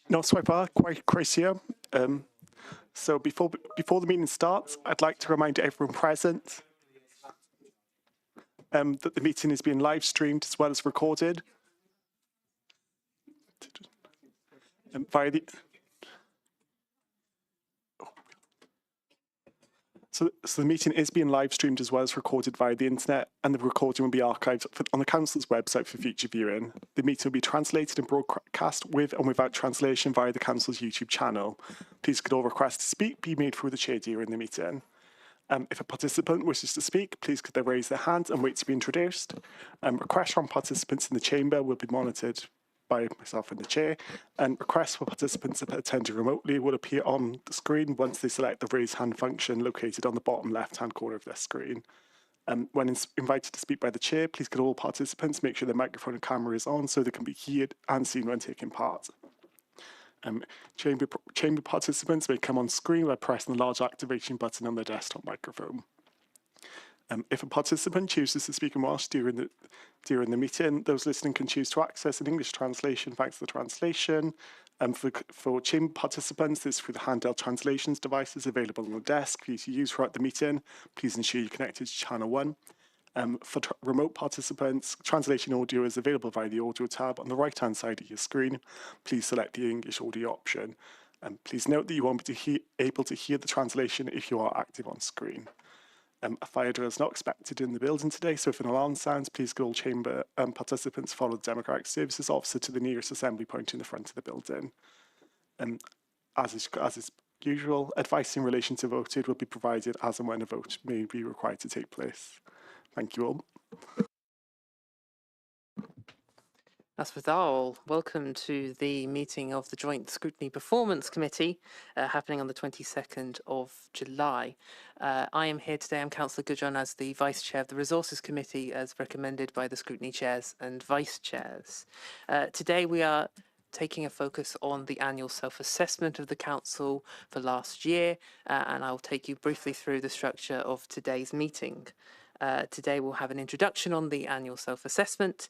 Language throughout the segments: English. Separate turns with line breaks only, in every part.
Not so far, quite crazier. So before the meeting starts, I'd like to remind everyone present that the meeting is being live streamed as well as recorded via the. So the meeting is being live streamed as well as recorded via the internet, and the recording will be archived on the council's website for future viewing. The meeting will be translated and broadcast with and without translation via the council's YouTube channel. Please could all requests to speak be made through the chair during the meeting. If a participant wishes to speak, please could they raise their hand and wait to be introduced. Requests from participants in the chamber will be monitored by myself and the chair, and requests for participants attending remotely will appear on the screen once they select the raise hand function located on the bottom left-hand corner of their screen. When invited to speak by the chair, please could all participants make sure their microphone and camera is on so they can be heard and seen when taking part. Chamber participants may come on screen by pressing the large activation button on their desktop microphone. If a participant chooses to speak in Welsh during the meeting, those listening can choose to access an English translation thanks to the translation. For chamber participants, this is through the handheld translations devices available on the desk for you to use throughout the meeting. Please ensure you're connected to channel 1. For remote participants, translation audio is available via the audio tab on the right-hand side of your screen. Please select the English audio option. Please note that you won't be able to hear the translation if you are active on screen. A fire drill is not expected in the building today, so if an alarm sounds, please call chamber participants follow the Democratic Services Officer to the nearest assembly point in the front of the building. As is usual, advice in relation to voted will be provided as and when a vote may be required to take place. Thank you all.
Ysmyddol, welcome to the meeting of the Joint Scrutiny Performance Committee happening on the 22nd of July. I am here today, I'm Councillor Goodjohn as the Vice Chair of the Resources Committee as recommended by the Scrutiny Chairs and Vice Chairs. Today we are taking a focus on the annual self-assessment of the Council for last year, and I'll take you briefly through the structure of today's meeting. Today we'll have an introduction on the annual self-assessment.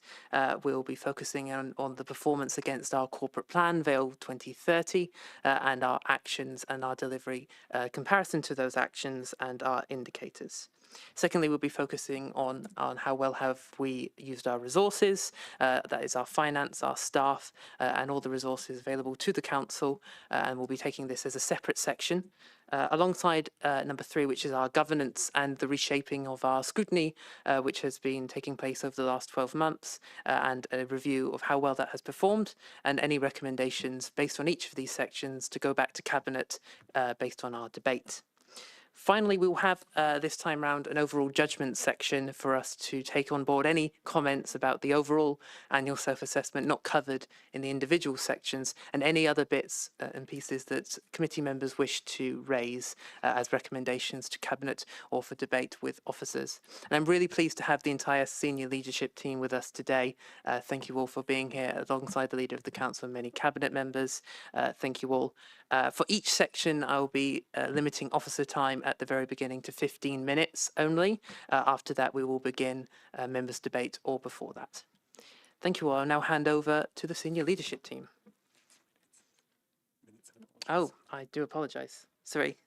We'll be focusing on the performance against our corporate plan, Vale 2030, and our actions and our delivery, comparison to those actions and our indicators. Secondly, we'll be focusing on how well have we used our resources, that is our finance, our staff, and all the resources available to the Council, and we'll be taking this as a separate section. Alongside number 3, which is our governance and the reshaping of our scrutiny, which has been taking place over the last 12 months, and a review of how well that has performed, and any recommendations based on each of these sections to go back to Cabinet based on our debate. Finally, we will have this time round an overall judgment section for us to take on board any comments about the overall annual self-assessment not covered in the individual sections, and any other bits and pieces that committee members wish to raise as recommendations to Cabinet or for debate with officers. And I'm really pleased to have the entire senior leadership team with us today. Thank you all for being here alongside the Leader of the Council and many Cabinet members. Thank you all. For each section, I'll be limiting officer time at the very beginning to 15 minutes only. After that, we will begin members' debate or before that. Thank you all. I'll now hand over to the senior leadership team. Oh, I do apologise. Sorry.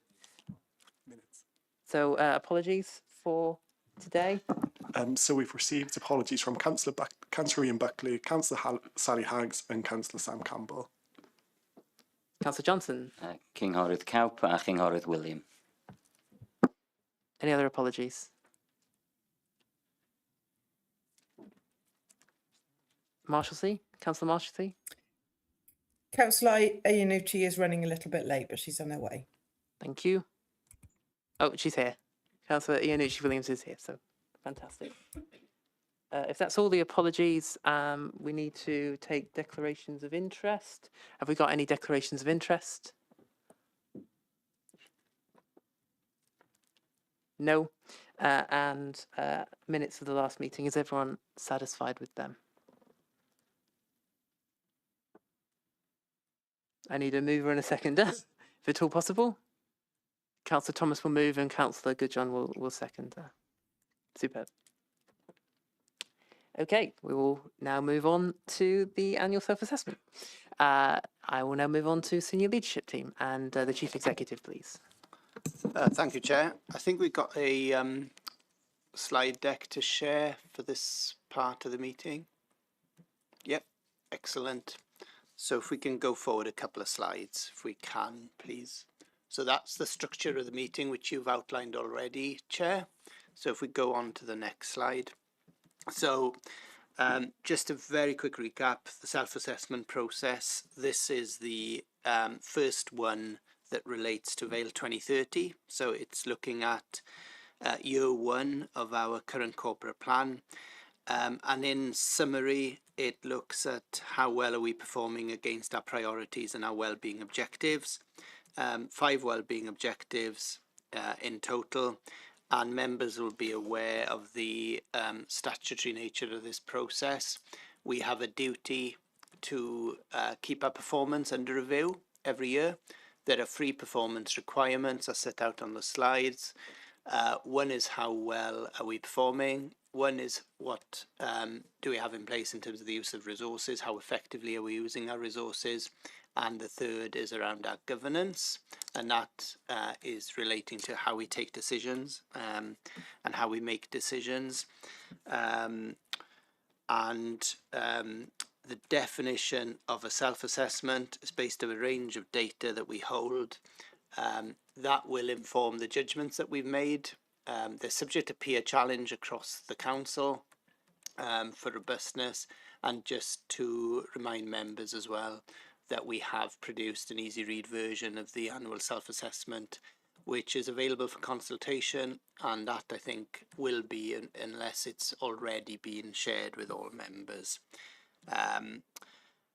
So apologies for today.
So we've received apologies from Councillor Ian Buckley, Councillor Sally Haggs and Councillor Sam Campbell.
Councillor Johnson.
Cynghorydd Cawp a Cynghorydd William.
Any other apologies? Marshalsea? Councillor Marshalsea?
Councillor Ymddiheuriadau is running a little bit late, but she's on her way.
Thank you. Oh, she's here. Councillor Ymddiheuriadau Williams is here, so fantastic. If that's all the apologies, we need to take declarations of interest. Have we got any declarations of interest? No. And minutes of the last meeting, is everyone satisfied with them? I need a mover and a seconder, if at all possible. Councillor Thomas will move and Councillor Goodjohn will second. Superb. Okay, we will now move on to the annual self-assessment. I will now move on to senior leadership team and the Chief Executive, please.
Thank you, Chair. I think we've got a slide deck to share for this part of the meeting. Yep, excellent. So if we can go forward a couple of slides, if we can, please. So that's the structure of the meeting, which you've outlined already, Chair. So if we go on to the next slide. So just a very quick recap, the self-assessment process. This is the first one that relates to Vale 2030. So it's looking at year one of our current corporate plan. And in summary, it looks at how well are we performing against our priorities and our wellbeing objectives. 5 wellbeing objectives in total. And members will be aware of the statutory nature of this process. We have a duty to keep our performance under review every year. There are 3 performance requirements as set out on the slides. One is how well are we performing? One is what do we have in place in terms of the use of resources? How effectively are we using our resources? And the third is around our governance, and that is relating to how we take decisions and how we make decisions. The definition of a self-assessment is based on a range of data that we hold. That will inform the judgments that we've made. They're subject to peer challenge across the council for robustness, and just to remind members as well that we have produced an easy read version of the annual self-assessment, which is available for consultation, and that I think will be, unless it's already been shared with all members.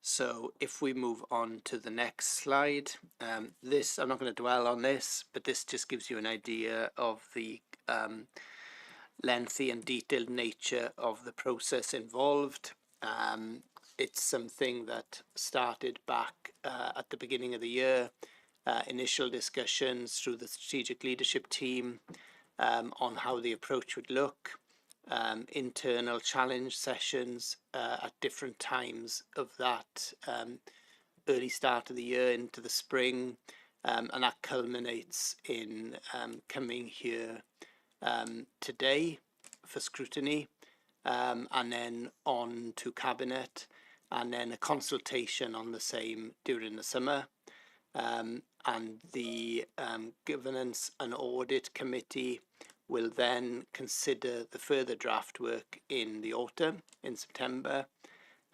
So if we move on to the next slide, this, I'm not going to dwell on this, but this just gives you an idea of the lengthy and detailed nature of the process involved. It's something that started back at the beginning of the year, initial discussions through the strategic leadership team on how the approach would look, internal challenge sessions at different times of that early start of the year into the spring, and that culminates in coming here today for scrutiny, and then on to Cabinet, and then a consultation on the same during the summer. And the Governance and Audit Committee will then consider the further draft work in the autumn, in September.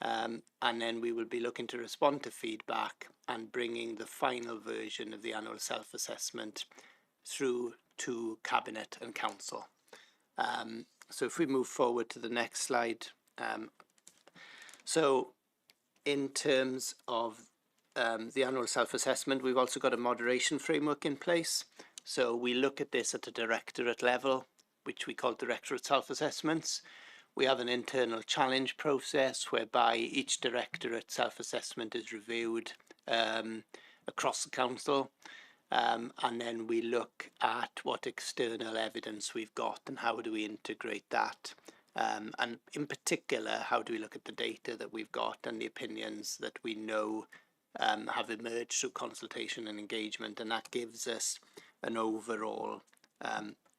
And then we will be looking to respond to feedback and bringing the final version of the annual self-assessment through to Cabinet and Council. So if we move forward to the next slide. So in terms of the annual self-assessment, we've also got a moderation framework in place. So we look at this at a directorate level, which we call directorate self-assessments. We have an internal challenge process whereby each directorate self-assessment is reviewed across the council. And then we look at what external evidence we've got and how do we integrate that. And in particular, how do we look at the data that we've got and the opinions that we know have emerged through consultation and engagement, and that gives us an overall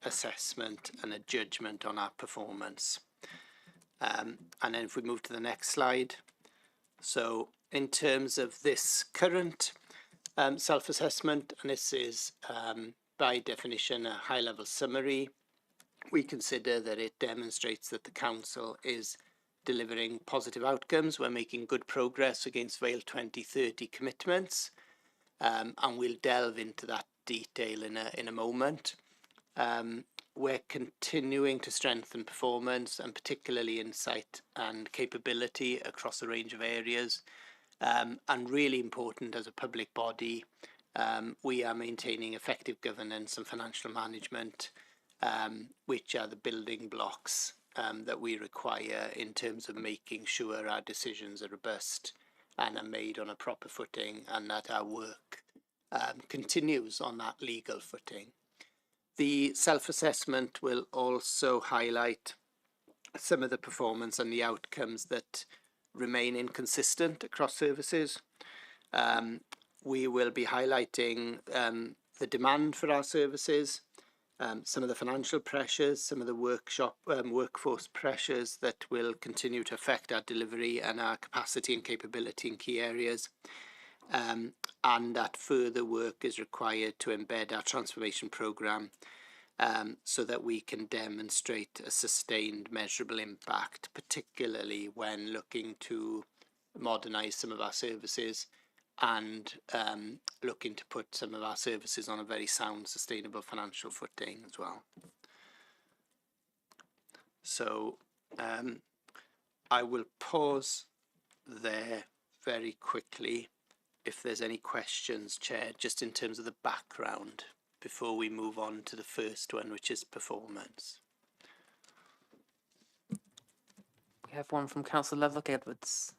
assessment and a judgment on our performance. And then if we move to the next slide. So in terms of this current self-assessment, and this is by definition a high-level summary, we consider that it demonstrates that the council is delivering positive outcomes. We're making good progress against Vale 2030 commitments, and we'll delve into that detail in a moment. We're continuing to strengthen performance, and particularly insight and capability across a range of areas. And really important as a public body, we are maintaining effective governance and financial management, which are the building blocks that we require in terms of making sure our decisions are robust and are made on a proper footing, and that our work continues on that legal footing. The self-assessment will also highlight some of the performance and the outcomes that remain inconsistent across services. We will be highlighting the demand for our services, some of the financial pressures, some of the workforce pressures that will continue to affect our delivery and our capacity and capability in key areas, and that further work is required to embed our transformation programme so that we can demonstrate a sustained measurable impact, particularly when looking to modernise some of our services and looking to put some of our services on a very sound, sustainable financial footing as well. So I will pause there very quickly if there's any questions, Chair, just in terms of the background before we move on to the first one, which is performance.
We have one from Councillor Lovelock-Edwards.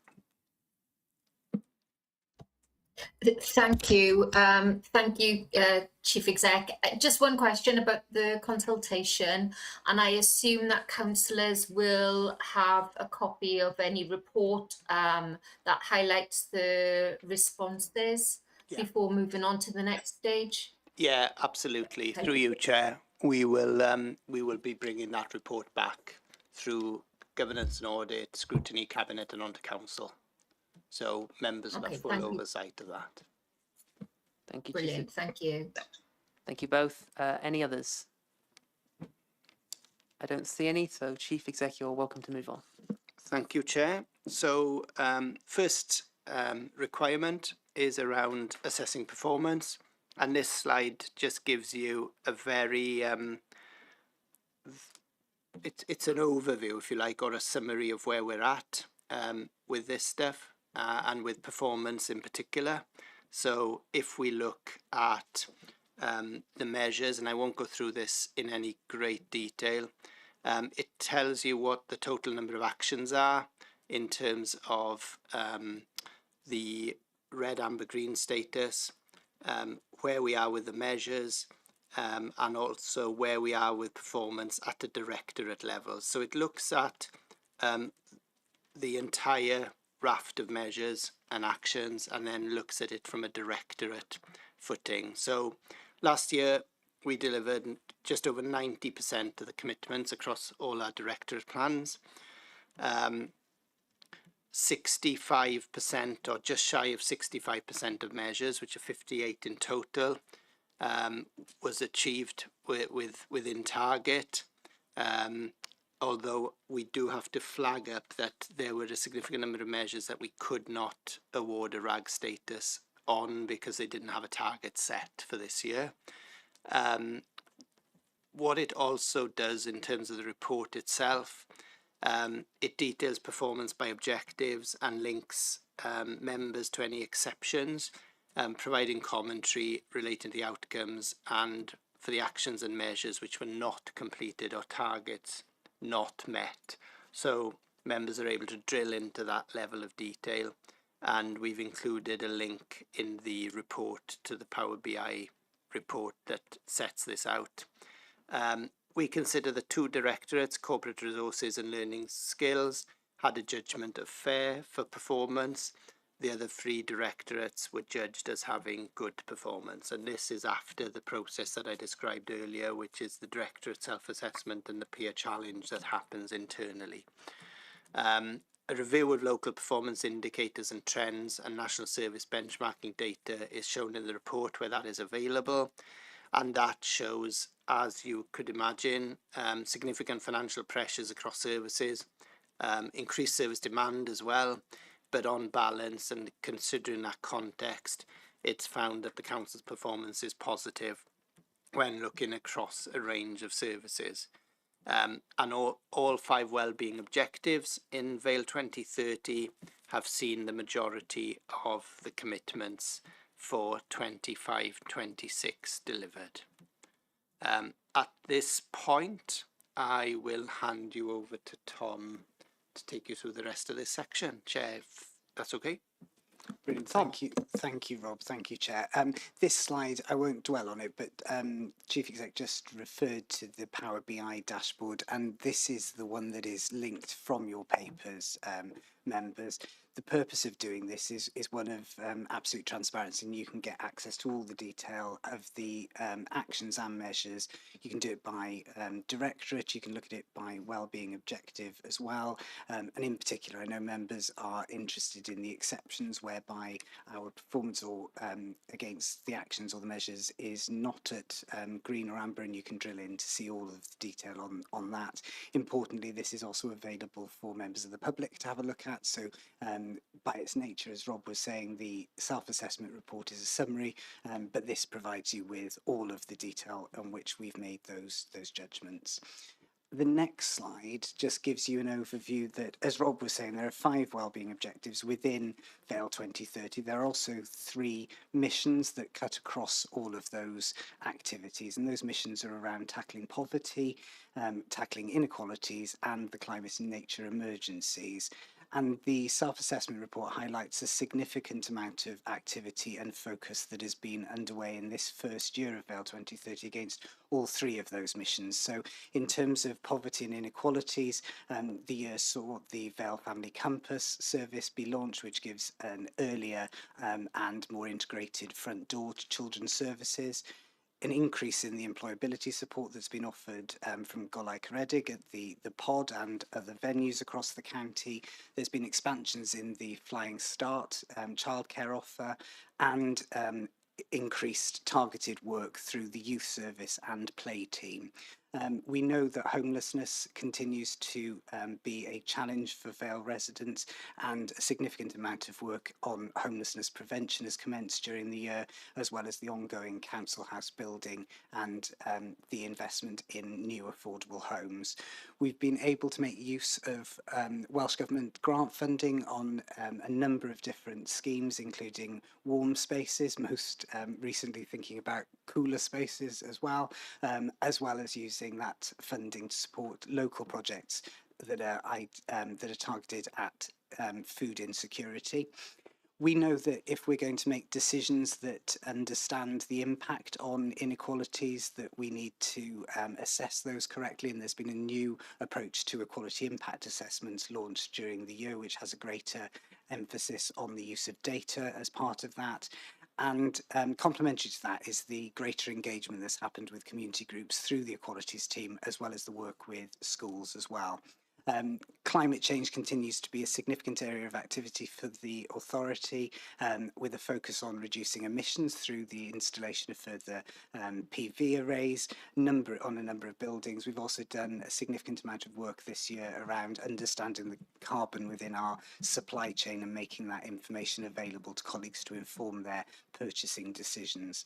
Thank you. Thank you, Chief Exec. Just one question about the consultation, and I assume that councillors will have a copy of any report that highlights the responses before moving on to the next stage.
Yeah, absolutely. Through you, Chair, we will be bringing that report back through governance and audit, scrutiny, cabinet, and onto council. So members will have full oversight of that.
Thank you,
Brilliant.
Chief.
Thank you.
Thank you both. Any others? I don't see any, so Chief Exec, you're welcome to move on.
Thank you, Chair. So first requirement is around assessing performance, and this slide just gives you a very it's an overview, if you like, or a summary of where we're at with this stuff and with performance in particular. So if we look at the measures, and I won't go through this in any great detail, it tells you what the total number of actions are in terms of the red, amber, green status, where we are with the measures, and also where we are with performance at the directorate level. So it looks at the entire raft of measures and actions and then looks at it from a directorate footing. So last year we delivered just over 90% of the commitments across all our directorate plans. 65% or just shy of 65% of measures, which are 58 in total, was achieved within target. Although we do have to flag up that there were a significant number of measures that we could not award a RAG status on because they didn't have a target set for this year. What it also does in terms of the report itself, it details performance by objectives and links members to any exceptions, providing commentary relating to the outcomes and for the actions and measures which were not completed or targets not met. So members are able to drill into that level of detail, and we've included a link in the report to the Power BI report that sets this out. We consider the two directorates, Corporate Resources and Learning Skills, had a judgment of fair for performance. The other three directorates were judged as having good performance, and this is after the process that I described earlier, which is the directorate self-assessment and the peer challenge that happens internally. A review of local performance indicators and trends and national service benchmarking data is shown in the report where that is available, and that shows, as you could imagine, significant financial pressures across services, increased service demand as well. But on balance and considering that context, it's found that the council's performance is positive when looking across a range of services. And all 5 wellbeing objectives in Vale 2030 have seen the majority of the commitments for 25-26 delivered. At this point, I will hand you over to Tom to take you through the rest of this section, Chair, if that's okay.
Brilliant.
Tom.
Thank you, Rob. Thank you, Chair. This slide, I won't dwell on it, but Chief Exec just referred to the Power BI dashboard, and this is the one that is linked from your papers, members. The purpose of doing this is one of absolute transparency, and you can get access to all the detail of the actions and measures. You can do it by directorate, you can look at it by wellbeing objective as well, and in particular I know members are interested in the exceptions whereby our performance or against the actions or the measures is not at green or amber, and you can drill in to see all of the detail on that. Importantly, this is also available for members of the public to have a look at, so by its nature, as Rob was saying, the self-assessment report is a summary, but this provides you with all of the detail on which we've made those judgments. The next slide just gives you an overview that, as Rob was saying, there are 5 wellbeing objectives within Vale 2030. There are also 3 missions that cut across all of those activities, and those missions are around tackling poverty, tackling inequalities, and the climate and nature emergencies. And the self-assessment report highlights a significant amount of activity and focus that has been underway in this first year of Vale 2030 against all 3 of those missions. So in terms of poverty and inequalities, the year saw the Vale Family Campus service be launched, which gives an earlier and more integrated front door to children's services. An increase in the employability support that's been offered from God Ymddygiad at the pod and other venues across the county. There's been expansions in the Flying Start childcare offer, and increased targeted work through the youth service and play team. We know that homelessness continues to be a challenge for Vale residents, and a significant amount of work on homelessness prevention has commenced during the year, as well as the ongoing council house building and the investment in new affordable homes. We've been able to make use of Welsh Government grant funding on a number of different schemes, including warm spaces, most recently thinking about cooler spaces as well as using that funding to support local projects that are targeted at food insecurity. We know that if we're going to make decisions that understand the impact on inequalities, that we need to assess those correctly, and there's been a new approach to equality impact assessments launched during the year, which has a greater emphasis on the use of data as part of that. And complementary to that is the greater engagement that's happened with community groups through the equalities team, as well as the work with schools as well. Climate change continues to be a significant area of activity for the authority, with a focus on reducing emissions through the installation of further PV arrays on a number of buildings. We've also done a significant amount of work this year around understanding the carbon within our supply chain and making that information available to colleagues to inform their purchasing decisions.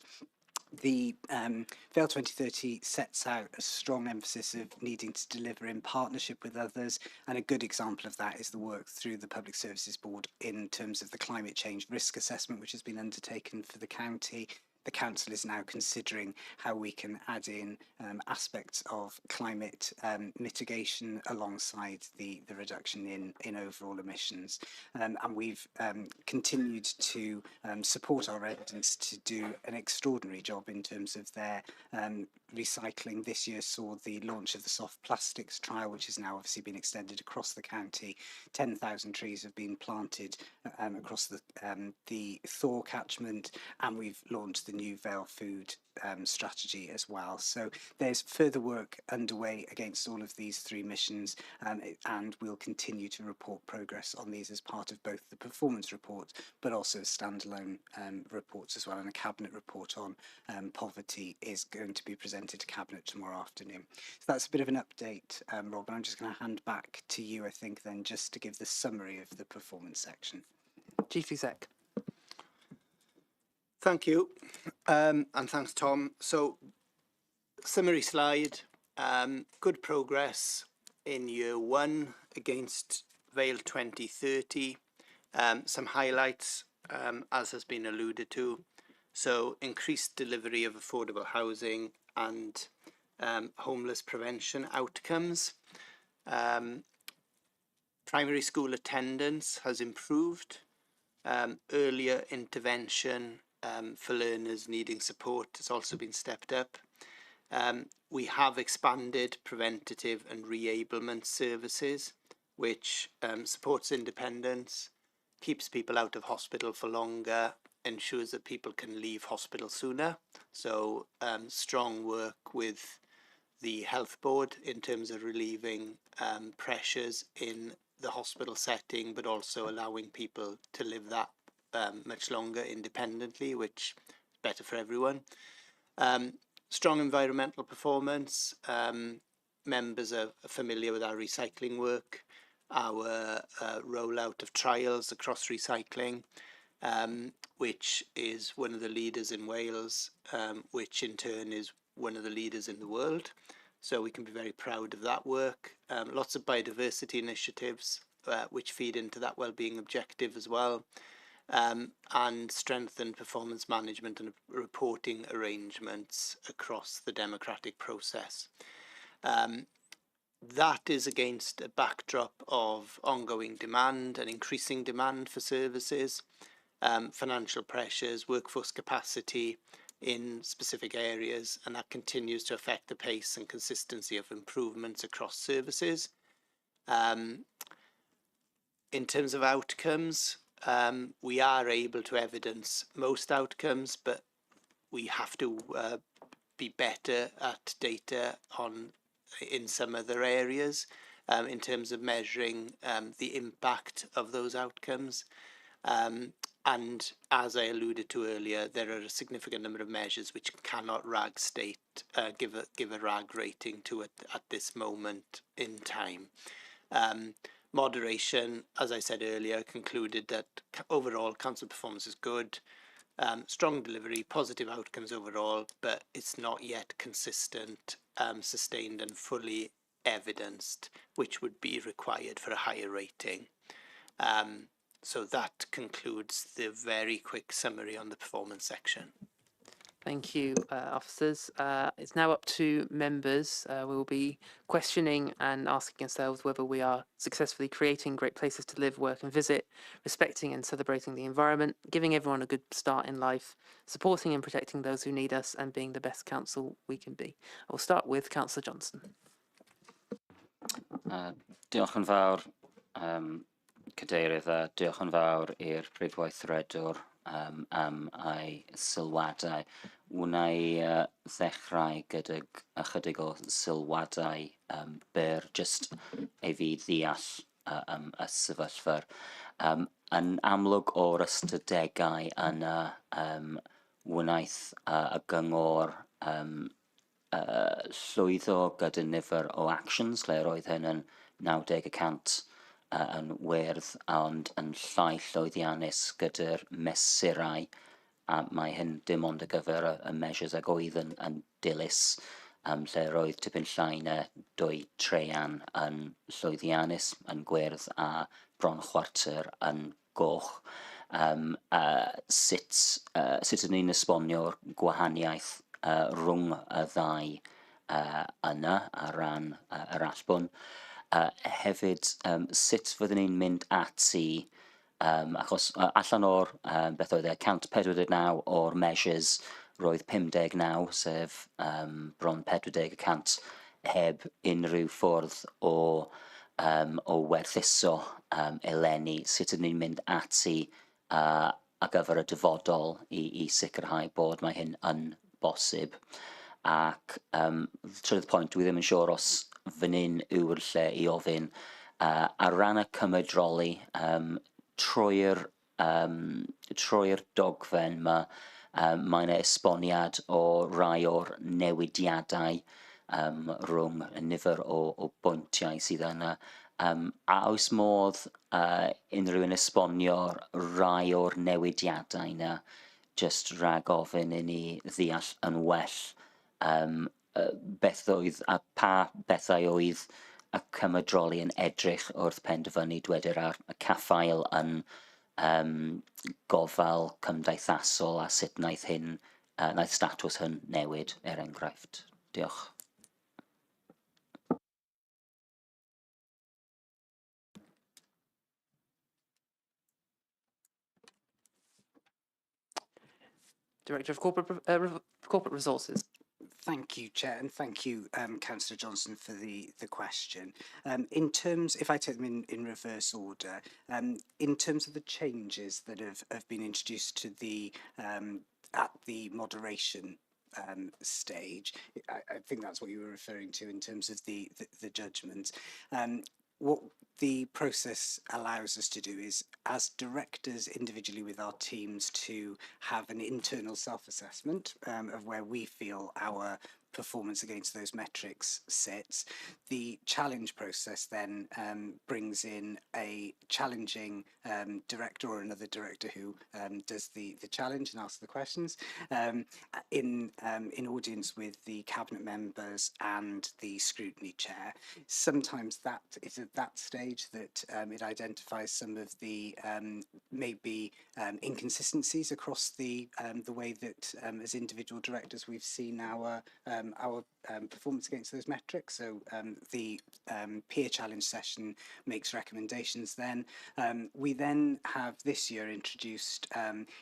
The Vale 2030 sets out a strong emphasis of needing to deliver in partnership with others, and a good example of that is the work through the Public Services Board in terms of the climate change risk assessment which has been undertaken for the county. The council is now considering how we can add in aspects of climate mitigation alongside the reduction in overall emissions. And we've continued to support our residents to do an extraordinary job in terms of their recycling. This year saw the launch of the soft plastics trial, which has now obviously been extended across the county. 10,000 trees have been planted across the Thor catchment, and we've launched the new Vale Food strategy as well. So there's further work underway against all of these 3 missions, and we'll continue to report progress on these as part of both the performance report, but also standalone reports as well. And a cabinet report on poverty is going to be presented to cabinet tomorrow afternoon. So that's a bit of an update, Rob, and I'm just going to hand back to you, I think, then, just to give the summary of the performance section.
Chief Exec.
Thank you, and thanks, Tom. So, summary slide, good progress in year 1 against Vale 2030. Some highlights, as has been alluded to. So, increased delivery of affordable housing and homeless prevention outcomes. Primary school attendance has improved Earlier intervention for learners needing support has also been stepped up. We have expanded preventative and re-ablement services, which supports independence, keeps people out of hospital for longer, ensures that people can leave hospital sooner. So strong work with the health board in terms of relieving pressures in the hospital setting, but also allowing people to live that much longer independently, which is better for everyone. Strong environmental performance. Members are familiar with our recycling work, our rollout of trials across recycling, which is one of the leaders in Wales, which in turn is one of the leaders in the world. So we can be very proud of that work. Lots of biodiversity initiatives, which feed into that wellbeing objective as well. And strengthen performance management and reporting arrangements across the democratic process. That is against a backdrop of ongoing demand and increasing demand for services, financial pressures, workforce capacity in specific areas, and that continues to affect the pace and consistency of improvements across services. In terms of outcomes, we are able to evidence most outcomes, but we have to be better at data in some other areas in terms of measuring the impact of those outcomes. And as I alluded to earlier, there are a significant number of measures which cannot give a RAG rating to it at this moment in time. Moderation, as I said earlier, concluded that overall council performance is good, strong delivery, positive outcomes overall, but it's not yet consistent, sustained and fully evidenced, which would be required for a higher rating. So that concludes the very quick summary on the performance section.
Thank you, officers. It's now up to members. We will be questioning and asking ourselves whether we are successfully creating great places to live, work and visit, respecting and celebrating the environment, giving everyone a good start in life, supporting and protecting those who need us, and being the best council we can be. I'll start with Councillor Johnson.
Diolch yn fawr, Cadeirydd, a diolch yn fawr i'r Prif Weithredwr am ei sylwadau. Wna i ddechrau gyda ychydig o sylwadau byr, jyst ei fi ddeall y sefyllfa. Yn amlwg o'r ystadegau yna, wnaeth y gyngor llwyddo gyda nifer o actions, lle roedd hyn yn 90% yn wyrdd, ond yn llai llwyddiannus gyda'r mesurau, a mae hyn dim ond ar gyfer y measures ag oedd yn dilys, lle roedd tipyn llai na 2 treian yn llwyddiannus yn gwyrdd a bron chwarter yn goch. Sut ydyn ni'n esbonio'r gwahaniaeth rhwng y ddau yna ar ran yr allbwn. Hefyd, sut fyddwn ni'n mynd ati, achos allan o'r beth oedd 149 o'r measures, roedd 59, sef bron 40% heb unrhyw ffwrdd o werthuso eleni. Sut ydyn ni'n mynd ati ar gyfer y dyfodol i sicrhau bod mae hyn yn bosib. Ac trydydd pwynt, dwi ddim yn siŵr os fan hyn yw'r lle i ofyn ar ran y cymydroli trwy'r dogfen mae yna esboniad o rai o'r newidiadau rhwng nifer o bwyntiau sydd yna. A oes modd unrhyw yn esbonio rai o'r newidiadau yna, jyst rhag ofyn i ni ddeall yn well beth oedd a pa bethau oedd y cymydroli yn edrych wrth penderfynu dwedir ar y caffael yn gofal cymdeithasol a sut wnaeth statws hyn newid, enghraifft. Diolch.
Director of Corporate Resources.
Thank you, Chair, and thank you, Councillor Johnson, for the question. In terms, if I take them in reverse order, in terms of the changes that have been introduced to the at the moderation stage, I think that's what you were referring to in terms of the judgment. What the process allows us to do is, as directors individually with our teams, to have an internal self-assessment of where we feel our performance against those metrics sits. The challenge process then brings in a challenging director or another director who does the challenge and asks the questions in audience with the cabinet members and the scrutiny chair. Sometimes that is at that stage that it identifies some of the maybe inconsistencies across the way that as individual directors we've seen our performance against those metrics. So the peer challenge session makes recommendations then. We then have this year introduced,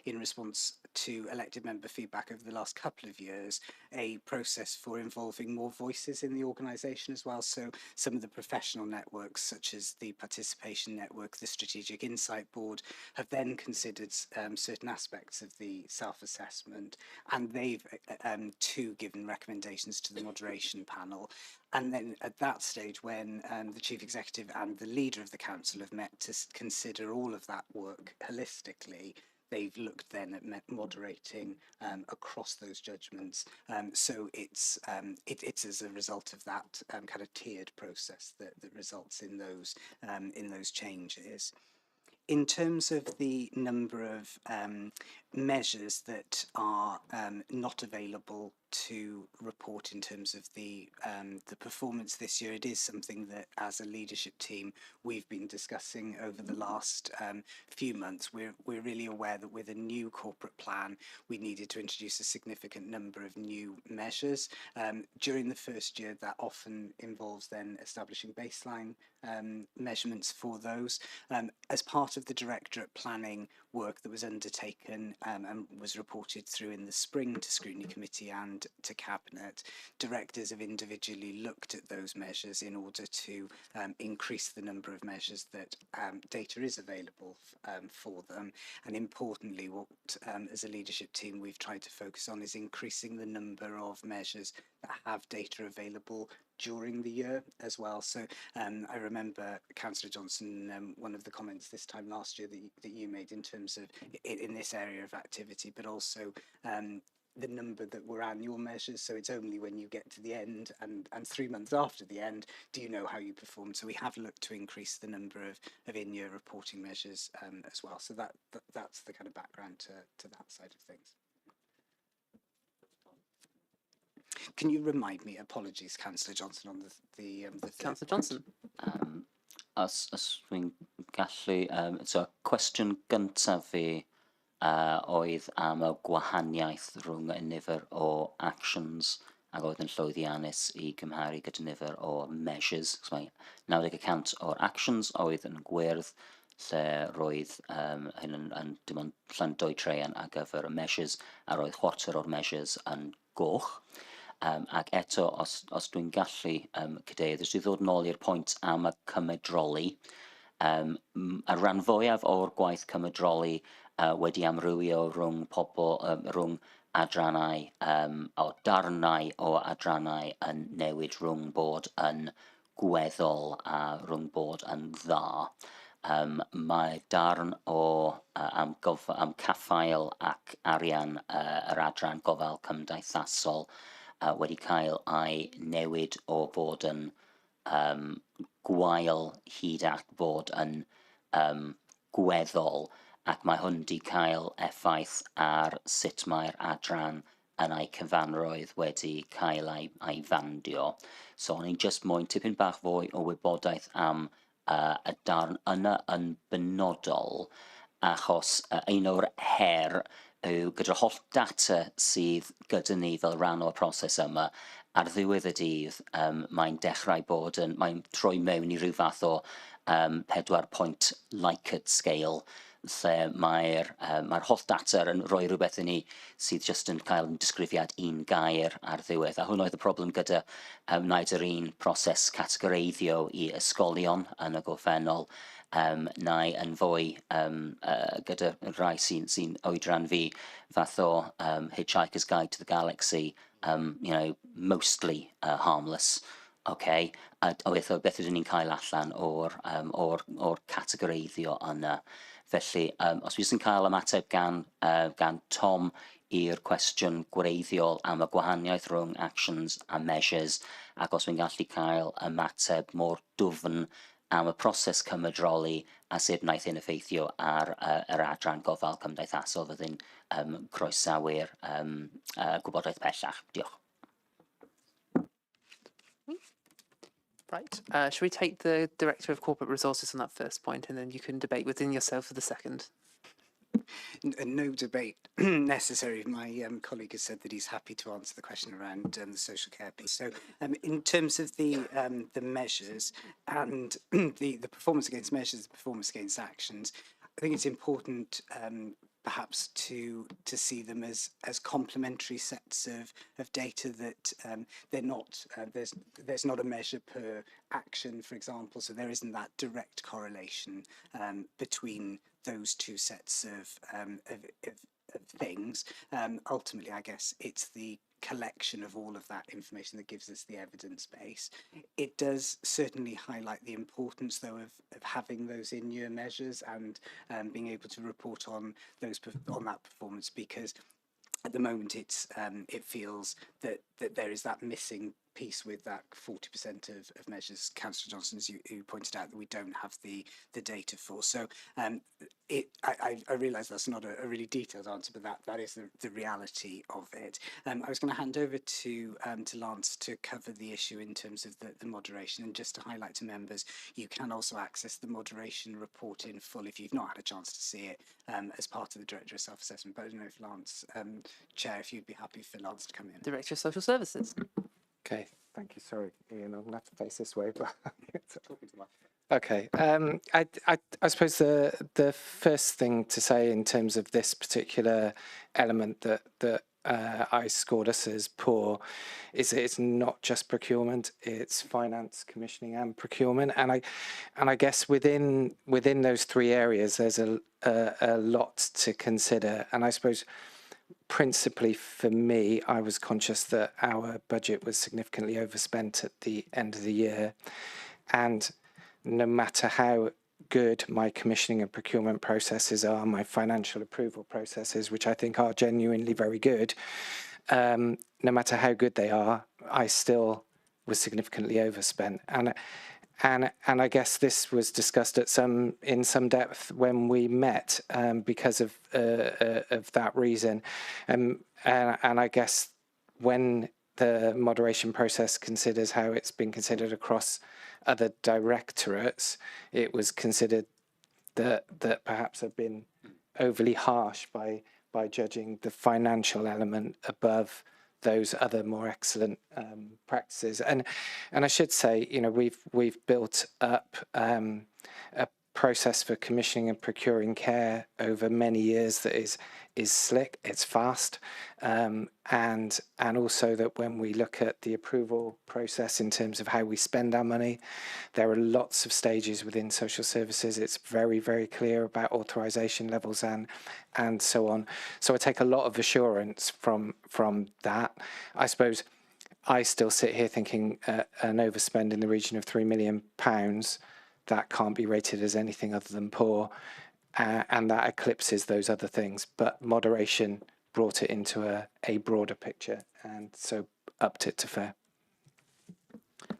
in response to elected member feedback over the last couple of years, a process for involving more voices in the organisation as well. So some of the professional networks, such as the Participation Network, the Strategic Insight Board, have then considered certain aspects of the self-assessment, and they've too given recommendations to the moderation panel. And then at that stage, when the Chief Executive and the leader of the council have met to consider all of that work holistically, they've looked then at moderating across those judgments. So it's as a result of that kind of tiered process that results in those changes. In terms of the number of measures that are not available to report in terms of the performance this year, it is something that as a leadership team we've been discussing over the last few months. We're really aware that with a new corporate plan we needed to introduce a significant number of new measures. During the first year that often involves then establishing baseline measurements for those. As part of the Directorate planning work that was undertaken and was reported through in the spring to Scrutiny Committee and to Cabinet, directors have individually looked at those measures in order to increase the number of measures that data is available for them. And importantly, what as a leadership team we've tried to focus on is increasing the number of measures that have data available during the year as well. So I remember, Councillor Johnson, one of the comments this time last year that you made in terms of in this area of activity, but also the number that were annual measures. So it's only when you get to the end and 3 months after the end do you know how you performed. So we have looked to increase the number of in-year reporting measures as well. So that's the kind of background to that side of things. Can you remind me, apologies, Councillor Johnson, on the
Councillor Johnson.
Os dwi'n gallu, so cwestiwn gyntaf fi oedd am y gwahaniaeth rhwng y nifer o actions ac oedd yn llwyddiannus I gymharu gyda nifer o measures. So mae 90% o'r actions oedd yn gwyrdd, lle roedd hyn yn dim ond llan dwy treian ar gyfer y measures, a roedd chwarter o'r measures yn goch. Ac eto, os dwi'n gallu cadeirydd, os dwi'n ddod nôl i'r pwynt am y cymedroli, y rhan fwyaf o'r gwaith cymedroli wedi amrywio rhwng rhwng adrannau, o darnau o adrannau yn newid rhwng bod yn gweddol a rhwng bod yn dda. Mae darn o am caffael ac arian yr adran gofal cymdeithasol wedi cael ei newid o bod yn gwael hyd at bod yn gweddol, ac mae hwn wedi cael effaith ar sut mae'r adran yn ei cyfanroedd wedi cael ei fandio. So o'n i'n just moyn tipyn bach fwy o wybodaeth am y darn yna yn benodol, achos un o'r her yw gyda'r holl data sydd gyda ni fel rhan o'r proses yma, ar ddiwedd y dydd mae'n dechrau bod yn, mae'n troi mewn I ryw fath o 4-point Likert scale, lle mae'r holl data yn rhoi rhywbeth i ni sydd jyst yn cael disgrifiad un gair ar ddiwedd. A hwn oedd y problem gyda wnaud yr un proses categoreiddio i ysgolion yn y Gorffennol, neu yn fwy gyda rai sy'n oedran fi, fath o Hitchhiker's Guide to the Galaxy, mostly harmless. Okay, a beth ydyn ni'n cael allan o'r categoreiddio yna. Felly, os fi sy'n cael ymateb gan Tom i'r cwestiwn gwreiddiol am y gwahaniaeth rhwng actions a measures, ac os fi'n gallu cael ymateb mor dwfn am y proses cymydroli a sut wnaeth hyn effeithio ar yr adran gofal cymdeithasol, fyddai'n croesawu'r gwybodaeth pellach. Diolch.
Right. Should we take the Director of Corporate Resources on that first point, and then you can debate within yourself for the second?
No debate necessary. My colleague has said that he's happy to answer the question around the social care piece. So in terms of the measures and the performance against measures, the performance against actions, I think it's important perhaps to see them as complementary sets of data, that they're not there's not a measure per action, for example, so there isn't that direct correlation between those two sets of things. Ultimately, I guess it's the collection of all of that information that gives us the evidence base. It does certainly highlight the importance, though, of having those in-year measures and being able to report on that performance, because at the moment it feels that there is that missing piece with that 40% of measures, Councillor Johnson, as you pointed out, that we don't have the data for. So I realise that's not a really detailed answer, but that is the reality of it. I was going to hand over to Lance to cover the issue in terms of the moderation, and just to highlight to members, you can also access the moderation report in full if you've not had a chance to see it as part of the Director of Self-Assessment. But I don't know if Lance, Chair, if you'd be happy for Lance to come in.
Director of Social Services.
Okay, thank you. Sorry, Ian, I'm going to have to face this way, but okay. I suppose the first thing to say in terms of this particular element that I scored us as poor is that it's not just procurement; it's finance, commissioning, and procurement. And I guess within those three areas, there's a lot to consider. And I suppose, principally for me, I was conscious that our budget was significantly overspent at the end of the year, and no matter how good my commissioning and procurement processes are, my financial approval processes, which I think are genuinely very good, no matter how good they are, I still was significantly overspent. And I guess this was discussed in some depth when we met because of that reason. And I guess when the moderation process considers how it's been considered across other directorates, it was considered that perhaps have been overly harsh by judging the financial element above those other more excellent practices. And I should say, we've built up a process for commissioning and procuring care over many years that is slick, it's fast, and also that when we look at the approval process in terms of how we spend our money, there are lots of stages within social services. It's very, very clear about authorisation levels and so on. So I take a lot of assurance from that. I suppose I still sit here thinking an overspend in the region of £3 million, that can't be rated as anything other than poor, and that eclipses those other things. But moderation brought it into a broader picture, and so upped it to fair.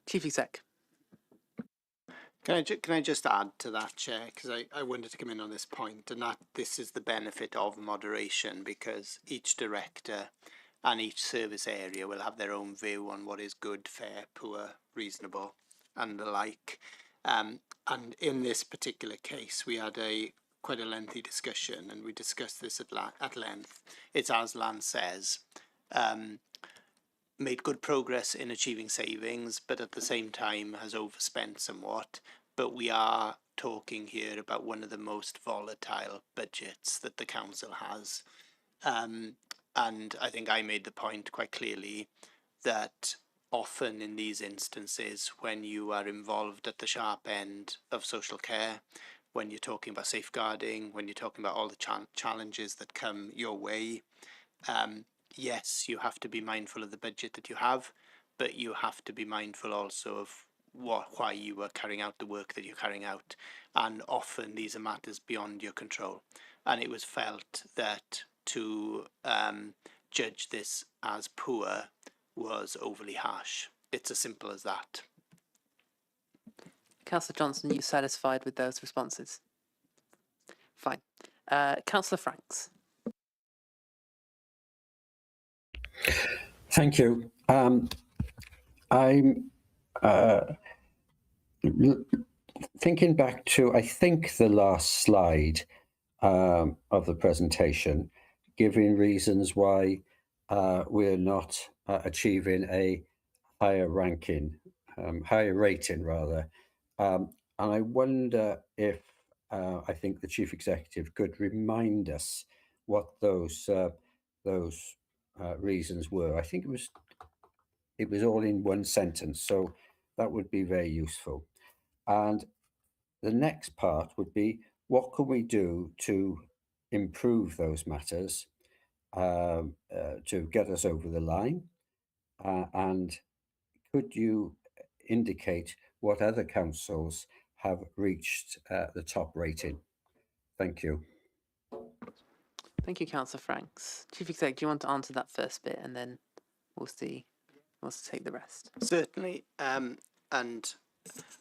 Chief Exec.
Can I just add to that, Chair, because I wanted to come in on this point, and that this is the benefit of moderation, because each director and each service area will have their own view on what is good, fair, poor, reasonable, and the like. And in this particular case, we had quite a lengthy discussion, and we discussed this at length. It's, as Lance says, made good progress in achieving savings, but at the same time has overspent somewhat. But we are talking here about one of the most volatile budgets that the council has. And I think I made the point quite clearly that often in these instances, when you are involved at the sharp end of social care, when you're talking about safeguarding, when you're talking about all the challenges that come your way, yes, you have to be mindful of the budget that you have, but you have to be mindful also of why you are carrying out the work that you're carrying out. And often these are matters beyond your control. And it was felt that to judge this as poor was overly harsh. It's as simple as that.
Councillor Johnson, are you satisfied with those responses? Fine. Councillor Franks.
Thank you. I'm thinking back to, I think, the last slide of the presentation, giving reasons why we're not achieving a higher ranking, higher rating rather. And I wonder if I think the Chief Executive could remind us what those reasons were. I think it was all in one sentence, so that would be very useful. And the next part would be, what can we do to improve those matters to get us over the line? And could you indicate what other councils have reached the top rating? Thank you.
Thank you, Councillor Franks. Chief Exec, do you want to answer that first bit, and then we'll see who wants to take the rest?
Certainly. And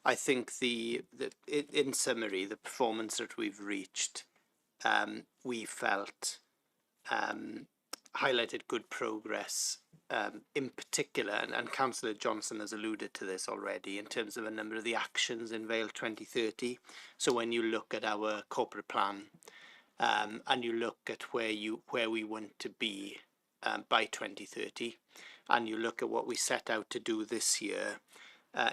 I think in summary, the performance that we've reached, we felt highlighted good progress, in particular, and Councillor Johnson has alluded to this already, in terms of a number of the actions in Vale 2030. So when you look at our corporate plan, and you look at where we want to be by 2030, and you look at what we set out to do this year,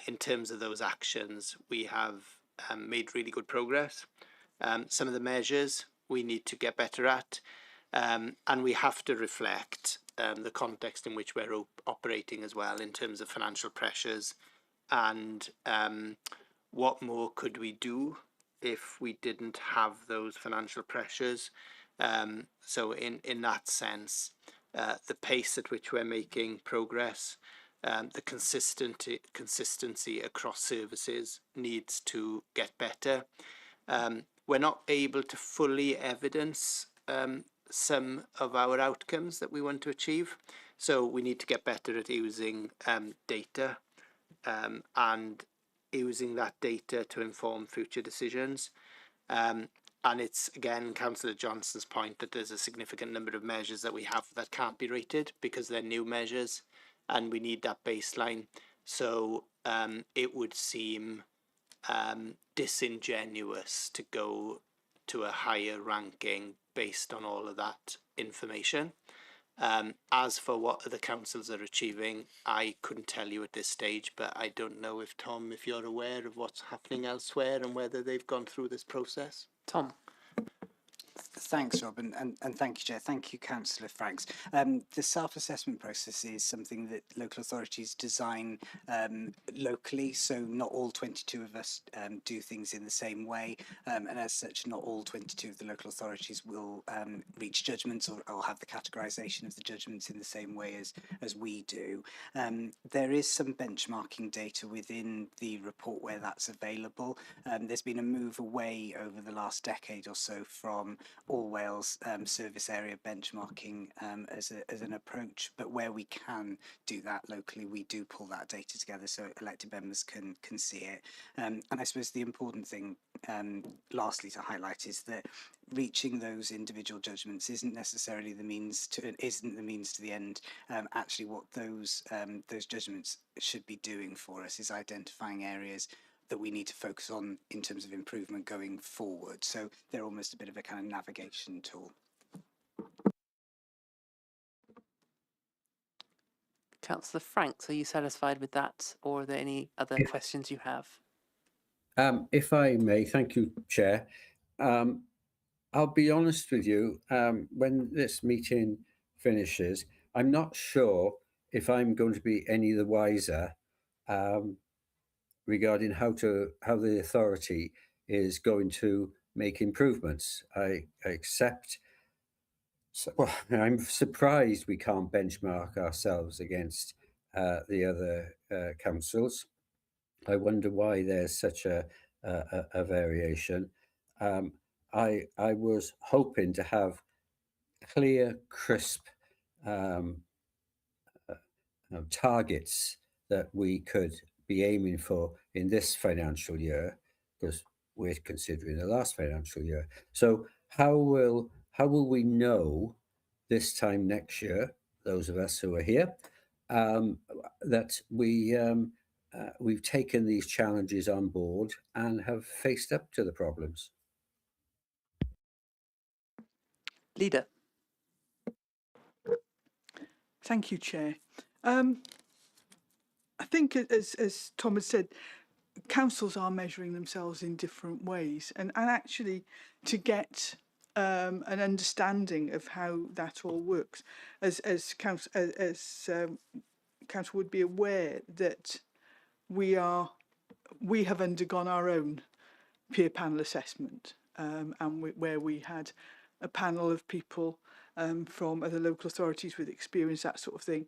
in terms of those actions, we have made really good progress. Some of the measures we need to get better at, and we have to reflect the context in which we're operating as well, in terms of financial pressures, and what more could we do if we didn't have those financial pressures. So in that sense, the pace at which we're making progress, the consistency across services needs to get better. We're not able to fully evidence some of our outcomes that we want to achieve, so we need to get better at using data and using that data to inform future decisions. And it's, again, Councillor Johnson's point that there's a significant number of measures that we have that can't be rated because they're new measures, and we need that baseline. So it would seem disingenuous to go to a higher ranking based on all of that information. As for what other councils are achieving, I couldn't tell you at this stage, but I don't know if, Tom, if you're aware of what's happening elsewhere and whether they've gone through this process.
Tom.
Thanks, Rob, and thank you, Chair. Thank you, Councillor Franks. The self-assessment process is something that local authorities design locally, so not all 22 of us do things in the same way, and as such, not all 22 of the local authorities will reach judgments or have the categorisation of the judgments in the same way as we do. There is some benchmarking data within the report where that's available. There's been a move away over the last decade or so from all Wales service area benchmarking as an approach, but where we can do that locally, we do pull that data together so elected members can see it. And I suppose the important thing, lastly, to highlight is that reaching those individual judgments isn't necessarily the means to the end. Actually, what those judgments should be doing for us is identifying areas that we need to focus on in terms of improvement going forward. So they're almost a bit of a kind of navigation tool.
Councillor Franks, are you satisfied with that, or are there any other questions you have?
If I may, thank you, Chair. I'll be honest with you, when this meeting finishes, I'm not sure if I'm going to be any the wiser regarding how the authority is going to make improvements. I accept. Well, I'm surprised we can't benchmark ourselves against the other councils. I wonder why there's such a variation. I was hoping to have clear, crisp targets that we could be aiming for in this financial year, because we're considering the last financial year. So how will we know this time next year, those of us who are here, that we've taken these challenges on board and have faced up to the problems?
Leader.
Thank you, Chair. I think, as Tom has said, councils are measuring themselves in different ways, and actually to get an understanding of how that all works, as council would be aware that we have undergone our own peer panel assessment, and where we had a panel of people from other local authorities with experience, that sort of thing,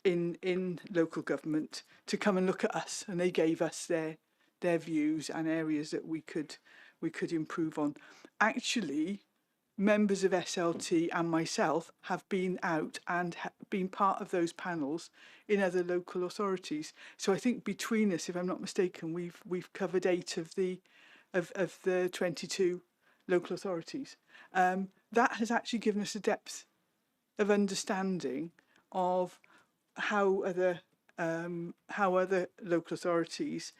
in local government, to come and look at us, and they gave us their views and areas that we could improve on. Actually, members of SLT and myself have been out and been part of those panels in other local authorities. So I think between us, if I'm not mistaken, we've covered 8 of the 22 local authorities. That has actually given us a depth of understanding of how other local authorities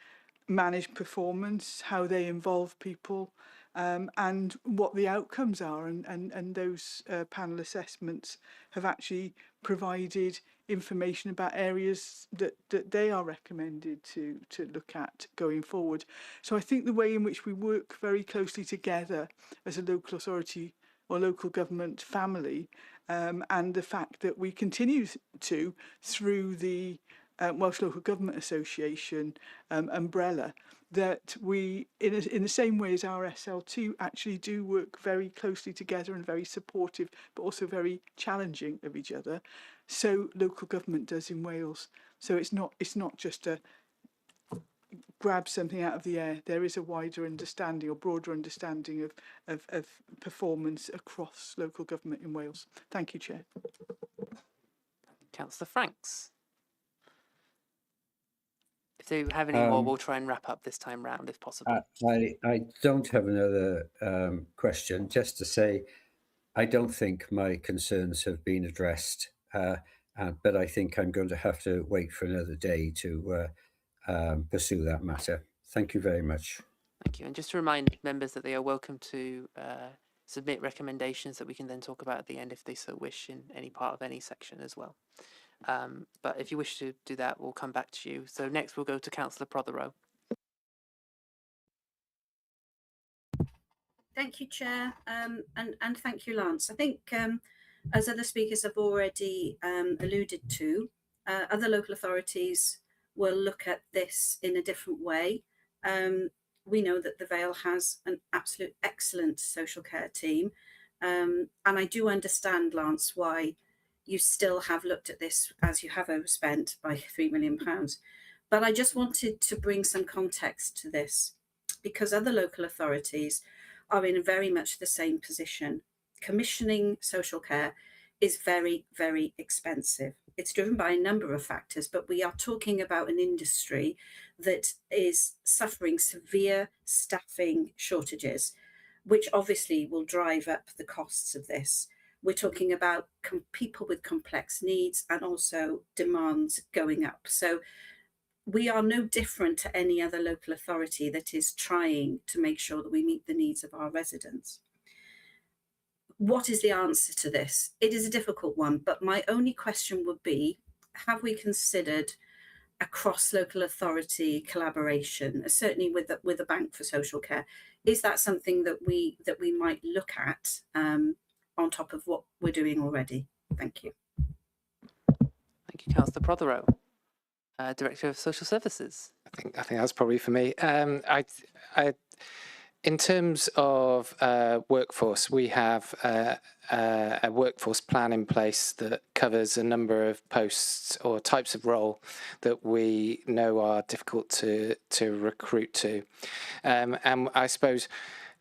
manage performance, how they involve people, and what the outcomes are. And those panel assessments have actually provided information about areas that they are recommended to look at going forward. So I think the way in which we work very closely together as a local authority or local government family, and the fact that we continue to, through the Welsh Local Government Association umbrella, that we, in the same way as our SL2, actually do work very closely together and very supportive, but also very challenging of each other. So local government does in Wales. So it's not just a grab something out of the air. There is a wider understanding or broader understanding of performance across local government in Wales. Thank you, Chair.
Councillor Franks. If you have any more, we'll try and wrap up this time round if possible.
I don't have another question, just to say I don't think my concerns have been addressed, but I think I'm going to have to wait for another day to pursue that matter. Thank you very much.
Thank you. And just to remind members that they are welcome to submit recommendations that we can then talk about at the end if they so wish in any part of any section as well. But if you wish to do that, we'll come back to you. So next we'll go to Councillor Prothero.
Thank you, Chair, and thank you, Lance. I think, as other speakers have already alluded to, other local authorities will look at this in a different way. We know that the Vale has an absolute excellent social care team, and I do understand, Lance, why you still have looked at this as you have overspent by £3 million. But I just wanted to bring some context to this, because other local authorities are in very much the same position. Commissioning social care is very, very expensive. It's driven by a number of factors, but we are talking about an industry that is suffering severe staffing shortages, which obviously will drive up the costs of this. We're talking about people with complex needs and also demands going up. So we are no different to any other local authority that is trying to make sure that we meet the needs of our residents. What is the answer to this? It is a difficult one, but my only question would be, have we considered across local authority collaboration, certainly with the Bank for Social Care. Is that something that we might look at on top of what we're doing already? Thank you.
Thank you, Councillor Prothero, Director of Social Services.
I think that's probably for me. In terms of workforce, we have a workforce plan in place that covers a number of posts or types of role that we know are difficult to recruit to, and I suppose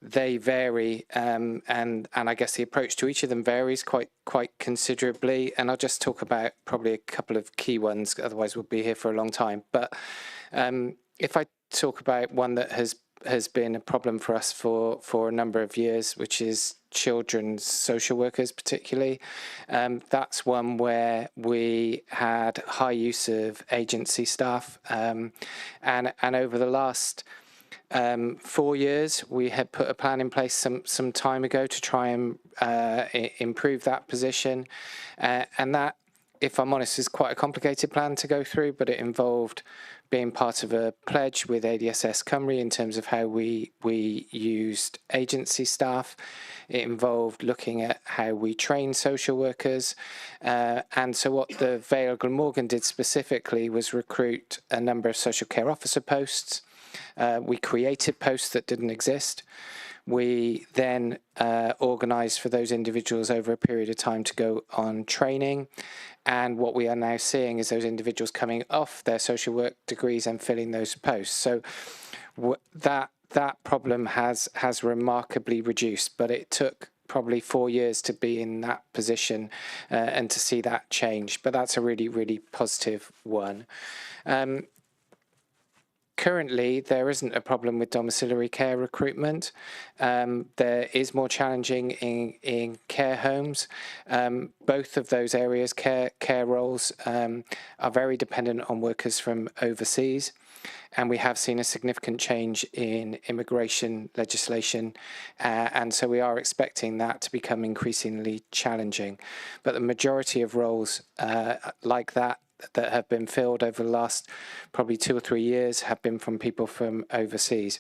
they vary, and I guess the approach to each of them varies quite considerably. And I'll just talk about probably a couple of key ones, otherwise we'll be here for a long time. But if I talk about one that has been a problem for us for a number of years, which is children's social workers particularly. That's one where we had high use of agency staff, and over the last 4 years, we had put a plan in place some time ago to try and improve that position, and that, if I'm honest, is quite a complicated plan to go through, but it involved being part of a pledge with ADSS Cymru in terms of how we used agency staff. It involved looking at how we train social workers. And so what the Vale Glamorgan did specifically was recruit a number of social care officer posts. We created posts that didn't exist. We then organised for those individuals over a period of time to go on training. And what we are now seeing is those individuals coming off their social work degrees and filling those posts. So that problem has remarkably reduced, but it took probably 4 years to be in that position and to see that change. But that's a really, really positive one. Currently, there isn't a problem with domiciliary care recruitment. There is more challenging in care homes. Both of those areas, care roles, are very dependent on workers from overseas. And we have seen a significant change in immigration legislation. And so we are expecting that to become increasingly challenging. But the majority of roles like that have been filled over the last probably 2 or 3 years have been from people from overseas.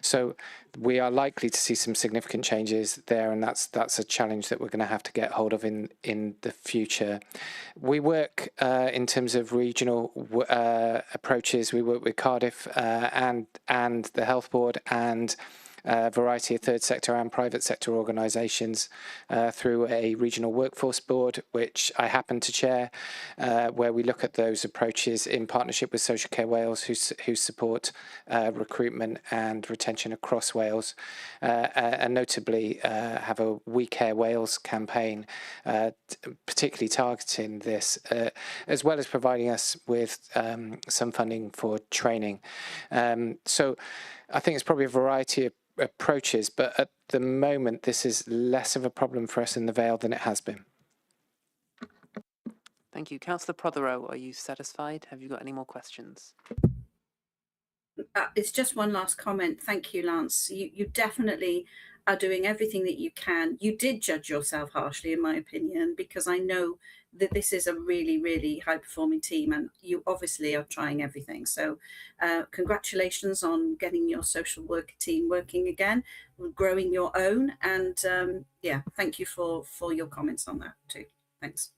So we are likely to see some significant changes there, and that's a challenge that we're going to have to get hold of in the future. We work in terms of regional approaches. We work with Cardiff and the Health Board and a variety of third sector and private sector organisations through a regional workforce board, which I happen to chair, where we look at those approaches in partnership with Social Care Wales, who support recruitment and retention across Wales, and notably have a We Care Wales campaign, particularly targeting this, as well as providing us with some funding for training. So I think it's probably a variety of approaches, but at the moment this is less of a problem for us in the Vale than it has been.
Thank you. Councillor Prothero, are you satisfied? Have you got any more questions?
It's just one last comment. Thank you, Lance. You definitely are doing everything that you can. You did judge yourself harshly, in my opinion, because I know that this is a really, really high-performing team, and you obviously are trying everything. So congratulations on getting your social work team working again, growing your own, and yeah, thank you for your comments on that too. Thanks.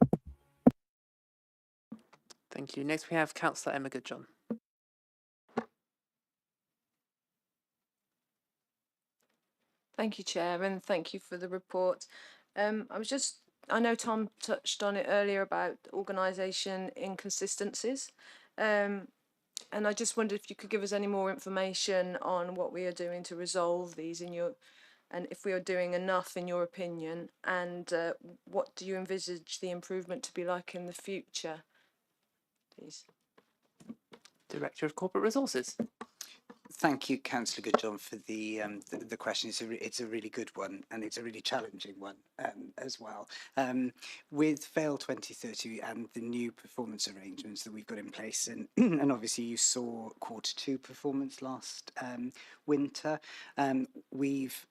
Thank you. Next we have Councillor Ymddiheuriadau.
Thank you, Chair, and thank you for the report. I know Tom touched on it earlier about organisation inconsistencies, and I just wondered if you could give us any more information on what we are doing to resolve these and if we are doing enough in your opinion, and what do you envisage the improvement to be like in the future, please?
Director of Corporate Resources.
Thank you, Councillor Goodjohn, for the question. It's a really good one, and it's a really challenging one as well. With Vale 2030 and the new performance arrangements that we've got in place, and obviously you saw Q2 performance last winter, we've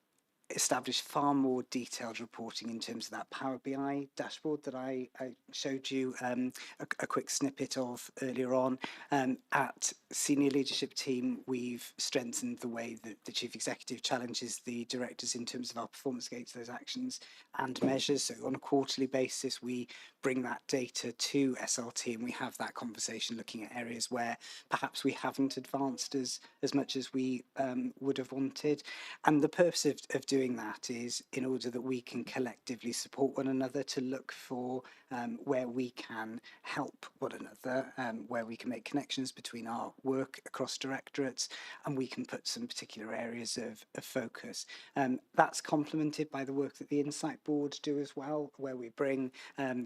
establish far more detailed reporting in terms of that Power BI dashboard that I showed you a quick snippet of earlier on. At senior leadership team, we've strengthened the way that the Chief Executive challenges the directors in terms of our performance against those actions and measures. So on a quarterly basis, we bring that data to SLT and we have that conversation looking at areas where perhaps we haven't advanced as much as we would have wanted. And the purpose of doing that is in order that we can collectively support one another to look for where we can help one another, where we can make connections between our work across directorates, and we can put some particular areas of focus. That's complemented by the work that the Insight Board do as well, where we bring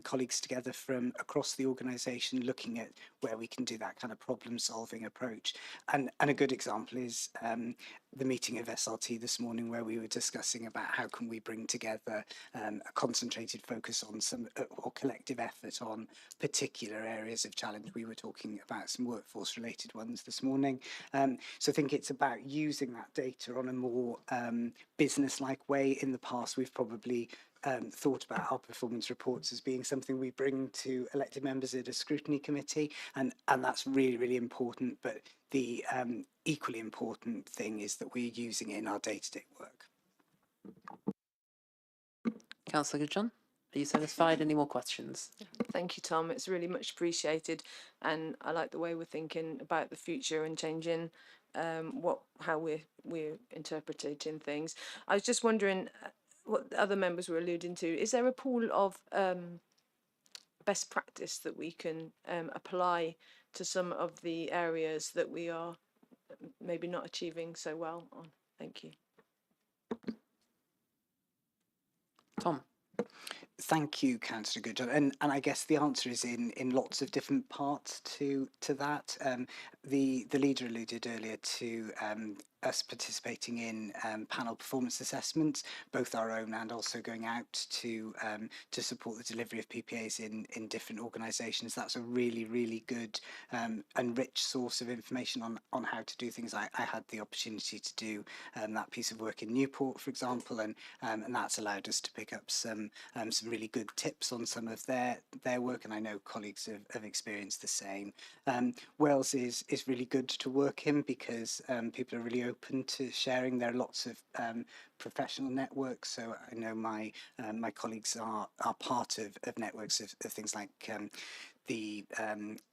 colleagues together from across the organisation looking at where we can do that kind of problem-solving approach. And a good example is the meeting of SLT this morning, where we were discussing about how can we bring together a concentrated focus on some or collective effort on particular areas of challenge. We were talking about some workforce related ones this morning. So I think it's about using that data on a more business-like way. In the past, we've probably thought about our performance reports as being something we bring to elected members at a scrutiny committee, and that's really, really important. But the equally important thing is that we're using it in our day-to-day work.
Councillor Goodjohn, are you satisfied? Any more questions?
Thank you, Tom. It's really much appreciated, and I like the way we're thinking about the future and changing how we're interpreting things. I was just wondering what the other members were alluding to. Is there a pool of best practice that we can apply to some of the areas that we are maybe not achieving so well on? Thank you.
Tom.
Thank you, Councillor Goodjohn. And I guess the answer is in lots of different parts to that. The leader alluded earlier to us participating in panel performance assessments, both our own and also going out to support the delivery of PPAs in different organisations. That's a really, really good and rich source of information on how to do things. I had the opportunity to do that piece of work in Newport, for example, and that's allowed us to pick up some really good tips on some of their work, and I know colleagues have experienced the same. Wales is really good to work in because people are really open to sharing. There are lots of professional networks, so I know my colleagues are part of networks of things like the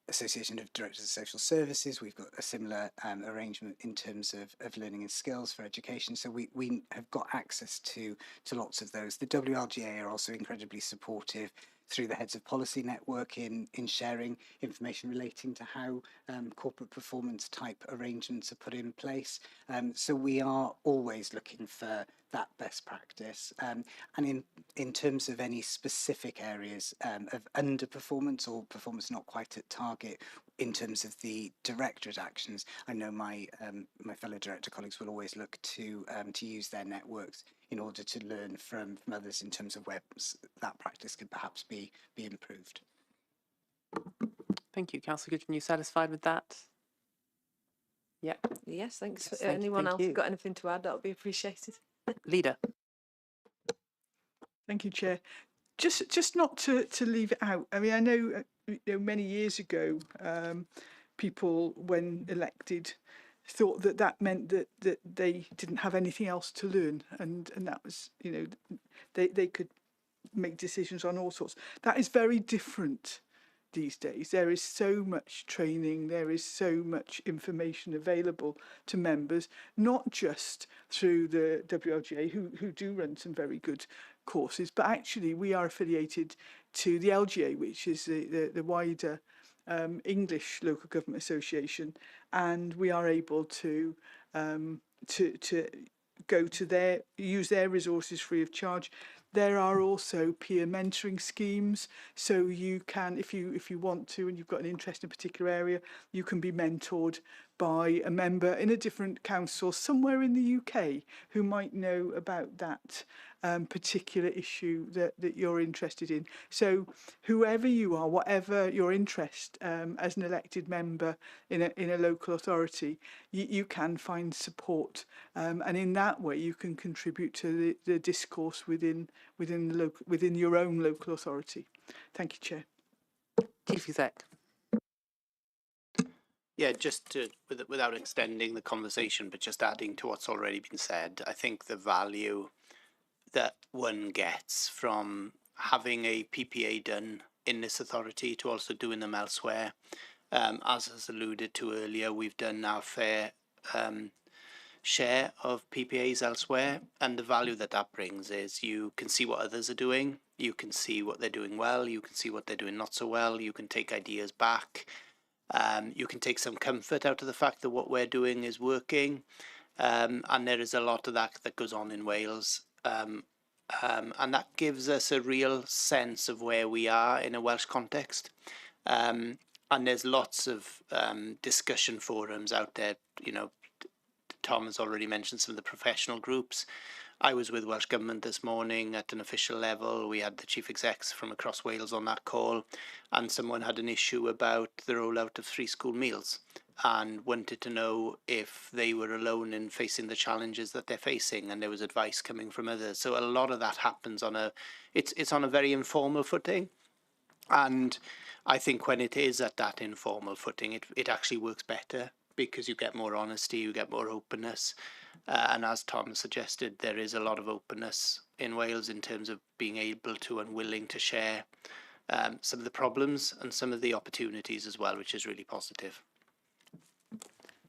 Association of Directors of Social Services. We've got a similar arrangement in terms of learning and skills for education, so we have got access to lots of those. The WLGA are also incredibly supportive through the Heads of Policy Network in sharing information relating to how corporate performance type arrangements are put in place. So we are always looking for that best practice. And in terms of any specific areas of underperformance or performance not quite at target, in terms of the directorate actions, I know my fellow director colleagues will always look to use their networks in order to learn from others in terms of where that practice could perhaps be improved.
Thank you, Councillor Goodjohn. You satisfied with that? Yeah.
Yes, thanks.
Yes,
Anyone else got anything to add? That would be appreciated.
Leader.
Thank you, Chair. Just not to leave it out. I mean, I know, many years ago, people, when elected, thought that meant that they didn't have anything else to learn, and that was, they could make decisions on all sorts. That is very different these days. There is so much training, there is so much information available to members, not just through the WLGA, who do run some very good courses, but actually we are affiliated to the LGA, which is the wider English Local Government Association, and we are able to go to use their resources free of charge. There are also peer mentoring schemes, so you can, if you want to, and you've got an interest in a particular area, you can be mentored by a member in a different council somewhere in the UK who might know about that particular issue that you're interested in. So whoever you are, whatever your interest as an elected member in a local authority, you can find support, and in that way you can contribute to the discourse within your own local authority. Thank you, Chair.
Chief Exec.
Yeah, just to, without extending the conversation, but just adding to what's already been said, I think the value that one gets from having a PPA done in this authority to also doing them elsewhere, as was alluded to earlier, we've done our fair share of PPAs elsewhere, and the value that that brings is you can see what others are doing, you can see what they're doing well, you can see what they're doing not so well, you can take ideas back. You can take some comfort out of the fact that what we're doing is working, and there is a lot of that goes on in Wales, and that gives us a real sense of where we are in a Welsh context. And there's lots of discussion forums out there. You know, Tom has already mentioned some of the professional groups. I was with Welsh Government this morning at an official level. We had the chief execs from across Wales on that call, and someone had an issue about the rollout of free school meals and wanted to know if they were alone in facing the challenges that they're facing, and there was advice coming from others. So a lot of that happens on it's on a very informal footing, and I think when it is at that informal footing, it actually works better because you get more honesty, you get more openness. And as Tom suggested, there is a lot of openness in Wales in terms of being able to and willing to share some of the problems and some of the opportunities as well, which is really positive.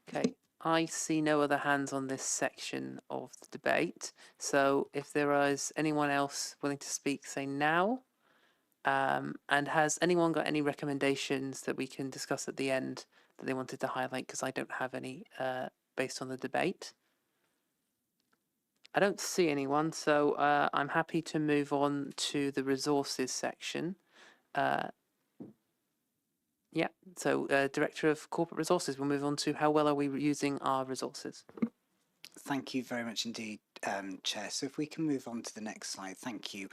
Okay, I see no other hands on this section of the debate. So if there is anyone else willing to speak, say now. And has anyone got any recommendations that we can discuss at the end that they wanted to highlight? Because I don't have any based on the debate. I don't see anyone, so I'm happy to move on to the resources section. Yeah, so Director of Corporate Resources, we'll move on to how well are we using our resources.
Thank you very much indeed, Chair. So if we can move on to the next slide, thank you.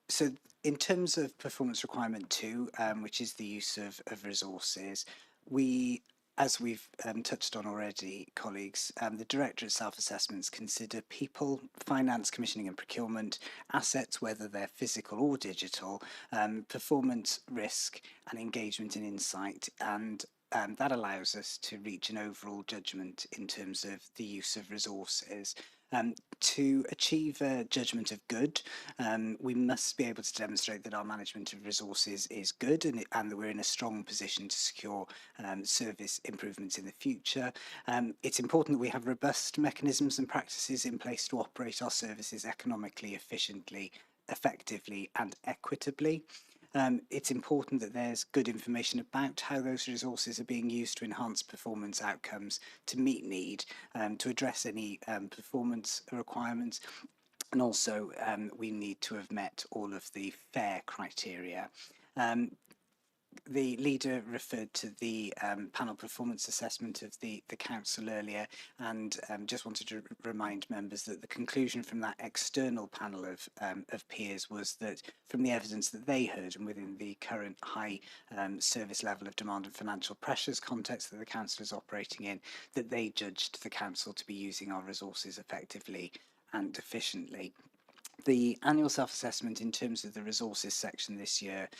So in terms of performance requirement 2, which is the use of resources, as we've touched on already, colleagues, the Directorate Self-Assessments consider people, finance, commissioning and procurement, assets, whether they're physical or digital, performance, risk and engagement and insight, and that allows us to reach an overall judgment in terms of the use of resources. To achieve a judgment of good, we must be able to demonstrate that our management of resources is good and that we're in a strong position to secure service improvements in the future. It's important that we have robust mechanisms and practices in place to operate our services economically, efficiently, effectively and equitably. It's important that there's good information about how those resources are being used to enhance performance outcomes, to meet need, to address any performance requirements, and also we need to have met all of the FAIR criteria. The leader referred to the panel performance assessment of the council earlier, and just wanted to remind members that the conclusion from that external panel of peers was that from the evidence that they heard and within the current high service level of demand and financial pressures context that the council is operating in, that they judged the council to be using our resources effectively and efficiently. The annual self-assessment in terms of the resources section this year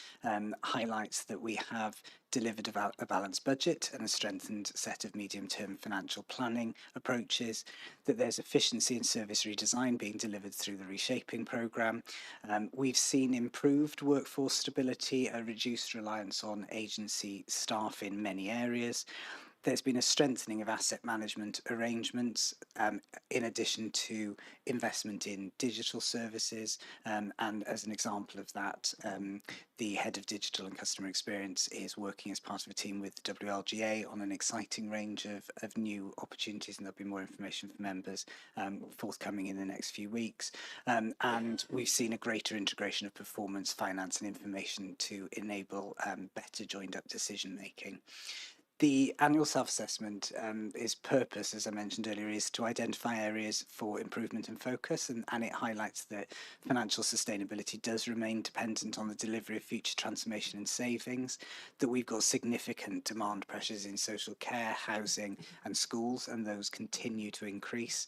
highlights that we have delivered a balanced budget and a strengthened set of medium-term financial planning approaches, that there's efficiency and service redesign being delivered through the reshaping programme. We've seen improved workforce stability, a reduced reliance on agency staff in many areas. There's been a strengthening of asset management arrangements in addition to investment in digital services, and as an example of that, the head of digital and customer experience is working as part of a team with the WLGA on an exciting range of new opportunities, and there'll be more information for members forthcoming in the next few weeks. And we've seen a greater integration of performance, finance and information to enable better joined up decision making. The annual self-assessment, its purpose, as I mentioned earlier, is to identify areas for improvement and focus, and it highlights that financial sustainability does remain dependent on the delivery of future transformation and savings, that we've got significant demand pressures in social care, housing and schools, and those continue to increase.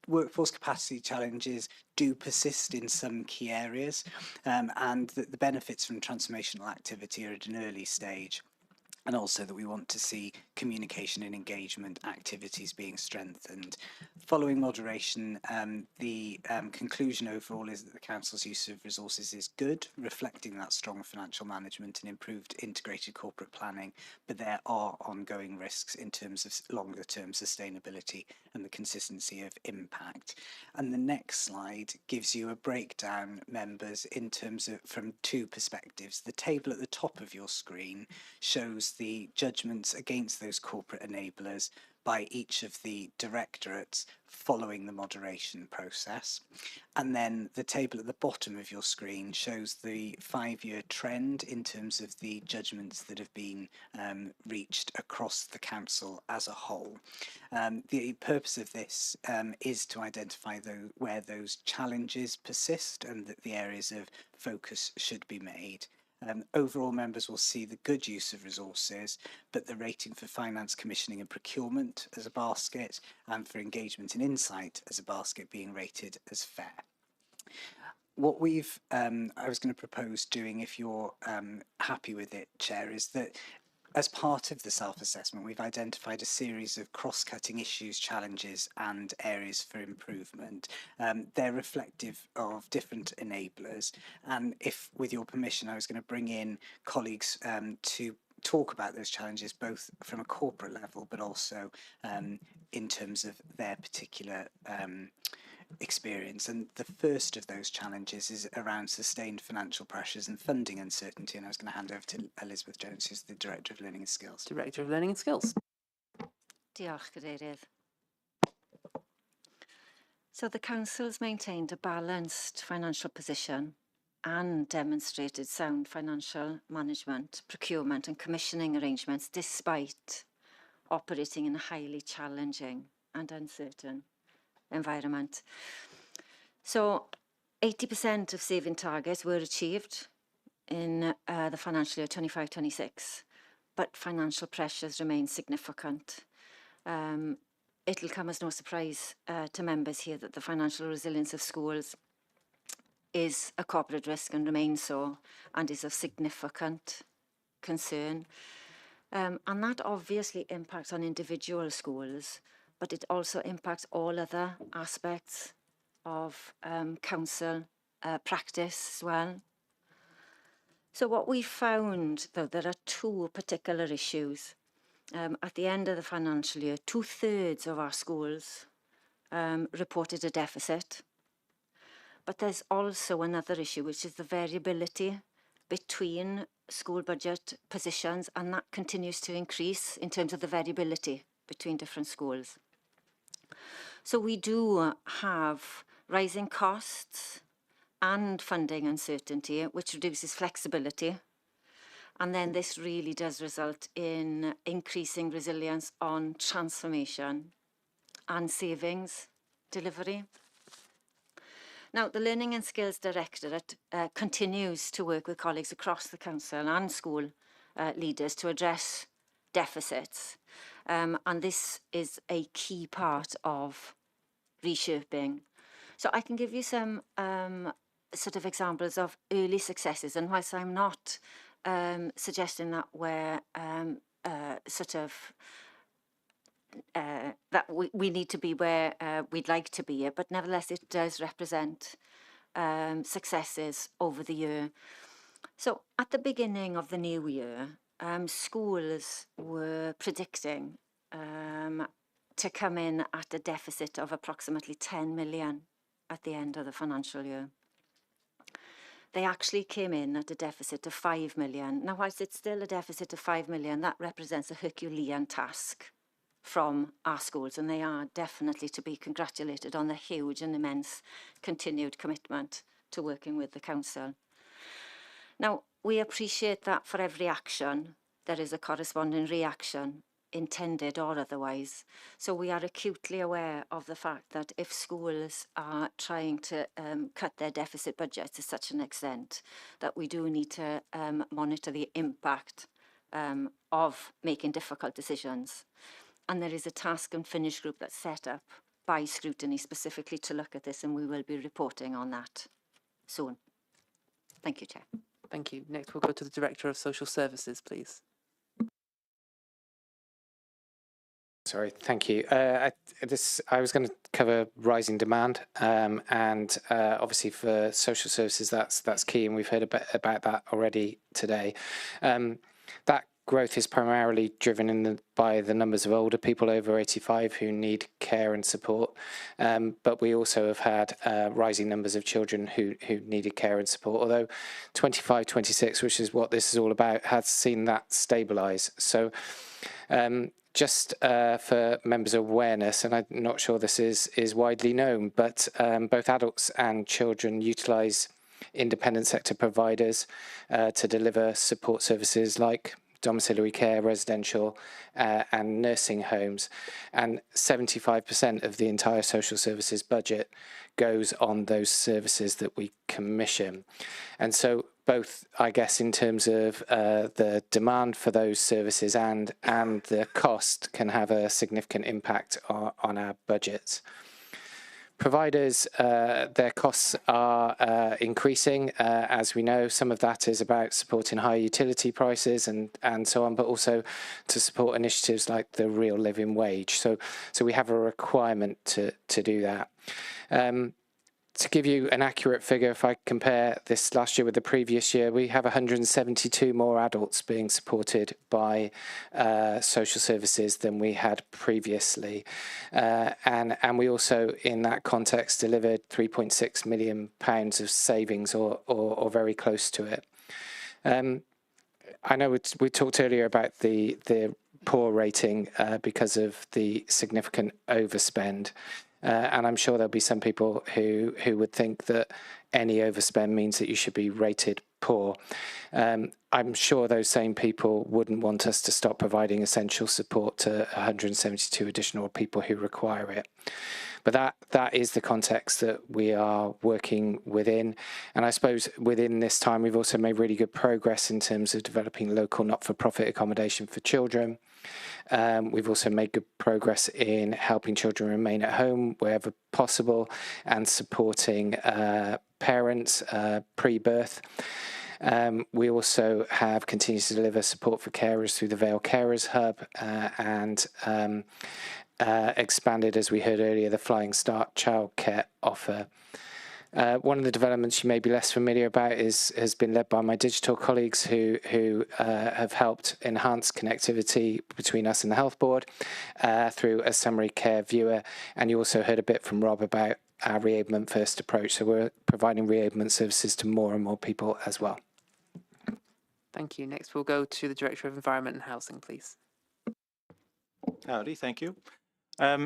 Workforce capacity challenges do persist in some key areas, and that the benefits from transformational activity are at an early stage. And also that we want to see communication and engagement activities being strengthened. Following moderation, the conclusion overall is that the Council's use of resources is good, reflecting that strong financial management and improved integrated corporate planning, but there are ongoing risks in terms of longer term sustainability and the consistency of impact. And the next slide gives you a breakdown, members, in terms of from two perspectives. The table at the top of your screen shows the judgments against those corporate enablers by each of the directorates following the moderation process. And then the table at the bottom of your screen shows the 5-year trend in terms of the judgments that have been reached across the council as a whole. The purpose of this is to identify where those challenges persist and that the areas of focus should be made. Overall, members will see the good use of resources, but the rating for finance, commissioning and procurement as a basket, and for engagement and insight as a basket being rated as fair. What I was going to propose doing, if you're happy with it, Chair, is that as part of the self-assessment, we've identified a series of cross-cutting issues, challenges and areas for improvement. They're reflective of different enablers. And if, with your permission, I was going to bring in colleagues to talk about those challenges, both from a corporate level, but also in terms of their particular experience. And the first of those challenges is around sustained financial pressures and funding uncertainty. And I was going to hand over to Elizabeth Jones, who's the Director of Learning and Skills.
Director of Learning and Skills.
Diolch, Cadeirydd. So the Council's maintained a balanced financial position and demonstrated sound financial management, procurement and commissioning arrangements despite operating in a highly challenging and uncertain environment. So 80% of saving targets were achieved in the financial year 25-26, but financial pressures remain significant. It'll come as no surprise to members here that the financial resilience of schools is a corporate risk and remains so, and is of significant concern. And that obviously impacts on individual schools, but it also impacts all other aspects of council practice as well. So what we found, though, there are two particular issues. At the end of the financial year, 2/3 of our schools reported a deficit. But there's also another issue, which is the variability between school budget positions, and that continues to increase in terms of the variability between different schools. So we do have rising costs and funding uncertainty, which reduces flexibility. And then this really does result in increasing resilience on transformation and savings delivery. Now, the Learning and Skills Directorate continues to work with colleagues across the council and school leaders to address deficits. And this is a key part of reshaping. So I can give you some sort of examples of early successes, and whilst I'm not suggesting that we're that we need to be where we'd like to be, but nevertheless it does represent successes over the year. So at the beginning of the new year, schools were predicting to come in at a deficit of approximately 10 million at the end of the financial year. They actually came in at a deficit of 5 million. Now, whilst it's still a deficit of 5 million, that represents a Herculean task from our schools, and they are definitely to be congratulated on the huge and immense continued commitment to working with the council. Now, we appreciate that for every action, there is a corresponding reaction, intended or otherwise. So we are acutely aware of the fact that if schools are trying to cut their deficit budget to such an extent, that we do need to monitor the impact of making difficult decisions. And there is a task and finish group that's set up by Scrutiny specifically to look at this, and we will be reporting on that soon. Thank you, Chair.
Thank you. Next, we'll go to the Director of Social Services, please.
Sorry, thank you. I was going to cover rising demand, and obviously for social services, that's key, and we've heard about that already today. That growth is primarily driven by the numbers of older people over 85 who need care and support, but we also have had rising numbers of children who needed care and support, although 25-26, which is what this is all about, has seen that stabilise. So just for members' awareness, and I'm not sure this is widely known, but both adults and children utilise independent sector providers to deliver support services like domiciliary care, residential and nursing homes, and 75% of the entire social services budget goes on those services that we commission. And so both, I guess, in terms of the demand for those services and the cost can have a significant impact on our budgets. Providers, their costs are increasing, as we know. Some of that is about supporting high utility prices and so on, but also to support initiatives like the real living wage. So we have a requirement to do that. To give you an accurate figure, if I compare this last year with the previous year, we have 172 more adults being supported by social services than we had previously. And we also, in that context, delivered £3.6 million of savings or very close to it. I know we talked earlier about the poor rating because of the significant overspend. And I'm sure there'll be some people who would think that any overspend means that you should be rated poor. I'm sure those same people wouldn't want us to stop providing essential support to 172 additional people who require it. But that is the context that we are working within. And I suppose within this time, we've also made really good progress in terms of developing local not-for-profit accommodation for children. We've also made good progress in helping children remain at home wherever possible and supporting parents pre-birth. We also have continued to deliver support for carers through the Vale Carers Hub and expanded, as we heard earlier, the Flying Start childcare offer. One of the developments you may be less familiar about has been led by my digital colleagues who have helped enhance connectivity between us and the Health Board through a summary care viewer. And you also heard a bit from Rob about our reablement first approach. So we're providing reablement services to more and more people as well.
Thank you. Next, we'll go to the Director of Environment and Housing, please.
Howdy, thank you.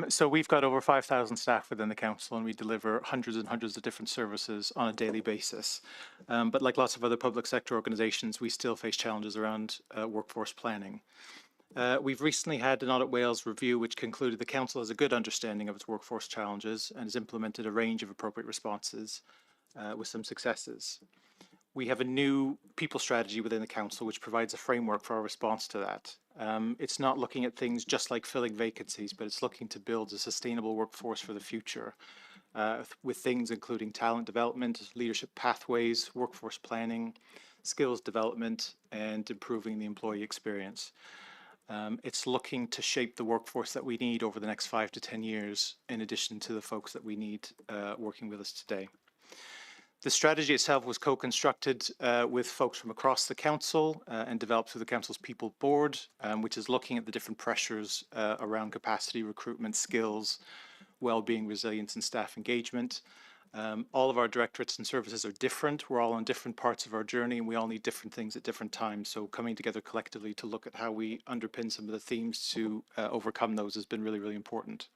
So we've got over 5,000 staff within the council, and we deliver hundreds and hundreds of different services on a daily basis. But like lots of other public sector organisations, we still face challenges around workforce planning. We've recently had an Audit Wales review which concluded the council has a good understanding of its workforce challenges and has implemented a range of appropriate responses with some successes. We have a new people strategy within the council which provides a framework for our response to that. It's not looking at things just like filling vacancies, but it's looking to build a sustainable workforce for the future with things including talent development, leadership pathways, workforce planning, skills development, and improving the employee experience. It's looking to shape the workforce that we need over the next 5 to 10 years, in addition to the folks that we need working with us today. The strategy itself was co-constructed with folks from across the council and developed through the council's people board, which is looking at the different pressures around capacity, recruitment, skills, well-being, resilience, and staff engagement. All of our directorates and services are different. We're all on different parts of our journey, and we all need different things at different times. So coming together collectively to look at how we underpin some of the themes to overcome those has been really, really important.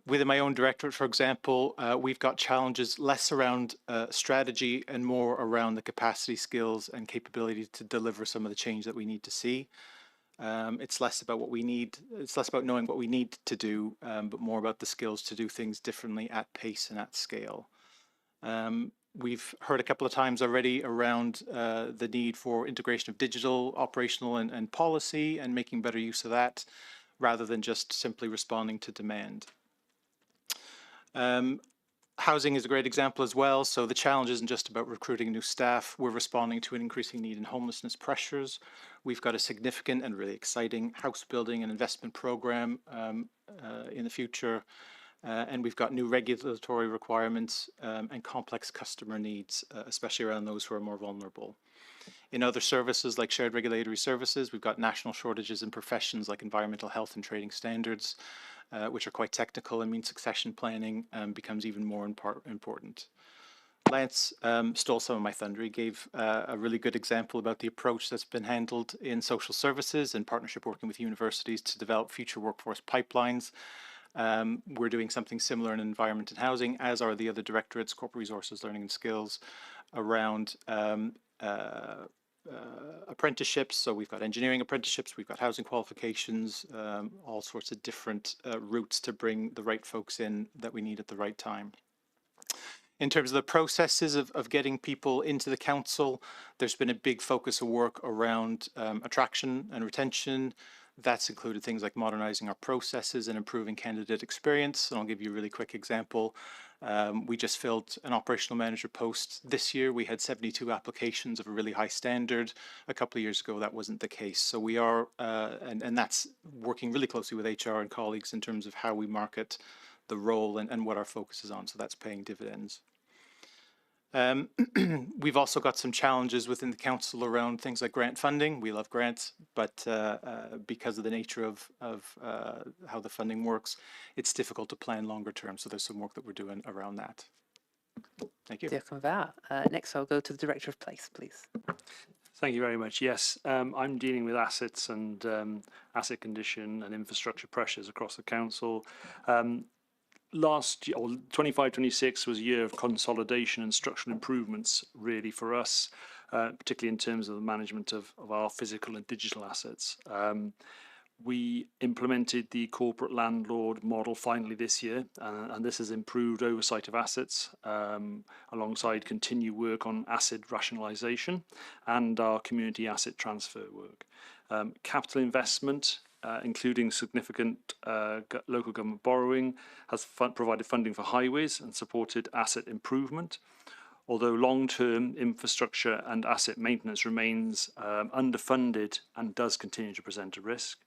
Within my own directorate, for example, we've got challenges less around strategy and more around the capacity, skills and capability to deliver some of the change that we need to see. It's less about what we need, it's less about knowing what we need to do, but more about the skills to do things differently at pace and at scale. We've heard a couple of times already around the need for integration of digital, operational and policy, and making better use of that rather than just simply responding to demand. Housing is a great example as well. So the challenge isn't just about recruiting new staff. We're responding to an increasing need in homelessness pressures. We've got a significant and really exciting house building and investment program in the future. And we've got new regulatory requirements and complex customer needs, especially around those who are more vulnerable. In other services like shared regulatory services, we've got national shortages in professions like environmental health and trading standards, which are quite technical and mean succession planning becomes even more important. Lance stole some of my thunder. He gave a really good example about the approach that's been handled in social services in partnership working with universities to develop future workforce pipelines. We're doing something similar in environment and housing, as are the other directorates, corporate resources, learning and skills, around apprenticeships. So we've got engineering apprenticeships, we've got housing qualifications, all sorts of different routes to bring the right folks in that we need at the right time. In terms of the processes of getting people into the council, there's been a big focus of work around attraction and retention. That's included things like modernizing our processes and improving candidate experience. And I'll give you a really quick example. We just filled an operational manager post this year. We had 72 applications of a really high standard. A couple of years ago, that wasn't the case. So we are, and that's working really closely with HR and colleagues in terms of how we market the role and what our focus is on. So that's paying dividends. We've also got some challenges within the council around things like grant funding. We love grants, but because of the nature of how the funding works, it's difficult to plan longer term. So there's some work that we're doing around that. Thank you.
Next, I'll go to the Director of Place, please.
Thank you very much. Yes, I'm dealing with assets and asset condition and infrastructure pressures across the council. Last year, or 25-26, was a year of consolidation and structural improvements, really, for us, particularly in terms of the management of our physical and digital assets. We implemented the corporate landlord model finally this year, and this has improved oversight of assets alongside continued work on asset rationalisation and our community asset transfer work. Capital investment, including significant local government borrowing, has provided funding for highways and supported asset improvement, although long-term infrastructure and asset maintenance remains underfunded and does continue to present a risk.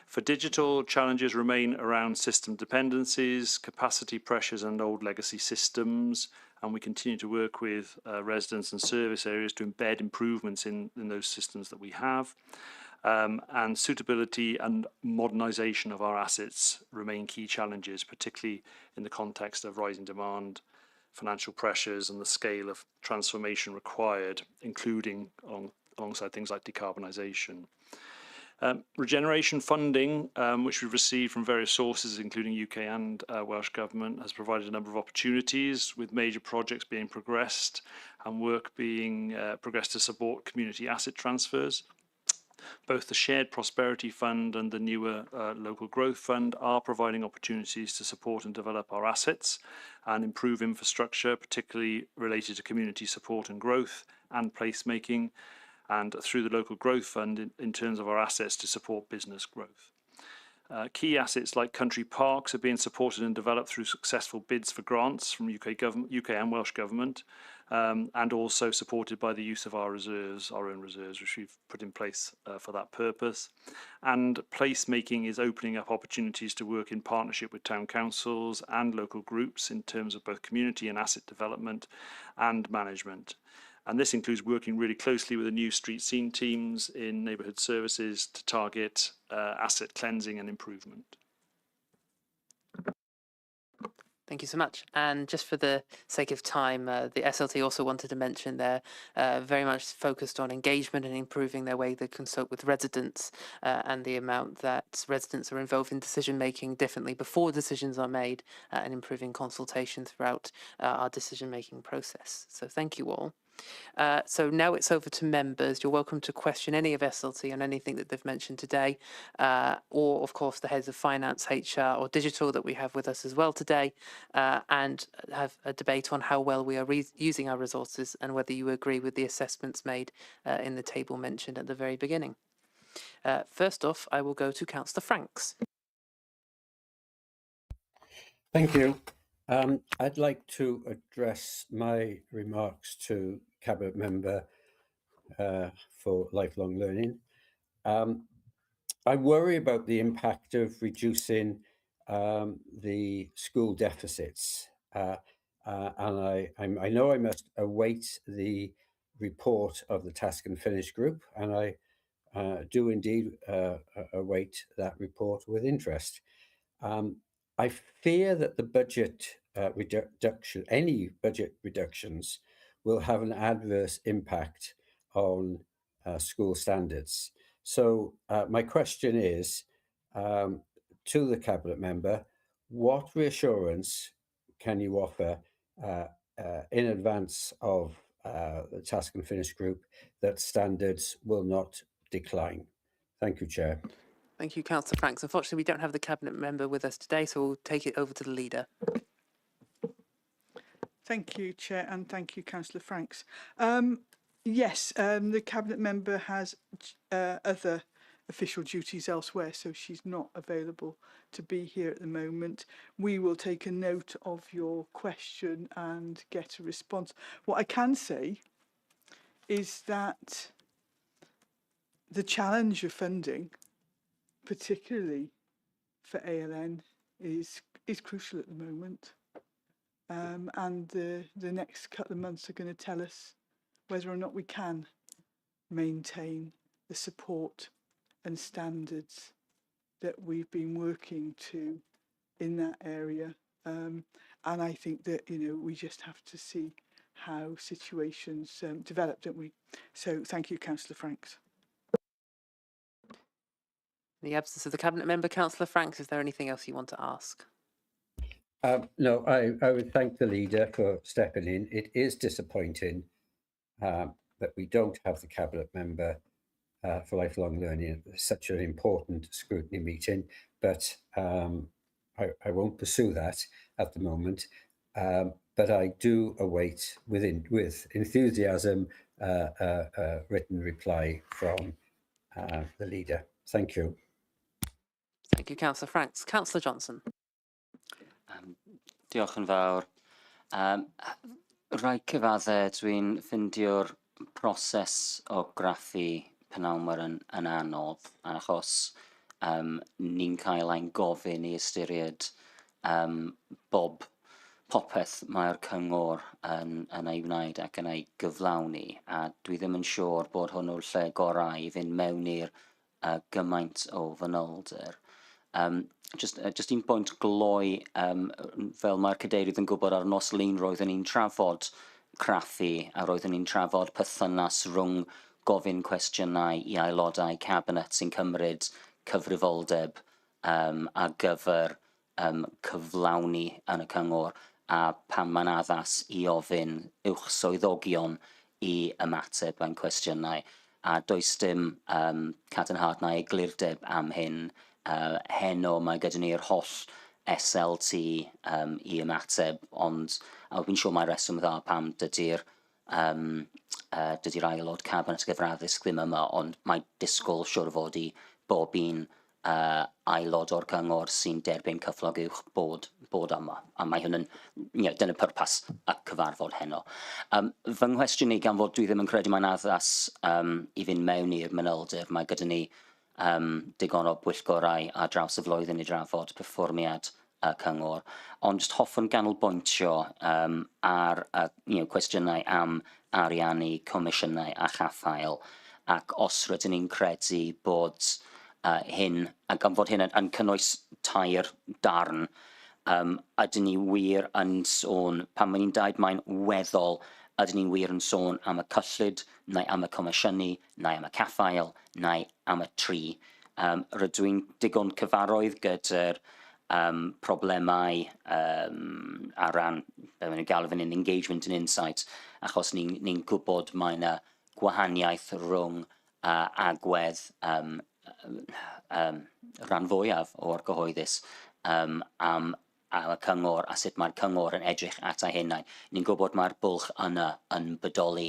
For digital, challenges remain around system dependencies, capacity pressures and old legacy systems, and we continue to work with residents and service areas to embed improvements in those systems that we have. And suitability and modernisation of our assets remain key challenges, particularly in the context of rising demand, financial pressures and the scale of transformation required, including alongside things like decarbonisation. Regeneration funding, which we've received from various sources, including UK and Welsh Government, has provided a number of opportunities, with major projects being progressed and work being progressed to support community asset transfers. Both the Shared Prosperity Fund and the newer Local Growth Fund are providing opportunities to support and develop our assets and improve infrastructure, particularly related to community support and growth and placemaking, and through the Local Growth Fund in terms of our assets to support business growth. Key assets like country parks are being supported and developed through successful bids for grants from UK and Welsh Government, and also supported by the use of our reserves, our own reserves, which we've put in place for that purpose. And placemaking is opening up opportunities to work in partnership with town councils and local groups in terms of both community and asset development and management. And this includes working really closely with the new street scene teams in neighbourhood services to target asset cleansing and improvement.
Thank you so much. And just for the sake of time, the SLT also wanted to mention they're very much focused on engagement and improving their way they consult with residents and the amount that residents are involved in decision making differently before decisions are made and improving consultation throughout our decision making process. So thank you all. So now it's over to members. You're welcome to question any of SLT on anything that they've mentioned today, or of course the heads of finance, HR or digital that we have with us as well today, and have a debate on how well we are using our resources and whether you agree with the assessments made in the table mentioned at the very beginning. First off, I will go to Councillor Franks.
Thank you. I'd like to address my remarks to Cabinet Member for Lifelong Learning. I worry about the impact of reducing the school deficits, and I know I must await the report of the Task and Finish group, and I do indeed await that report with interest. I fear that the budget any budget reductions will have an adverse impact on school standards. So my question is to the Cabinet Member, what reassurance can you offer in advance of the Task and Finish group that standards will not decline? Thank you, Chair.
Thank you, Councillor Franks. Unfortunately, we don't have the Cabinet Member with us today, so we'll take it over to the leader.
Thank you, Chair, and thank you, Councillor Franks. Yes, the Cabinet Member has other official duties elsewhere, so she's not available to be here at the moment. We will take a note of your question and get a response. What I can say is that the challenge of funding, particularly for ALN, is crucial at the moment. And the next couple of months are going to tell us whether or not we can maintain the support and standards that we've been working to in that area. And I think that, we just have to see how situations develop, don't we? So thank you, Councillor Franks.
In the absence of the Cabinet Member, Councillor Franks, is there anything else you want to ask?
No, I would thank the leader for stepping in. It is disappointing that we don't have the Cabinet Member for Lifelong Learning at such an important scrutiny meeting, but I won't pursue that at the moment. But I do await with enthusiasm a written reply from the leader. Thank you.
Thank you, Councillor Franks. Councillor Johnson.
Diolch yn fawr. Rai cyfaddau, dwi'n ffindio'r proses o graffu penawmar yn anodd, achos ni'n cael ein gofyn i ystyried popeth mae'r cyngor yn ei wneud ac yn ei gyflawni, a dwi ddim yn siŵr bod hwnnw'r lle gorau i fynd mewn i'r gymaint o fanylder. Just un pwynt gloi, fel mae'r cadeirydd yn gwybod ar nos lun roeddwn ni'n trafod craffu a roeddwn ni'n trafod perthynas rhwng gofyn cwestiynau i aelodau cabinet sy'n cymryd cyfrifoldeb ar gyfer cyflawni yn y cyngor a pan mae'n addas i ofyn uwch swyddogion i ymateb yn cwestiynau. A does dim cadarnhad na eglurdeb am hyn. Heno mae gyda ni'r holl SLT i ymateb, ond fi'n siŵr mae'r reswm dda pam dydy'r aelod cabinet gyfraddus ddim yma, ond mae disgwyl siŵr fod i bob un aelod o'r cyngor sy'n derbyn cyflog uwch bod yma. A mae hynny'n, dyna pwrpas y cyfarfod heno. Fy nghwestiwn i, gan fod dwi ddim yn credu mae'n addas i fynd mewn i'r manylder, mae gyda ni digon o bwyllgorau a draws y flwyddyn i drafod perfformiad y cyngor, ond just hoffwn ganolbwyntio ar cwestiynau am ariannu comisiynnau a chaffael, ac os rydyn ni'n credu bod hyn, a gan fod hyn yn cynnwys tair darn, Ydyn ni wir yn sôn, pan ma'n ni'n dweud mae'n weddol, ydyn ni wir yn sôn am y cyllid, neu am y comisiynu, neu am y caffael, neu am y tri. Rydw i'n digon cyfarwydd gyda'r problemau ar ran, be maen nhw'n galw fan hyn, engagement and insight, achos ni'n gwybod mae yna gwahaniaeth rhwng agwedd rhan fwyaf o'r gyhoeddus am y cyngor a sut mae'r cyngor yn edrych at ei hunain. Ni'n gwybod mae'r bwlch yna yn bodoli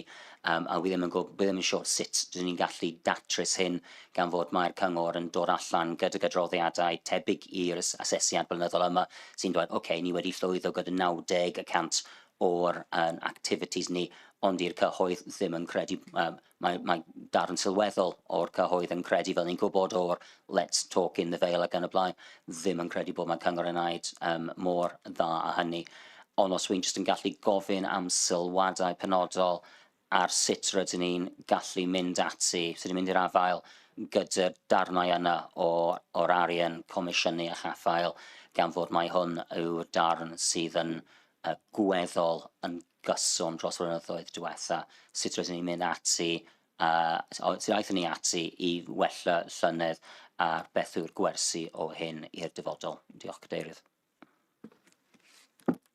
a wi ddim yn siŵr sut dyn ni'n gallu datrys hyn gan fod mae'r cyngor yn dod allan gyda adroddiadau tebyg i'r asesiad blynyddol yma sy'n dweud, OK, ni wedi llwyddo gyda 90% o'r activities ni, ond i'r cyhoedd ddim yn credu, mae darn sylweddol o'r cyhoedd yn credu fel ni'n gwybod o'r let's talk in the veil ac yn y blaen, ddim yn credu bod mae cyngor yn gwneud mor dda a hynny. Ond os wy'n jyst yn gallu gofyn am sylwadau penodol ar sut rydyn ni'n gallu mynd ati, sut ni'n mynd i'r afael gyda'r darnau yna o'r arian comisiynu a chaffael, gan fod mae hwn yw'r darn sydd yn gweddol yn gyson dros flynyddoedd diwetha, sut rydyn ni'n mynd ati, sut aethon ni ati i wella llynedd a beth yw'r gwersi o hyn i'r dyfodol. Diolch, Cadeirydd.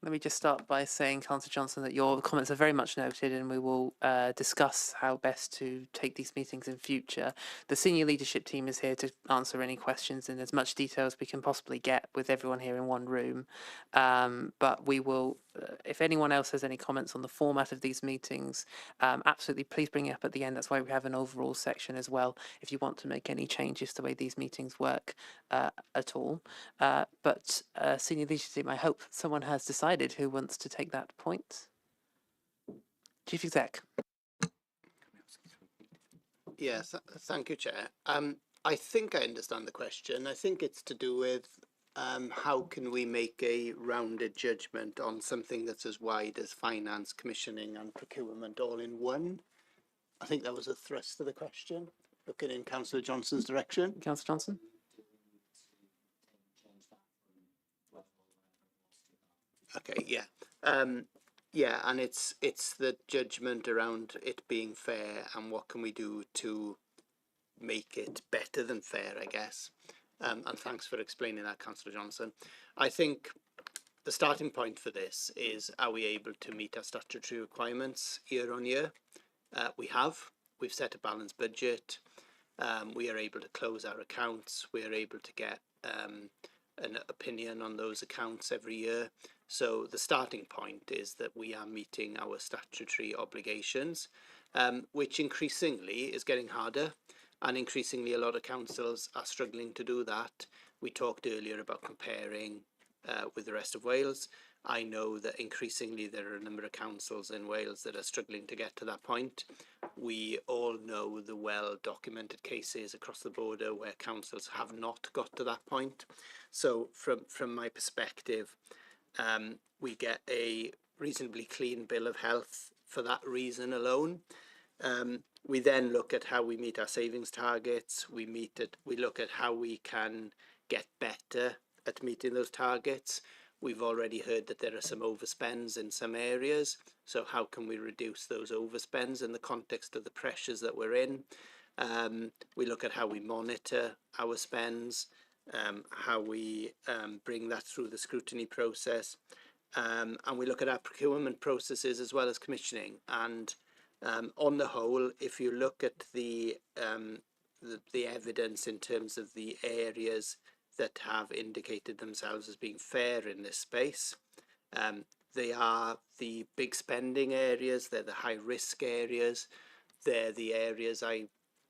Let me just start by saying, Councillor Johnson, that your comments are very much noted and we will discuss how best to take these meetings in future. The senior leadership team is here to answer any questions in as much detail as we can possibly get with everyone here in one room. But we will, if anyone else has any comments on the format of these meetings, absolutely please bring it up at the end. That's why we have an overall section as well, if you want to make any changes to the way these meetings work at all. But senior leadership team, I hope someone has decided who wants to take that point. Chief Exec.
Yes, thank you, Chair. I think I understand the question. I think it's to do with how can we make a rounded judgment on something that's as wide as finance, commissioning and procurement all in one. I think that was a thrust of the question, looking in Councillor Johnson's direction.
Councillor Johnson.
Okay, yeah. Yeah, and it's the judgment around it being fair and what can we do to make it better than fair, I guess. And thanks for explaining that, Councillor Johnson. I think the starting point for this is, are we able to meet our statutory requirements year on year? We've set a balanced budget. We are able to close our accounts. We are able to get an opinion on those accounts every year. So the starting point is that we are meeting our statutory obligations, which increasingly is getting harder, and increasingly a lot of councils are struggling to do that. We talked earlier about comparing with the rest of Wales. I know that increasingly there are a number of councils in Wales that are struggling to get to that point. We all know the well-documented cases across the border where councils have not got to that point. So from my perspective, we get a reasonably clean bill of health for that reason alone. We then look at how we meet our savings targets. We look at how we can get better at meeting those targets. We've already heard that there are some overspends in some areas. So how can we reduce those overspends in the context of the pressures that we're in? We look at how we monitor our spends, how we bring that through the scrutiny process. And we look at our procurement processes as well as commissioning. And on the whole, if you look at the evidence in terms of the areas that have indicated themselves as being fair in this space, they are the big spending areas, they're the high risk areas, they're the areas,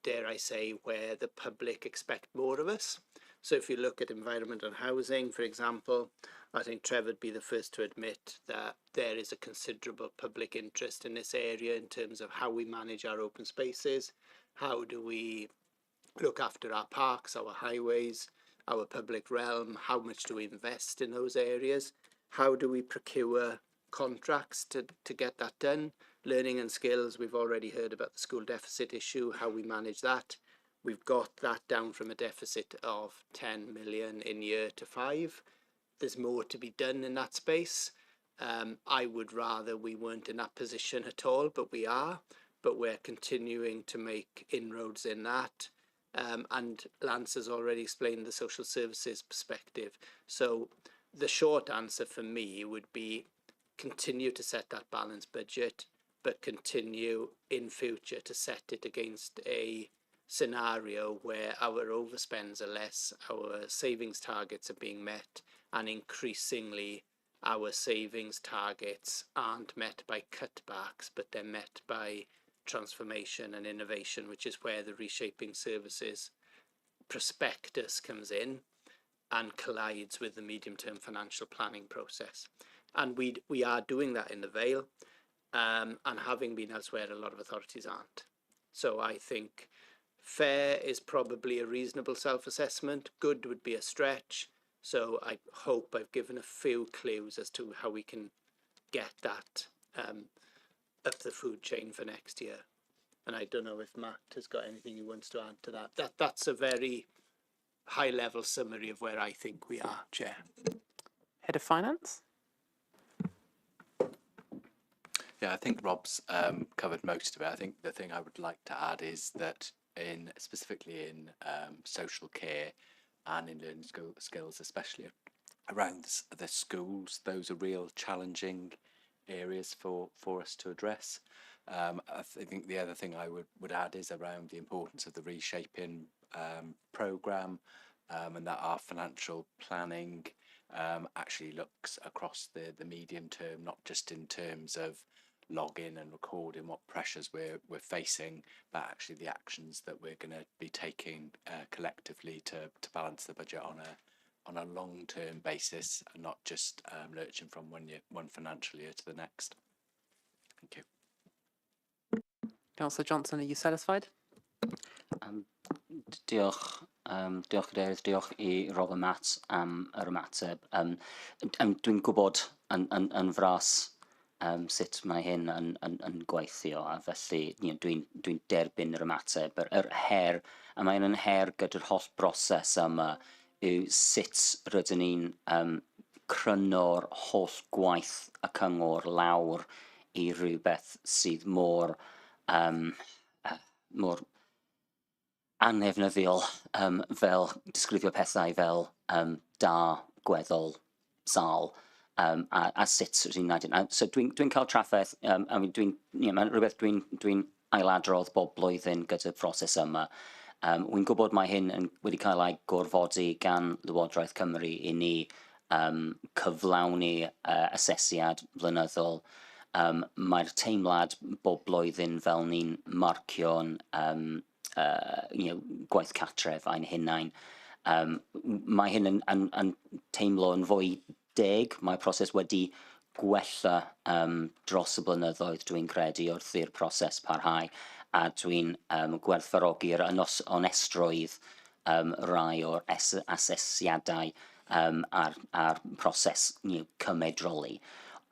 dare I say, where the public expect more of us. So if you look at environment and housing, for example, I think Trevor would be the first to admit that there is a considerable public interest in this area in terms of how we manage our open spaces, how do we look after our parks, our highways, our public realm, how much do we invest in those areas, how do we procure contracts to get that done. Learning and skills, we've already heard about the school deficit issue, how we manage that. We've got that down from a deficit of 10 million in year to 5. there's more to be done in that space. I would rather we weren't in that position at all, but we are. But we're continuing to make inroads in that. And Lance has already explained the social services perspective. So the short answer for me would be continue to set that balanced budget, but continue in future to set it against a scenario where our overspends are less, our savings targets are being met, and increasingly our savings targets aren't met by cutbacks, but they're met by transformation and innovation, which is where the reshaping services prospectus comes in and collides with the medium-term financial planning process. And we are doing that in the Vale, and having been elsewhere, a lot of authorities aren't. So I think fair is probably a reasonable self-assessment. Good would be a stretch. So I hope I've given a few clues as to how we can get that up the food chain for next year. And I don't know if Matt has got anything he wants to add to that. That's a very high-level summary of where I think we are, Chair.
Head of Finance?
Yeah, I think Rob's covered most of it. I think the thing I would like to add is that specifically in social care and in learning skills, especially around the schools, those are real challenging areas for us to address. I think the other thing I would add is around the importance of the reshaping programme, and that our financial planning actually looks across the medium term, not just in terms of logging and recording what pressures we're facing, but actually the actions that we're going to be taking collectively to balance the budget on a long-term basis, and not just lurching from one financial year to the next. Thank you.
Councillor Johnson, are you satisfied?
Diolch, Cadeirydd, diolch I Rob a Matt am yr ymateb. Dwi'n gwybod yn fras sut mae hyn yn gweithio, a felly dwi'n derbyn yr ymateb. Yr her, a mae'n yn her gyda'r holl broses yma, yw sut rydyn ni'n cryno'r holl gwaith y cyngor lawr I rhywbeth sydd mor anhefnyddiol fel disgrifio pethau fel da, gweddol, sal, a sut rydyn ni'n gwneud. So dwi'n cael trafferth, mae'n rhywbeth dwi'n ailadrodd bob blwyddyn gyda'r broses yma. Wy'n gwybod mae hyn wedi cael ei gorfodi gan Llywodraeth Cymru I ni cyflawni asesiad blynyddol. Mae'r teimlad bob blwyddyn fel ni'n marcio'n gwaith catref a'n hunain. Mae hyn yn teimlo yn fwy deg. Mae'r proses wedi gwella dros y blynyddoedd dwi'n credu wrth i'r proses parhau, a dwi'n gwerthfawrogi'r onestrwydd rai o'r asesiadau a'r proses cymedroli.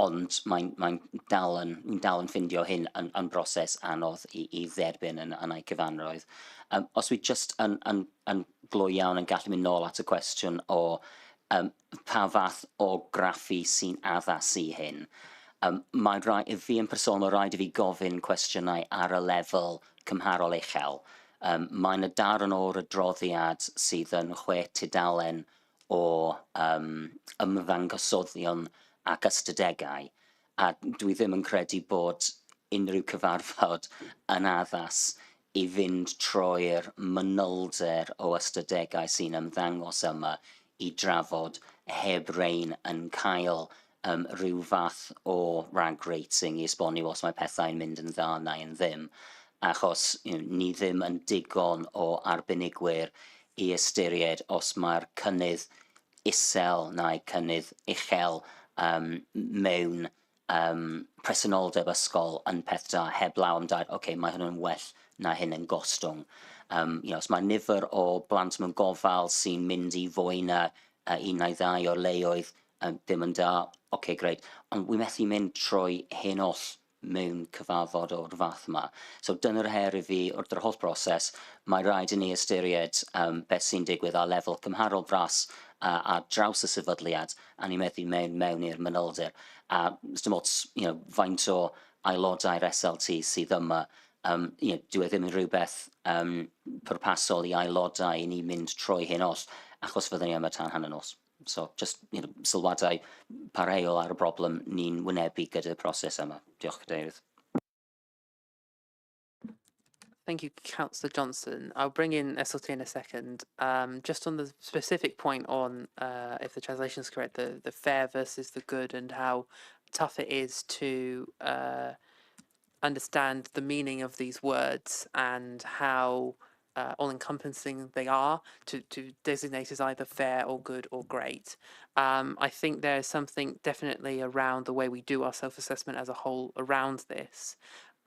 Ond mae'n dal yn ffindio hyn yn broses anodd I dderbyn yn ei cyfanroedd. Os wi just yn gloi iawn yn gallu mynd nôl at y cwestiwn o pa fath o graffu sy'n addas I hyn, mae'n rhaid, fi yn personol rhaid I fi gofyn cwestiynau ar y lefel cymharol uchel. Mae'n y darn o'r adroddiad sydd yn 6 tudalen o ymddangosoddion ac ystadegau, a dwi ddim yn credu bod unrhyw cyfarfod yn addas I fynd trwy'r manylder o ystadegau sy'n ymddangos yma I drafod heb rein yn cael rhyw fath o rag rating I esbonio os mae pethau'n mynd yn dda neu yn ddim, achos ni ddim yn digon o arbenigwyr I ystyried os mae'r cynnydd isel neu cynnydd uchel mewn presenoldeb ysgol yn peth da heblaw am dweud, mae hwn yn well na hyn yn gostwng. Os mae nifer o blant mewn gofal sy'n mynd I fwy na 1 neu 2 o leoedd ddim yn da, great. Ond wi methu mynd trwy hyn oll mewn cyfarfod o'r fath yma. So dyna'r her I fi wrth yr holl broses. Mae rhaid I ni ystyried beth sy'n digwydd ar lefel cymharol bras ar draws y sefydliad, a ni'n medru mewn i'r manylder. A dim ots, faint o aelodau'r SLT sydd yma, dyw e ddim yn rhywbeth pwrpasol i aelodau i ni mynd trwy hyn os, achos fyddwn ni yma tan hanner nos. So, just sylwadau parhaol ar y broblem ni'n wynebu gyda'r proses yma. Diolch, Cadeirydd.
Thank you, Councillor Johnson. I'll bring in SLT in a second. Just on the specific point on, if the translation is correct, the fair versus the good, and how tough it is to understand the meaning of these words and how all-encompassing they are to designate as either fair or good or great. I think there's something definitely around the way we do our self-assessment as a whole around this.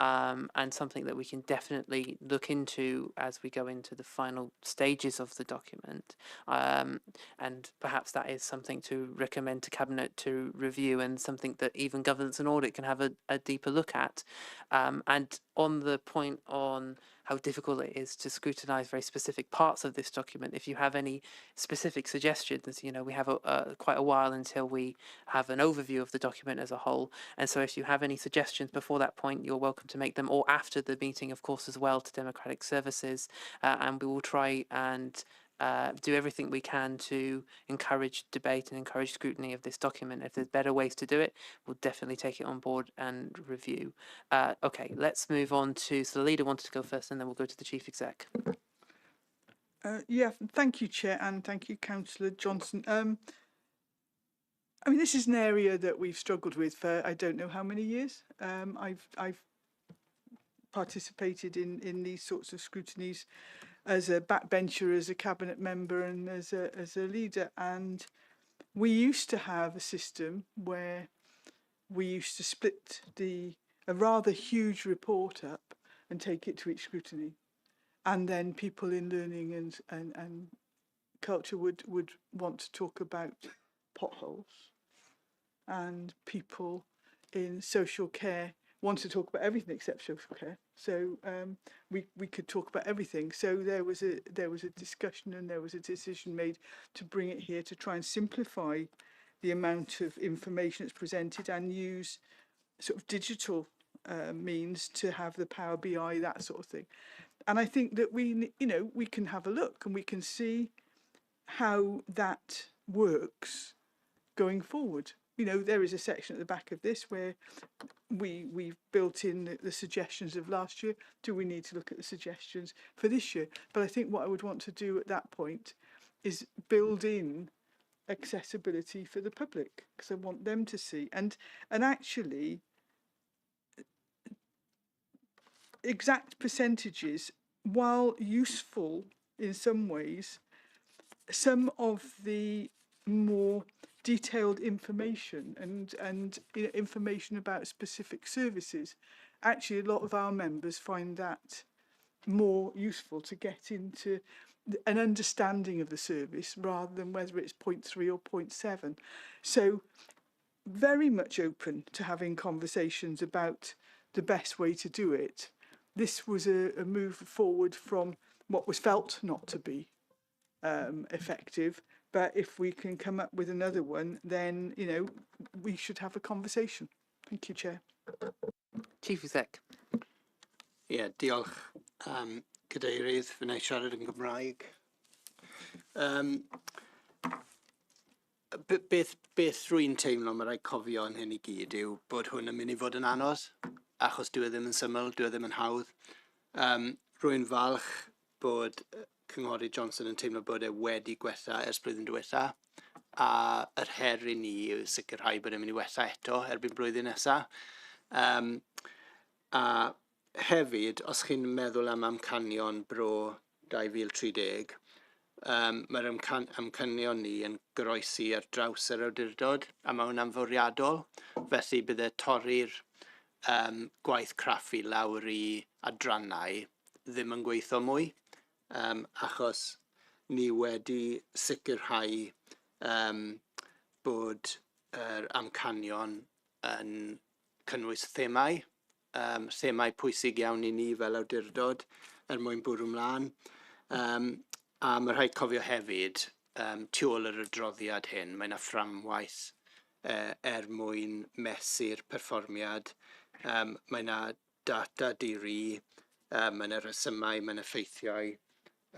And something that we can definitely look into as we go into the final stages of the document. And perhaps that is something to recommend to Cabinet to review, and something that even Governance and Audit can have a deeper look at. And on the point on how difficult it is to scrutinise very specific parts of this document, if you have any specific suggestions, we have quite a while until we have an overview of the document as a whole. And so if you have any suggestions before that point, you're welcome to make them, or after the meeting, of course, as well, to Democratic Services. And we will try and do everything we can to encourage debate and encourage scrutiny of this document. If there's better ways to do it, we'll definitely take it on board and review. Okay, let's move on to, so the leader wanted to go first, and then we'll go to the Chief Exec.
Yeah, thank you, Chair, and thank you, Councillor Johnson. I mean, this is an area that we've struggled with for I don't know how many years. I've participated in these sorts of scrutinies as a backbencher, as a cabinet member, and as a leader. And we used to have a system where we used to split a rather huge report up and take it to each scrutiny. And then people in learning and culture would want to talk about potholes. And people in social care want to talk about everything except social care. So we could talk about everything. So there was a discussion, and there was a decision made to bring it here to try and simplify the amount of information that's presented, and use sort of digital means to have the Power BI, that sort of thing. And I think that we can have a look and we can see how that works going forward. There is a section at the back of this where we've built in the suggestions of last year. Do we need to look at the suggestions for this year? But I think what I would want to do at that point is build in accessibility for the public, because I want them to see. And actually, exact percentages, while useful in some ways, some of the more detailed information and information about specific services, actually a lot of our members find that more useful to get into an understanding of the service rather than whether it's 0.3 or 0.7. So very much open to having conversations about the best way to do it. This was a move forward from what was felt not to be effective. But if we can come up with another one, then, we should have a conversation. Thank you, Chair.
Chief Exec.
Diolch, Cadeirydd, fy wna I siarad yn Gymraeg. Beth rwy'n teimlo, mae rhaid cofio yn hyn I gyd yw bod hwn yn mynd I fod yn anodd, achos dyw e ddim yn syml, dyw e ddim yn hawdd. Rwy'n falch bod Cynghori Johnson yn teimlo bod e wedi gwella ers blwyddyn diwetha, a yr her I ni yw sicrhau bod e'n mynd I wella eto erbyn blwyddyn nesaf. A hefyd, os chi'n meddwl am amcanion bro 2030, mae'r amcanion ni yn goroesi ar draws yr awdurdod, a mae hwnna'n fwriadol. Felly bydde torri'r gwaith craffu lawr I adrannau ddim yn gweithio mwy. Achos ni wedi sicrhau bod yr amcanion yn cynnwys themau, themau pwysig iawn I ni fel awdurdod mwyn bwrw mlaen. A mae rhaid cofio hefyd tu ôl yr adroddiad hyn. Mae yna fframwaith mwyn mesu'r perfformiad. Mae yna data diri, mae yna resymau, mae yna ffeithiau.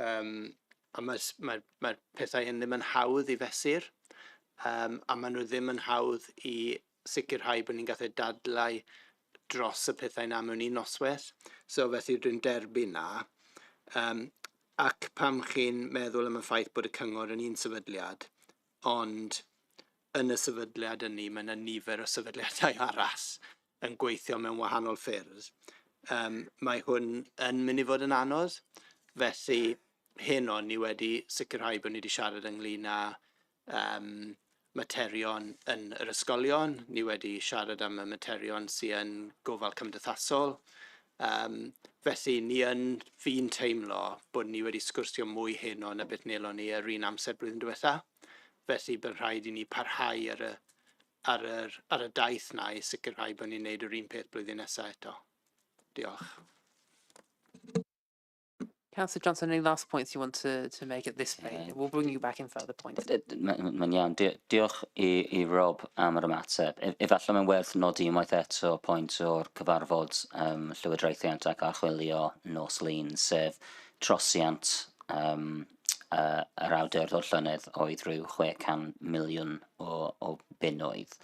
A mae'r pethau hyn ddim yn hawdd i fesur, a maen nhw ddim yn hawdd i sicrhau bod ni'n gallu dadlau dros y pethau yna mewn un noswaith. So felly dwi'n derbyn na. Ac pam chi'n meddwl am y ffaith bod y cyngor yn un sefydliad, ond yn y sefydliad yni mae yna nifer o sefydliadau arall yn gweithio mewn wahanol ffyrdd. Mae hwn yn mynd i fod yn anodd, felly hyn o'n ni wedi sicrhau bod ni wedi siarad ynglyn â materion yn yr ysgolion, ni wedi siarad am y materion sydd yn gofal cymdeithasol. Felly ni yn fi'n teimlo bod ni wedi sgwrsio mwy hyn o'n y beth nelon ni yr un amser blwyddyn diwetha. Felly bydd rhaid i ni parhau ar y daith na i sicrhau bod ni'n neud yr un peth blwyddyn nesaf eto. Diolch.
Councillor Johnson, any last points you want to make at this stage? We'll bring you back in further points.
Mae'n iawn. Diolch i Rob am yr ymateb. Efallai mae'n werth nodi unwaith eto pwynt o'r cyfarfod Llywodraethu ac archwilio nos lun, sef trosiant yr awdurdod llynedd oedd rhyw 600 miliwn o bunnoedd.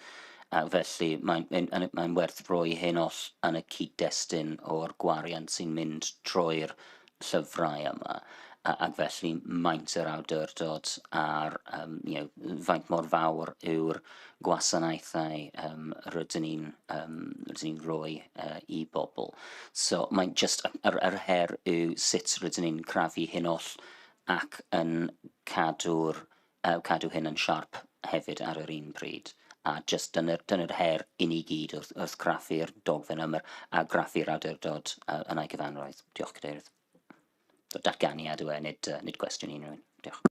Felly mae'n werth roi hyn oll yn y cyd-destun o'r gwariant sy'n mynd trwy'r llyfrau yma, ac felly maint yr awdurdod a'r faint mor fawr yw'r gwasanaethau rydyn ni'n rhoi i bobl. So mae'n just yr her yw sut rydyn ni'n crafu hyn oll ac yn cadw hyn yn siarp hefyd ar yr un pryd. A just dyna'r her i ni gyd wrth graffu'r dogfen yma a graffu'r awdurdod yn ei gyfanroedd. Diolch, Cadeirydd. Datganiadau nid cwestiwn unrhyw. Diolch.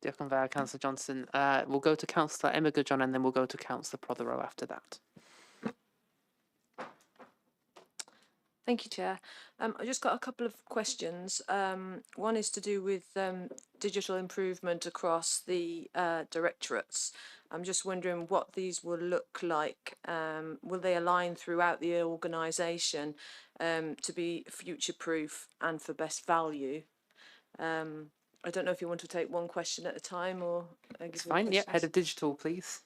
Diolch yn fawr, Councillor Johnson. We'll go to Councillor Ymgynghori and then we'll go to Councillor Prothero after that.
Thank you, Chair. I just got a couple of questions. One is to do with digital improvement across the directorates. I'm just wondering what these will look like. Will they align throughout the organisation to be future-proof and for best value? I don't know if you want to take one question at a time or...
It's fine, yeah. Head of Digital, please.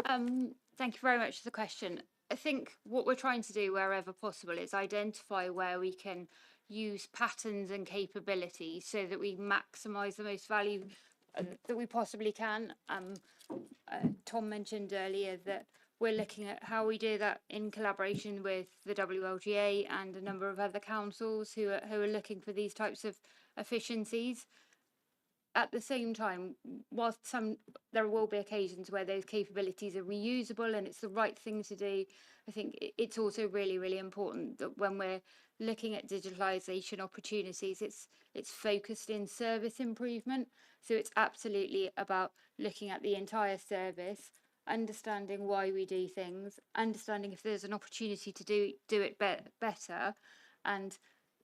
Thank you very much for the question. I think what we're trying to do wherever possible is identify where we can use patterns and capabilities so that we maximise the most value that we possibly can. Tom mentioned earlier that we're looking at how we do that in collaboration with the WLGA and a number of other councils who are looking for these types of efficiencies. At the same time, whilst there will be occasions where those capabilities are reusable and it's the right thing to do, I think it's also really, really important that when we're looking at digitalisation opportunities, it's focused in service improvement. So it's absolutely about looking at the entire service, understanding why we do things, understanding if there's an opportunity to do it better, and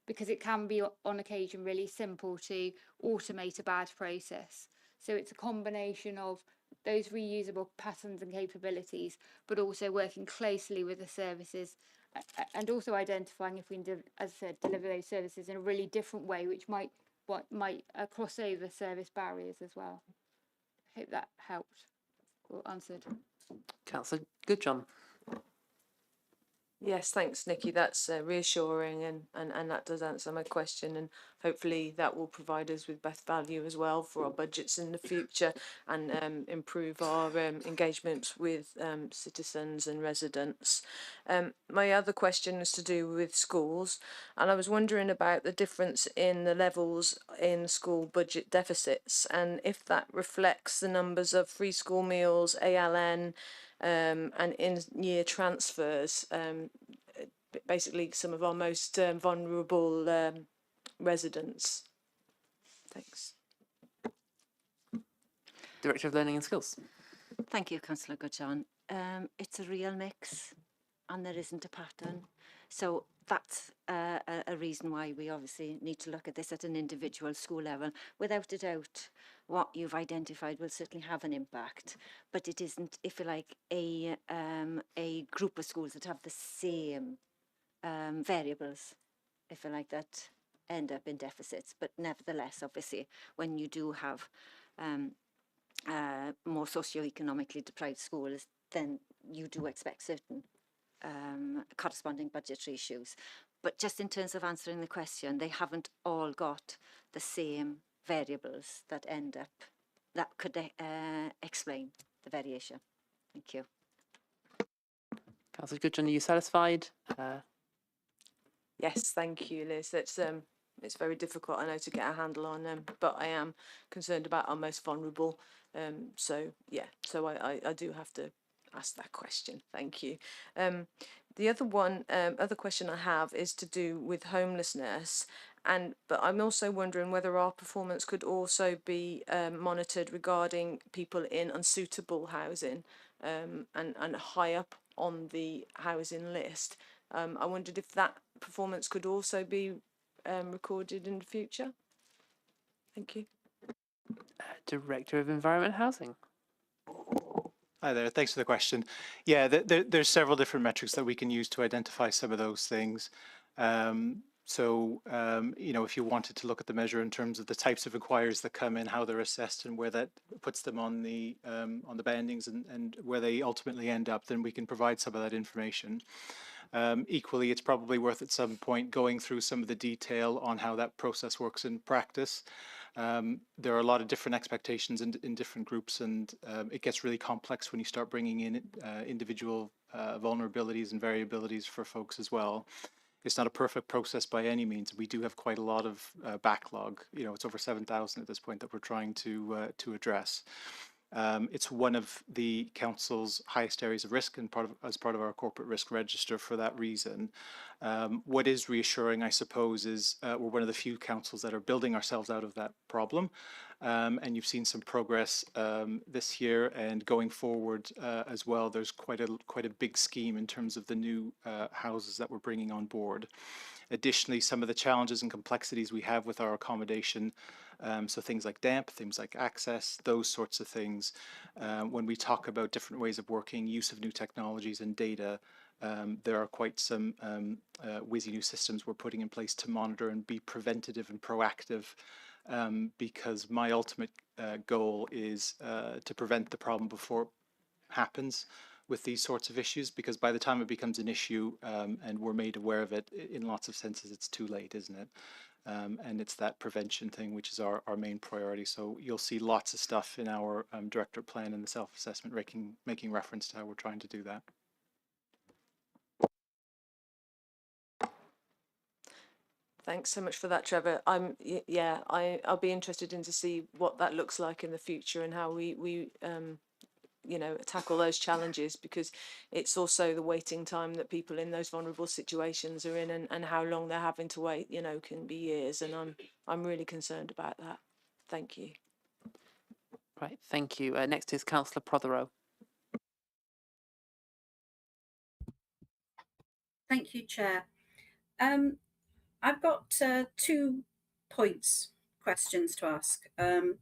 because it can be on occasion really simple to automate a bad process. So it's a combination of those reusable patterns and capabilities, but also working closely with the services and also identifying if we can, as I said, deliver those services in a really different way, which might cross over service barriers as well. I hope that helped or answered.
Councillor Goodjohn.
Yes, thanks, Nikki. That's reassuring and that does answer my question, and hopefully that will provide us with best value as well for our budgets in the future and improve our engagement with citizens and residents. My other question is to do with schools, and I was wondering about the difference in the levels in school budget deficits and if that reflects the numbers of free school meals, ALN, and in-year transfers, basically some of our most vulnerable residents. Thanks.
Director of Learning and Skills.
Thank you, Councillor Goodjohn. It's a real mix and there isn't a pattern. So that's a reason why we obviously need to look at this at an individual school level. Without a doubt, what you've identified will certainly have an impact, but it isn't, if you like, a group of schools that have the same variables, if you like, that end up in deficits. But nevertheless, obviously, when you do have more socioeconomically deprived schools, then you do expect certain corresponding budgetary issues. But just in terms of answering the question, they haven't all got the same variables that end up, that could explain the variation. Thank you.
Councillor Goodwin, are you satisfied?
Yes, thank you, Liz. It's very difficult, I know, to get a handle on, but I am concerned about our most vulnerable. So I do have to ask that question. Thank you. The other question I have is to do with homelessness, but I'm also wondering whether our performance could also be monitored regarding people in unsuitable housing and high up on the housing list. I wondered if that performance could also be recorded in the future. Thank you.
Director of Environment and Housing.
Hi there, thanks for the question. Yeah, there's several different metrics that we can use to identify some of those things. You know, if you wanted to look at the measure in terms of the types of inquiries that come in, how they're assessed, and where that puts them on the bandings and where they ultimately end up, then we can provide some of that information. Equally, it's probably worth at some point going through some of the detail on how that process works in practice. There are a lot of different expectations in different groups, and it gets really complex when you start bringing in individual vulnerabilities and variabilities for folks as well. It's not a perfect process by any means. We do have quite a lot of backlog. You know, it's over 7,000 at this point that we're trying to address. It's one of the council's highest areas of risk and as part of our corporate risk register for that reason. What is reassuring, I suppose, is we're one of the few councils that are building ourselves out of that problem. And you've seen some progress this year and going forward as well. There's quite a big scheme in terms of the new houses that we're bringing on board. Additionally, some of the challenges and complexities we have with our accommodation, so things like damp, things like access, those sorts of things. When we talk about different ways of working, use of new technologies and data, there are quite some whizzy new systems we're putting in place to monitor and be preventative and proactive, because my ultimate goal is to prevent the problem before it happens with these sorts of issues, because by the time it becomes an issue and we're made aware of it, in lots of senses it's too late, isn't it? And it's that prevention thing which is our main priority. So you'll see lots of stuff in our directorate plan and the self-assessment making reference to how we're trying to do that.
Thanks so much for that, Trevor. I'll be interested in to see what that looks like in the future and how we you know, tackle those challenges, because it's also the waiting time that people in those vulnerable situations are in, and how long they're having to wait, you know, can be years, and I'm really concerned about that. Thank you.
Right, thank you. Next is Councillor Prothero.
Thank you, Chair. I've got 2 questions to ask, and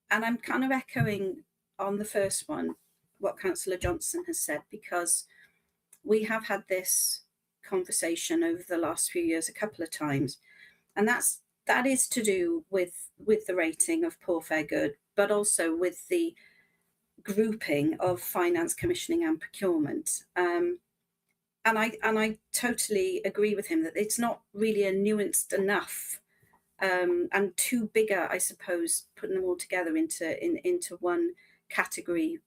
I'm kind of echoing on the first one what Councillor Johnson has said, because we have had this conversation over the last few years a couple of times, and that is to do with the rating of poor, fair, good, but also with the grouping of finance, commissioning and procurement. And I totally agree with him that it's not really a nuanced enough and too bigger, I suppose, putting them all together into one category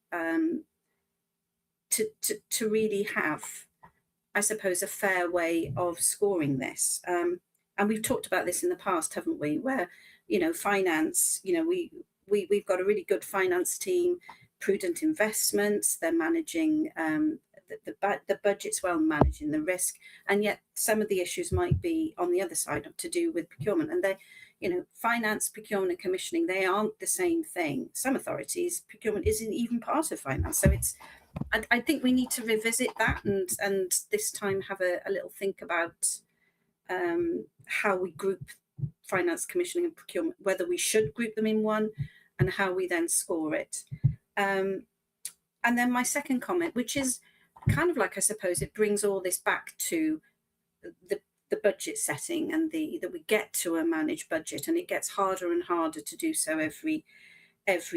to really have, I suppose, a fair way of scoring this. And we've talked about this in the past, haven't we? Where, you know, finance, you know, we've got a really good finance team, prudent investments, they're managing the budget's well, managing the risk, and yet some of the issues might be on the other side to do with procurement. And they, you know, finance, procurement and commissioning, they aren't the same thing. Some authorities, procurement isn't even part of finance. So it's, I think we need to revisit that and this time have a little think about how we group finance, commissioning and procurement, whether we should group them in one, and how we then score it. And then my second comment, which is kind of like, I suppose, it brings all this back to the budget setting and that we get to a managed budget, and it gets harder and harder to do so every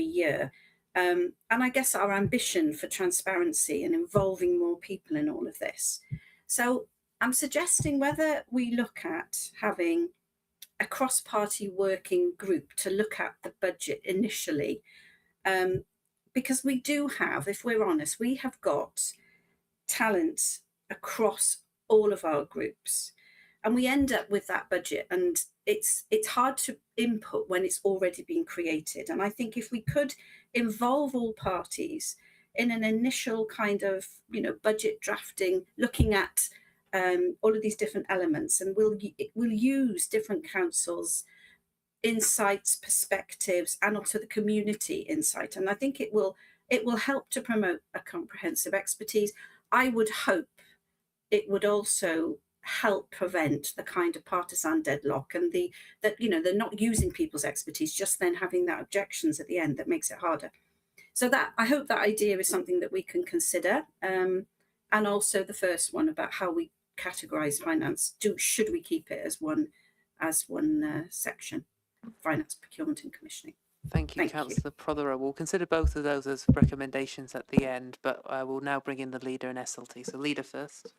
year. And I guess our ambition for transparency and involving more people in all of this. So I'm suggesting whether we look at having a cross-party working group to look at the budget initially, because we do have, if we're honest, we have got talent across all of our groups, and we end up with that budget, and it's hard to input when it's already been created. And I think if we could involve all parties in an initial kind of, budget drafting, looking at all of these different elements, and we'll use different councils' insights, perspectives, and also the community insight. And I think it will help to promote a comprehensive expertise. I would hope it would also help prevent the kind of partisan deadlock and that they're not using people's expertise, just then having that objections at the end that makes it harder. So that I hope that idea is something that we can consider, and also the first one about how we categorise finance. Should we keep it as one section, finance, procurement and commissioning?
Thank you, Councillor Prothero. We'll consider both of those as recommendations at the end, but we'll now bring in the leader in SLT. So leader first.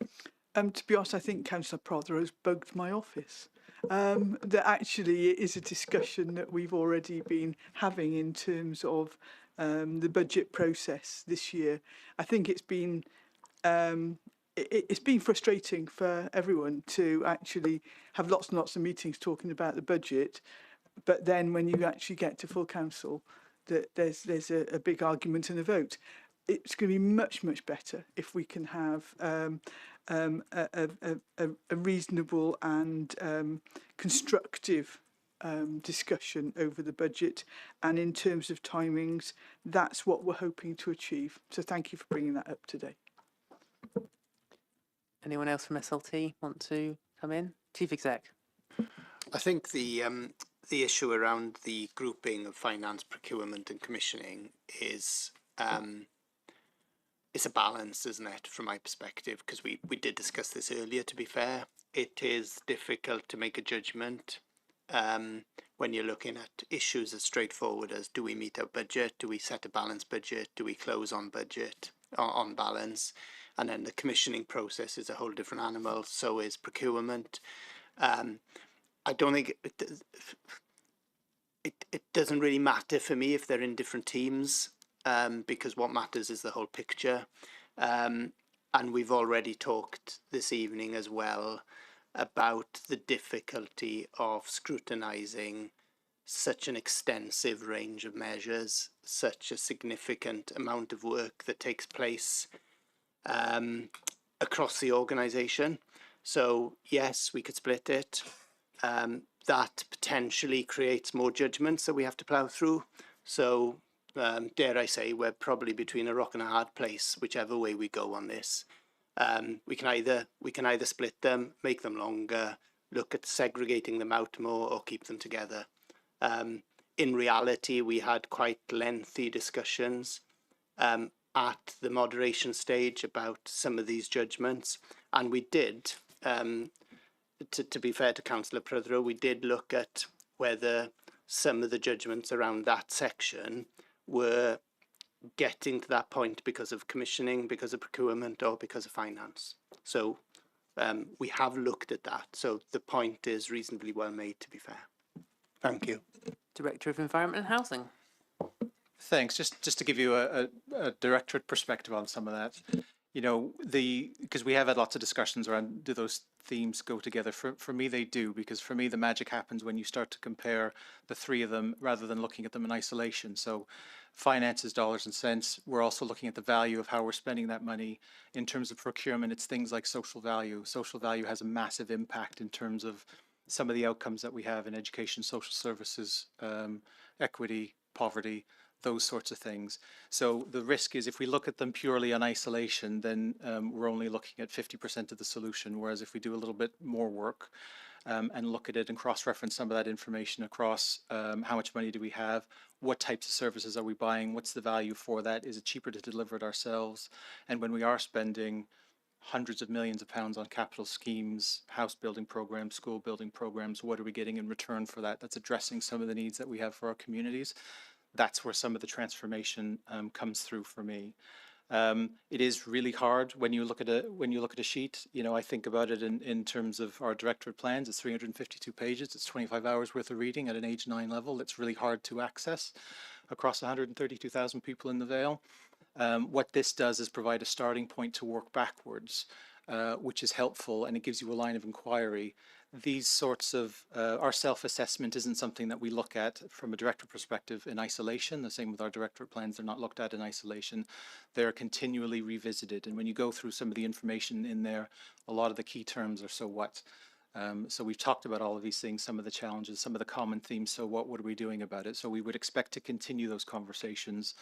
To be honest, I think Councillor Prothero's bugged my office. That actually it is a discussion that we've already been having in terms of the budget process this year. I think it's been frustrating for everyone to actually have lots and lots of meetings talking about the budget, but then when you actually get to full council, that there's a big argument and a vote. It's going to be much better if we can have a reasonable and constructive discussion over the budget, and in terms of timings, that's what we're hoping to achieve. So thank you for bringing that up today.
Anyone else from SLT want to come in? Chief Exec.
I think the issue around the grouping of finance, procurement and commissioning is it's a balance, isn't it, from my perspective, because we did discuss this earlier, to be fair. It is difficult to make a judgment when you're looking at issues as straightforward as, do we meet our budget, do we set a balanced budget, do we close on budget, on balance, and then the commissioning process is a whole different animal, so is procurement. I don't think it doesn't really matter for me if they're in different teams, because what matters is the whole picture. And we've already talked this evening as well about the difficulty of scrutinising such an extensive range of measures, such a significant amount of work that takes place across the organisation. So yes, we could split it. That potentially creates more judgments that we have to plough through. So dare I say, we're probably between a rock and a hard place, whichever way we go on this. We can either split them, make them longer, look at segregating them out more, or keep them together. In reality, we had quite lengthy discussions at the moderation stage about some of these judgments, and we did, to be fair to Councillor Prothero, we did look at whether some of the judgments around that section were getting to that point because of commissioning, because of procurement, or because of finance. So we have looked at that. So the point is reasonably well made, to be fair. Thank you.
Director of Environment and Housing.
Thanks. Just to give you a directorate perspective on some of that, because we have had lots of discussions around, do those themes go together? For me, they do, because for me, the magic happens when you start to compare the three of them rather than looking at them in isolation. So finance is dollars and cents. We're also looking at the value of how we're spending that money. In terms of procurement, it's things like social value. Social value has a massive impact in terms of some of the outcomes that we have in education, social services, equity, poverty. those sorts of things. So the risk is if we look at them purely in isolation, then we're only looking at 50% of the solution, whereas if we do a little bit more work and look at it and cross-reference some of that information across how much money do we have, what types of services are we buying, what's the value for that, is it cheaper to deliver it ourselves, and when we are spending hundreds of millions of pounds on capital schemes, house building programs, school building programs, what are we getting in return for that? That's addressing some of the needs that we have for our communities. That's where some of the transformation comes through for me. It is really hard when you look at a sheet. You know, I think about it in terms of our directorate plans. It's 352 pages. It's 25 hours worth of reading at an age 9 level. It's really hard to access across 132,000 people in the Vale. What this does is provide a starting point to work backwards, which is helpful, and it gives you a line of inquiry. These sorts of, our self-assessment isn't something that we look at from a directorate perspective in isolation. The same with our directorate plans, they're not looked at in isolation. They're continually revisited, and when you go through some of the information in there, a lot of the key terms are so what. So we've talked about all of these things, some of the challenges, some of the common themes, so what are we doing about it? So we would expect to continue those conversations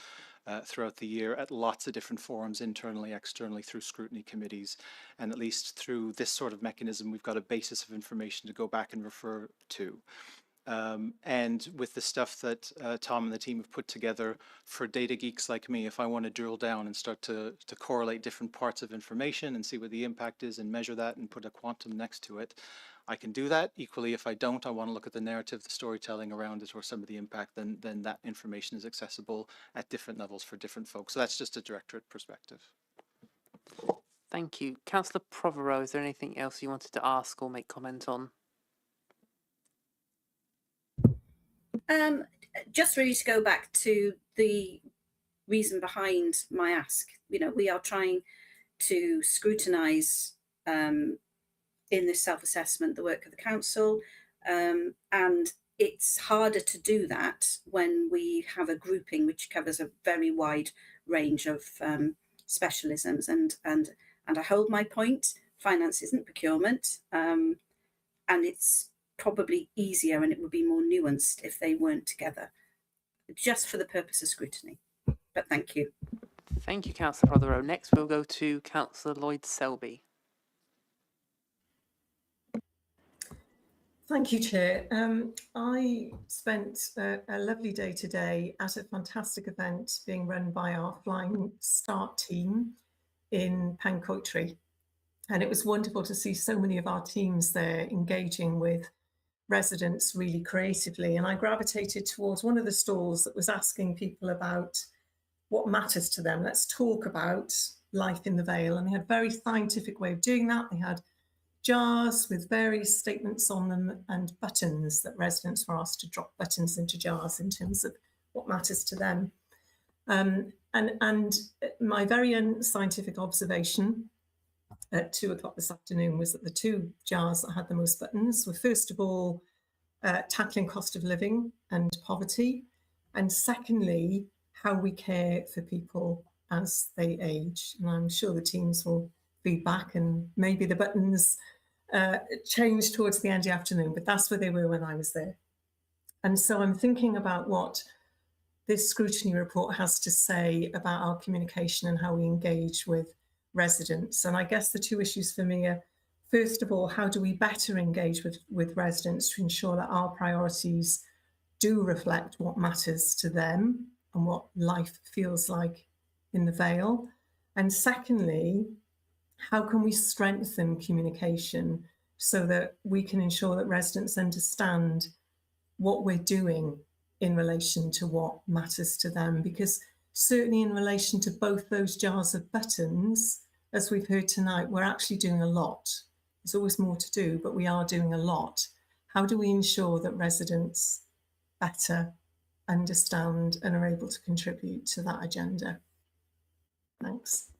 throughout the year at lots of different forums, internally, externally, through scrutiny committees, and at least through this sort of mechanism, we've got a basis of information to go back and refer to. And with the stuff that Tom and the team have put together for data geeks like me, if I want to drill down and start to correlate different parts of information and see what the impact is and measure that and put a quantum next to it, I can do that. Equally, if I don't, I want to look at the narrative, the storytelling around it, or some of the impact, then that information is accessible at different levels for different folks. So that's just a directorate perspective.
Thank you. Councillor Prothero, is there anything else you wanted to ask or make comment on?
Just really to go back to the reason behind my ask. You know, we are trying to scrutinise in this self-assessment the work of the council, and it's harder to do that when we have a grouping which covers a very wide range of specialisms. And I hold my point. Finance isn't procurement, and it's probably easier and it would be more nuanced if they weren't together, just for the purpose of scrutiny. But thank you.
Thank you, Councillor Prothero. Next we'll go to Councillor Lloyd Selby.
Thank you, Chair. I spent a lovely day today at a fantastic event being run by our Flying Start team in Pencoitry. And it was wonderful to see so many of our teams there engaging with residents really creatively. And I gravitated towards one of the stalls that was asking people about what matters to them. Let's talk about life in the Vale. And they had a very scientific way of doing that. They had jars with various statements on them and buttons that residents were asked to drop buttons into jars in terms of what matters to them. And my very own scientific observation at 2 o'clock this afternoon was that the 2 jars that had the most buttons were, first of all, tackling cost of living and poverty, and secondly, how we care for people as they age. And I'm sure the teams will feed back, and maybe the buttons changed towards the end of the afternoon, but that's where they were when I was there. And so I'm thinking about what this scrutiny report has to say about our communication and how we engage with residents. And I guess the 2 issues for me are, first of all, how do we better engage with residents to ensure that our priorities do reflect what matters to them and what life feels like in the Vale? And secondly, how can we strengthen communication so that we can ensure that residents understand what we're doing in relation to what matters to them? Because certainly in relation to both those jars of buttons, as we've heard tonight, we're actually doing a lot. There's always more to do, but we are doing a lot. How do we ensure that residents better understand and are able to contribute to that agenda? Thanks.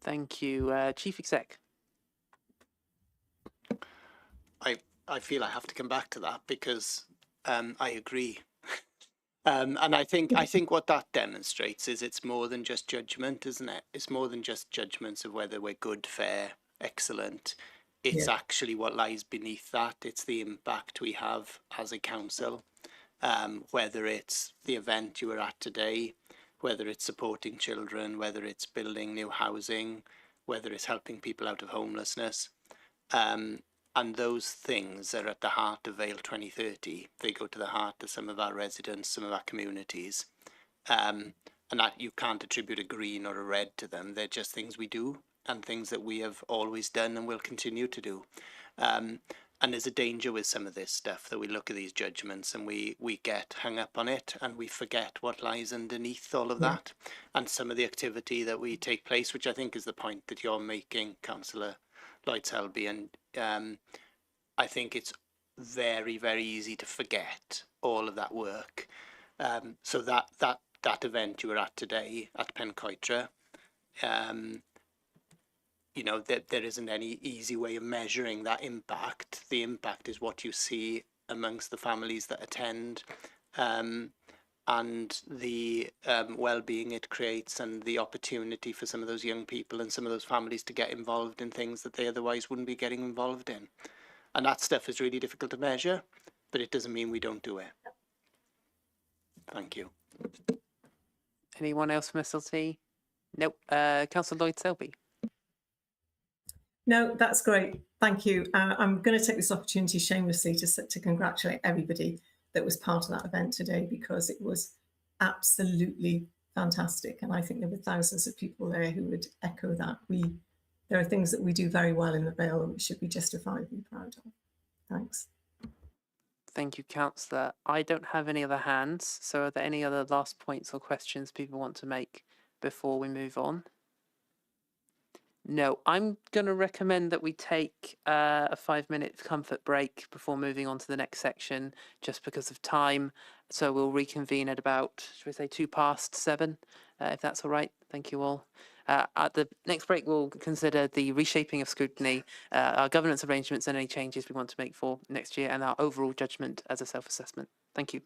Thank you. Chief Exec.
I feel I have to come back to that because I agree. And I think what that demonstrates is it's more than just judgment, isn't it? It's more than just judgments of whether we're good, fair, excellent. It's actually what lies beneath that. It's the impact we have as a council. whether it's the event you were at today, whether it's supporting children, whether it's building new housing, whether it's helping people out of homelessness. And those things are at the heart of Vale 2030. They go to the heart of some of our residents, some of our communities. And that you can't attribute a green or a red to them. They're just things we do and things that we have always done and will continue to do. And there's a danger with some of this stuff that we look at these judgments and we get hung up on it and we forget what lies underneath all of that. And some of the activity that we take place, which I think is the point that you're making, Councillor Lloyd-Selby, and I think it's very, very easy to forget all of that work. So that event you were at today at Pencoitra, you know, there isn't any easy way of measuring that impact. The impact is what you see amongst the families that attend, and the well-being it creates, and the opportunity for some of those young people and some of those families to get involved in things that they otherwise wouldn't be getting involved in. And that stuff is really difficult to measure, but it doesn't mean we don't do it. Thank you.
Anyone else from SLT? Nope. Councillor Lloyd-Selby.
No, that's great. Thank you. I'm going to take this opportunity shamelessly to congratulate everybody that was part of that event today, because it was absolutely fantastic. And I think there were thousands of people there who would echo that. There are things that we do very well in the Vale and we should be justifiably proud of. Thanks.
Thank you, Councillor. I don't have any other hands. So are there any other last points or questions people want to make before we move on? No, I'm going to recommend that we take a 5-minute comfort break before moving on to the next section, just because of time. So we'll reconvene at about, should we say, 7:02, if that's all right. Thank you all. At the next break, we'll consider the reshaping of scrutiny, our governance arrangements and any changes we want to make for next year, and our overall judgment as a self-assessment. Thank you.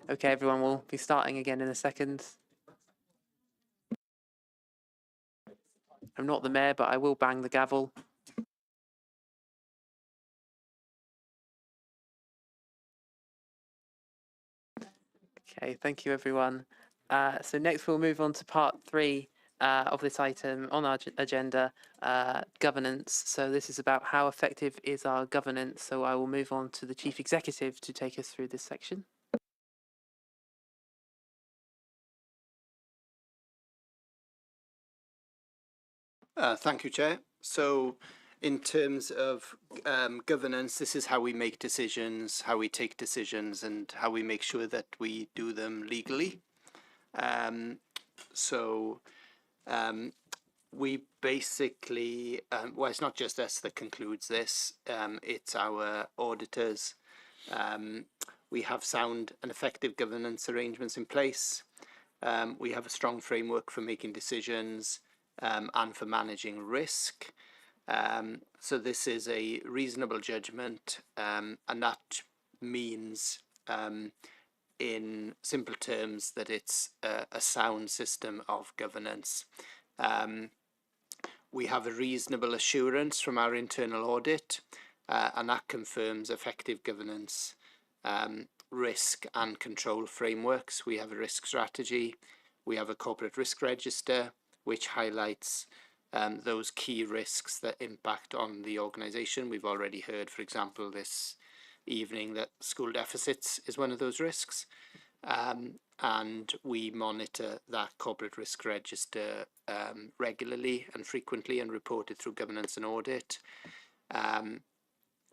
Okay, everyone, we'll be starting again in a second. I'm not the mayor, but I will bang the gavel. Okay, thank you, everyone. So next we'll move on to part 3 of this item on our agenda, governance. So this is about how effective is our governance. So I will move on to the Chief Executive to take us through this section.
Thank you, Chair. So in terms of governance, this is how we make decisions, how we take decisions, and how we make sure that we do them legally. We basically, well, it's not just us that concludes this, it's our auditors. We have sound and effective governance arrangements in place. We have a strong framework for making decisions and for managing risk. So this is a reasonable judgment, and that means, in simple terms, that it's a sound system of governance. We have a reasonable assurance from our internal audit, and that confirms effective governance, risk and control frameworks. We have a risk strategy. We have a corporate risk register, which highlights those key risks that impact on the organisation. We've already heard, for example, this evening that school deficits is one of those risks. And we monitor that corporate risk register regularly and frequently and report it through governance and audit.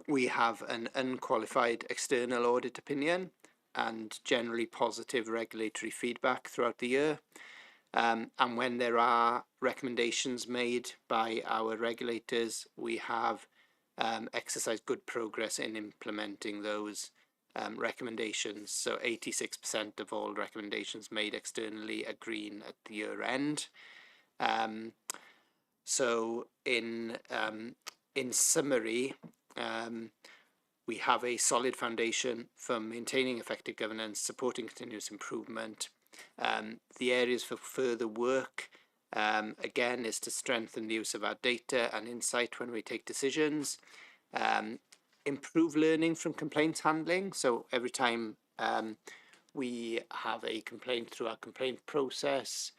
We have an unqualified external audit opinion and generally positive regulatory feedback throughout the year. And when there are recommendations made by our regulators, we have exercised good progress in implementing those recommendations. So 86% of all recommendations made externally are green at the year end. So in summary, we have a solid foundation for maintaining effective governance, supporting continuous improvement. The areas for further work, again, is to strengthen the use of our data and insight when we take decisions, improve learning from complaints handling. So every time we have a complaint through our complaint process,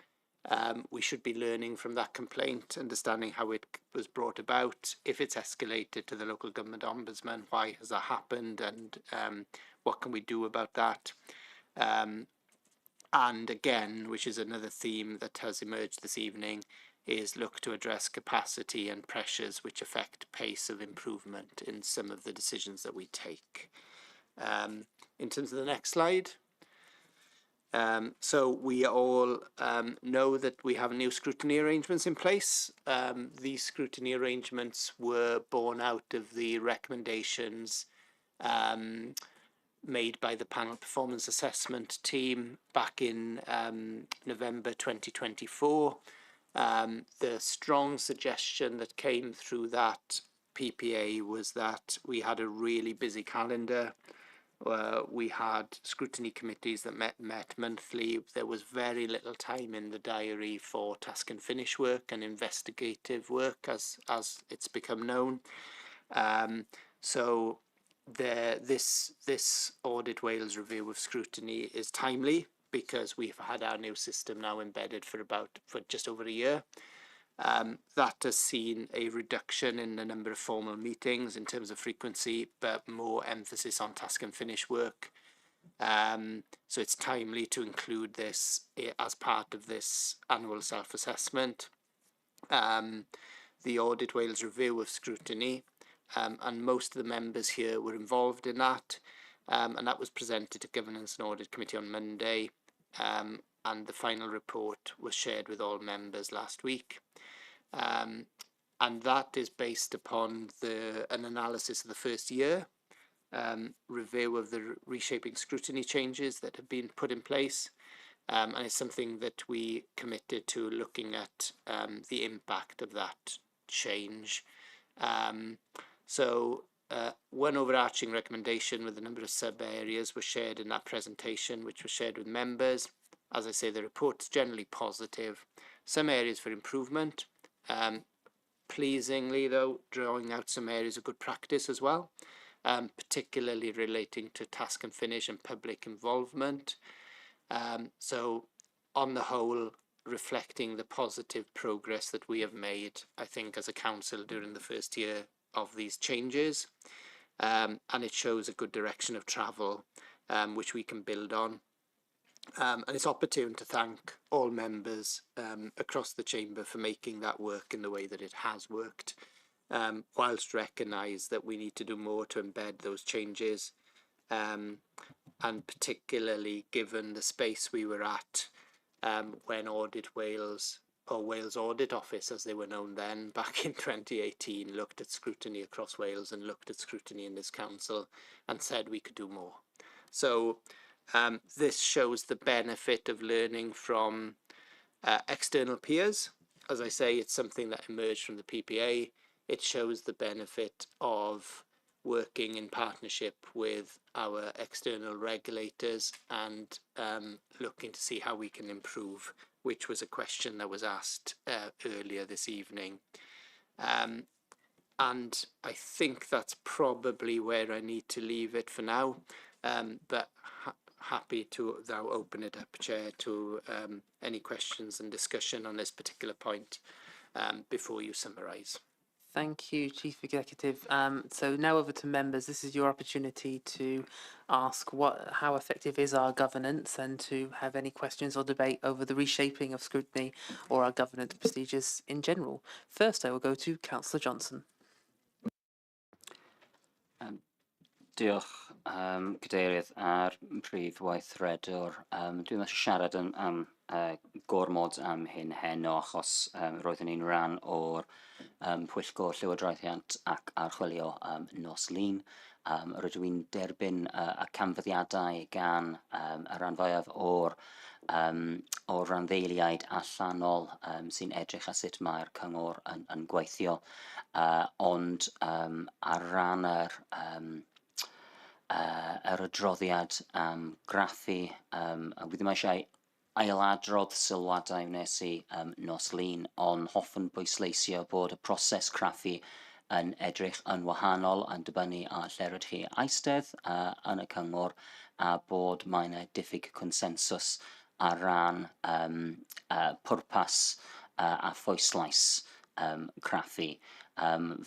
we should be learning from that complaint, understanding how it was brought about, if it's escalated to the local government ombudsman, why has that happened, and what can we do about that. And again, which is another theme that has emerged this evening, is look to address capacity and pressures which affect pace of improvement in some of the decisions that we take. In terms of the next slide, so we all know that we have new scrutiny arrangements in place. These scrutiny arrangements were born out of the recommendations made by the panel performance assessment team back in November 2024. The strong suggestion that came through that PPA was that we had a really busy calendar. We had scrutiny committees that met monthly. There was very little time in the diary for task and finish work and investigative work, as it's become known. So this Audit Wales review of scrutiny is timely because we've had our new system now embedded for just over a year. That has seen a reduction in the number of formal meetings in terms of frequency, but more emphasis on task and finish work. So it's timely to include this as part of this annual self-assessment. The Audit Wales review of scrutiny, and most of the members here were involved in that, and that was presented to Governance and Audit Committee on Monday, and the final report was shared with all members last week. And that is based upon an analysis of the first year, review of the reshaping scrutiny changes that have been put in place, and it's something that we committed to looking at the impact of that change. So one overarching recommendation with a number of sub-areas was shared in that presentation, which was shared with members. As I say, the report's generally positive. Some areas for improvement. Pleasingly, though, drawing out some areas of good practice as well, particularly relating to task and finish and public involvement. So, on the whole, reflecting the positive progress that we have made, I think, as a council during the first year of these changes. And it shows a good direction of travel, which we can build on. And it's opportune to thank all members across the chamber for making that work in the way that it has worked, whilst recognise that we need to do more to embed those changes, and particularly given the space we were at when Audit Wales, or Wales Audit Office as they were known then, back in 2018, looked at scrutiny across Wales and looked at scrutiny in this council and said we could do more. So this shows the benefit of learning from external peers. As I say, it's something that emerged from the PPA. It shows the benefit of working in partnership with our external regulators and looking to see how we can improve, which was a question that was asked earlier this evening. And I think that's probably where I need to leave it for now, but happy to now open it up, Chair, to any questions and discussion on this particular point before you summarise.
Thank you, Chief Executive. So now over to members. This is your opportunity to ask how effective is our governance and to have any questions or debate over the reshaping of scrutiny or our governance procedures in general. First, I will go to Councillor Johnson.
Diolch, Cadeirydd, a'r prif weithredwr. Dwi'n eisiau siarad am gormod am hyn heno achos roeddwn ni'n rhan o'r Pwyllgor Llywodraethu ac archwilio nos lun. Rydw i'n derbyn y canfyddiadau gan y rhan fwyaf o'r randdeiliaid allanol sy'n edrych a sut mae'r cyngor yn gweithio. Ond ar ran yr adroddiad am graffu, wi ddim eisiau ailadrodd sylwadau wnes i nos lun, ond hoffwn bwysleisio bod y proses craffu yn edrych yn wahanol yn dibynnu ar lle rydych chi eistedd yn y cyngor a bod mae yna diffyg consensws ar ran pwrpas a phwyslais craffu.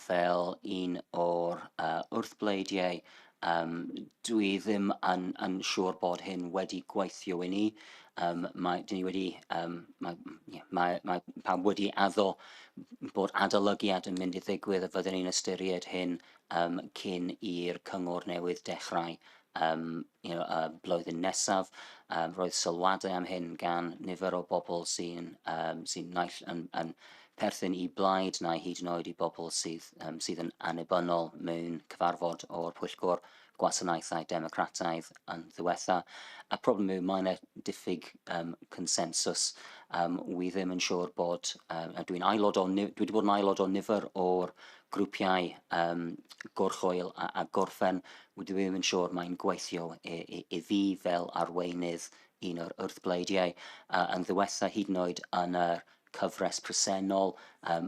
Fel un o'r wrthbleidiau, dwi ddim yn siŵr bod hyn wedi gweithio i ni. Mae pawb wedi addo bod adolygiad yn mynd i ddigwydd a fyddwn ni'n ystyried hyn cyn i'r cyngor newydd dechrau y blwyddyn nesaf. Roedd sylwadau am hyn gan nifer o bobl sy'n naill yn perthyn i blaid neu hyd yn oed i bobl sydd yn annibynnol mewn cyfarfod o'r Pwyllgor Gwasanaethau Democrataidd yn ddiwetha. A problem yw mae yna diffyg consensws. Wi ddim yn siŵr bod, dwi wedi bod yn aelod o nifer o'r grwpiau Gorchwyl a Gorffen. Wi ddim yn siŵr mae'n gweithio i fi fel arweinydd un o'r wrthbleidiau. Yn ddiwetha hyd yn oed yn y cyfres presennol,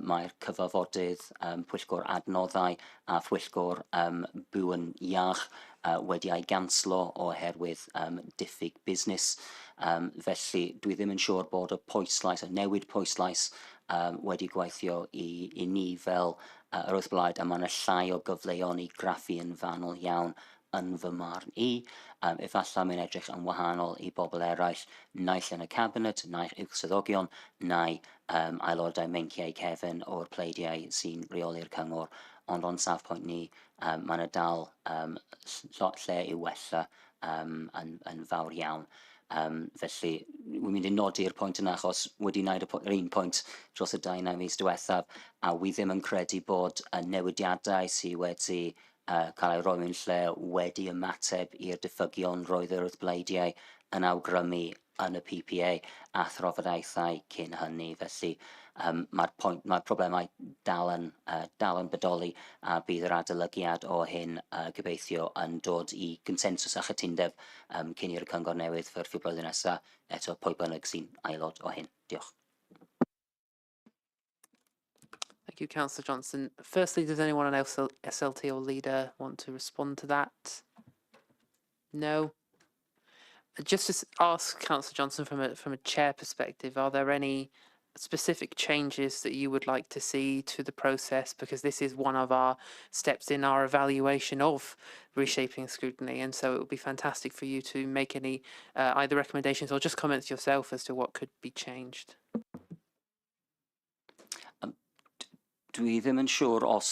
mae'r cyfarfodydd Pwyllgor Adnoddau a Pwyllgor Bwyn Iach wedi ei ganslo oherwydd diffyg busnes. Felly dwi ddim yn siŵr bod y pwyslais, y newid pwyslais wedi gweithio i ni fel yr wrthblaid, a mae yna llai o gyfleon i graffu yn fanwl iawn yn fy marn i. Efallai mae'n edrych yn wahanol i bobl eraill, naill yn y cabinet, naill uwch swyddogion, neu aelodau menciau cefn o'r pleidiau sy'n reoli'r cyngor. Ond o'n safpwynt ni, mae yna dal lle i wella yn fawr iawn. Felly, wy'n mynd i nodi'r pwynt yna achos wedi wneud yr un pwynt dros y 2 mis diwethaf, a wi ddim yn credu bod y newidiadau sydd wedi cael ei roi mewn lle wedi ymateb i'r diffygion roedd yr wrthbleidiau yn awgrymu yn y PPA a thrafodaethau cyn hynny. Felly Mae'r problemau dal yn bodoli, a bydd yr adolygiad o hyn gobeithio yn dod I consensws a chytundeb cyn i'r cyngor newydd ffurfio blwyddyn nesaf. Eto, pwy bynnag sy'n aelod o hyn. Diolch.
Thank you, Councillor Johnson. Firstly, does anyone on SLT or leader want to respond to that? No. Just to ask Councillor Johnson from a chair perspective, are there any specific changes that you would like to see to the process? Because this is one of our steps in our evaluation of reshaping scrutiny, and so it would be fantastic for you to make any either recommendations or just comments yourself as to what could be changed.
Dwi ddim yn siŵr os,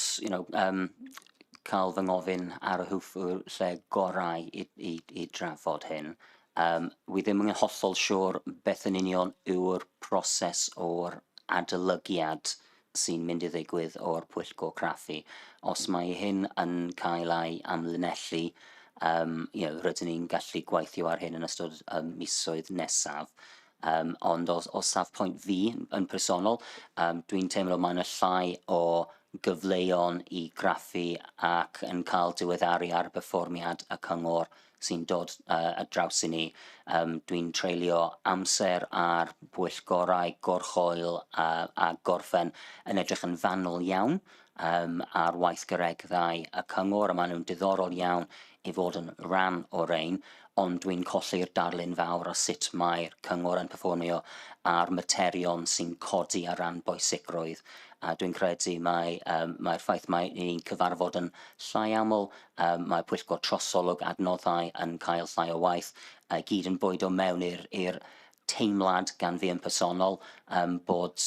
cael fy ngofyn ar y hwff lle gorau I drafod hyn. Wi ddim yn hollol siŵr beth yn union yw'r proses o'r adolygiad sy'n mynd I ddigwydd o'r Pwyllgor Craffu. Os mae hyn yn cael ei amlinellu, rydyn ni'n gallu gweithio ar hyn yn ystod misoedd nesaf. Ond o safpwynt fi yn personol, dwi'n teimlo mae yna llai o gyfleon I graffu ac yn cael diweddaru ar Perfformiad y cyngor sy'n dod ar draws I ni. Dwi'n treulio amser ar bwyllgorau gorchoel a gorffen yn edrych yn fanwl iawn ar waith gyregddau y cyngor, a maen nhw'n diddorol iawn I fod yn rhan o'r ein, ond dwi'n colli'r darlun fawr o sut mae'r cyngor yn perfformio a'r materion sy'n codi ar ran bwysigrwydd. A dwi'n credu mae'r ffaith mae ni'n cyfarfod yn llai aml, mae Pwyllgor trosolwg Adnoddau yn cael llai o waith, gyd yn bwydo mewn i'r teimlad gan fi yn personol bod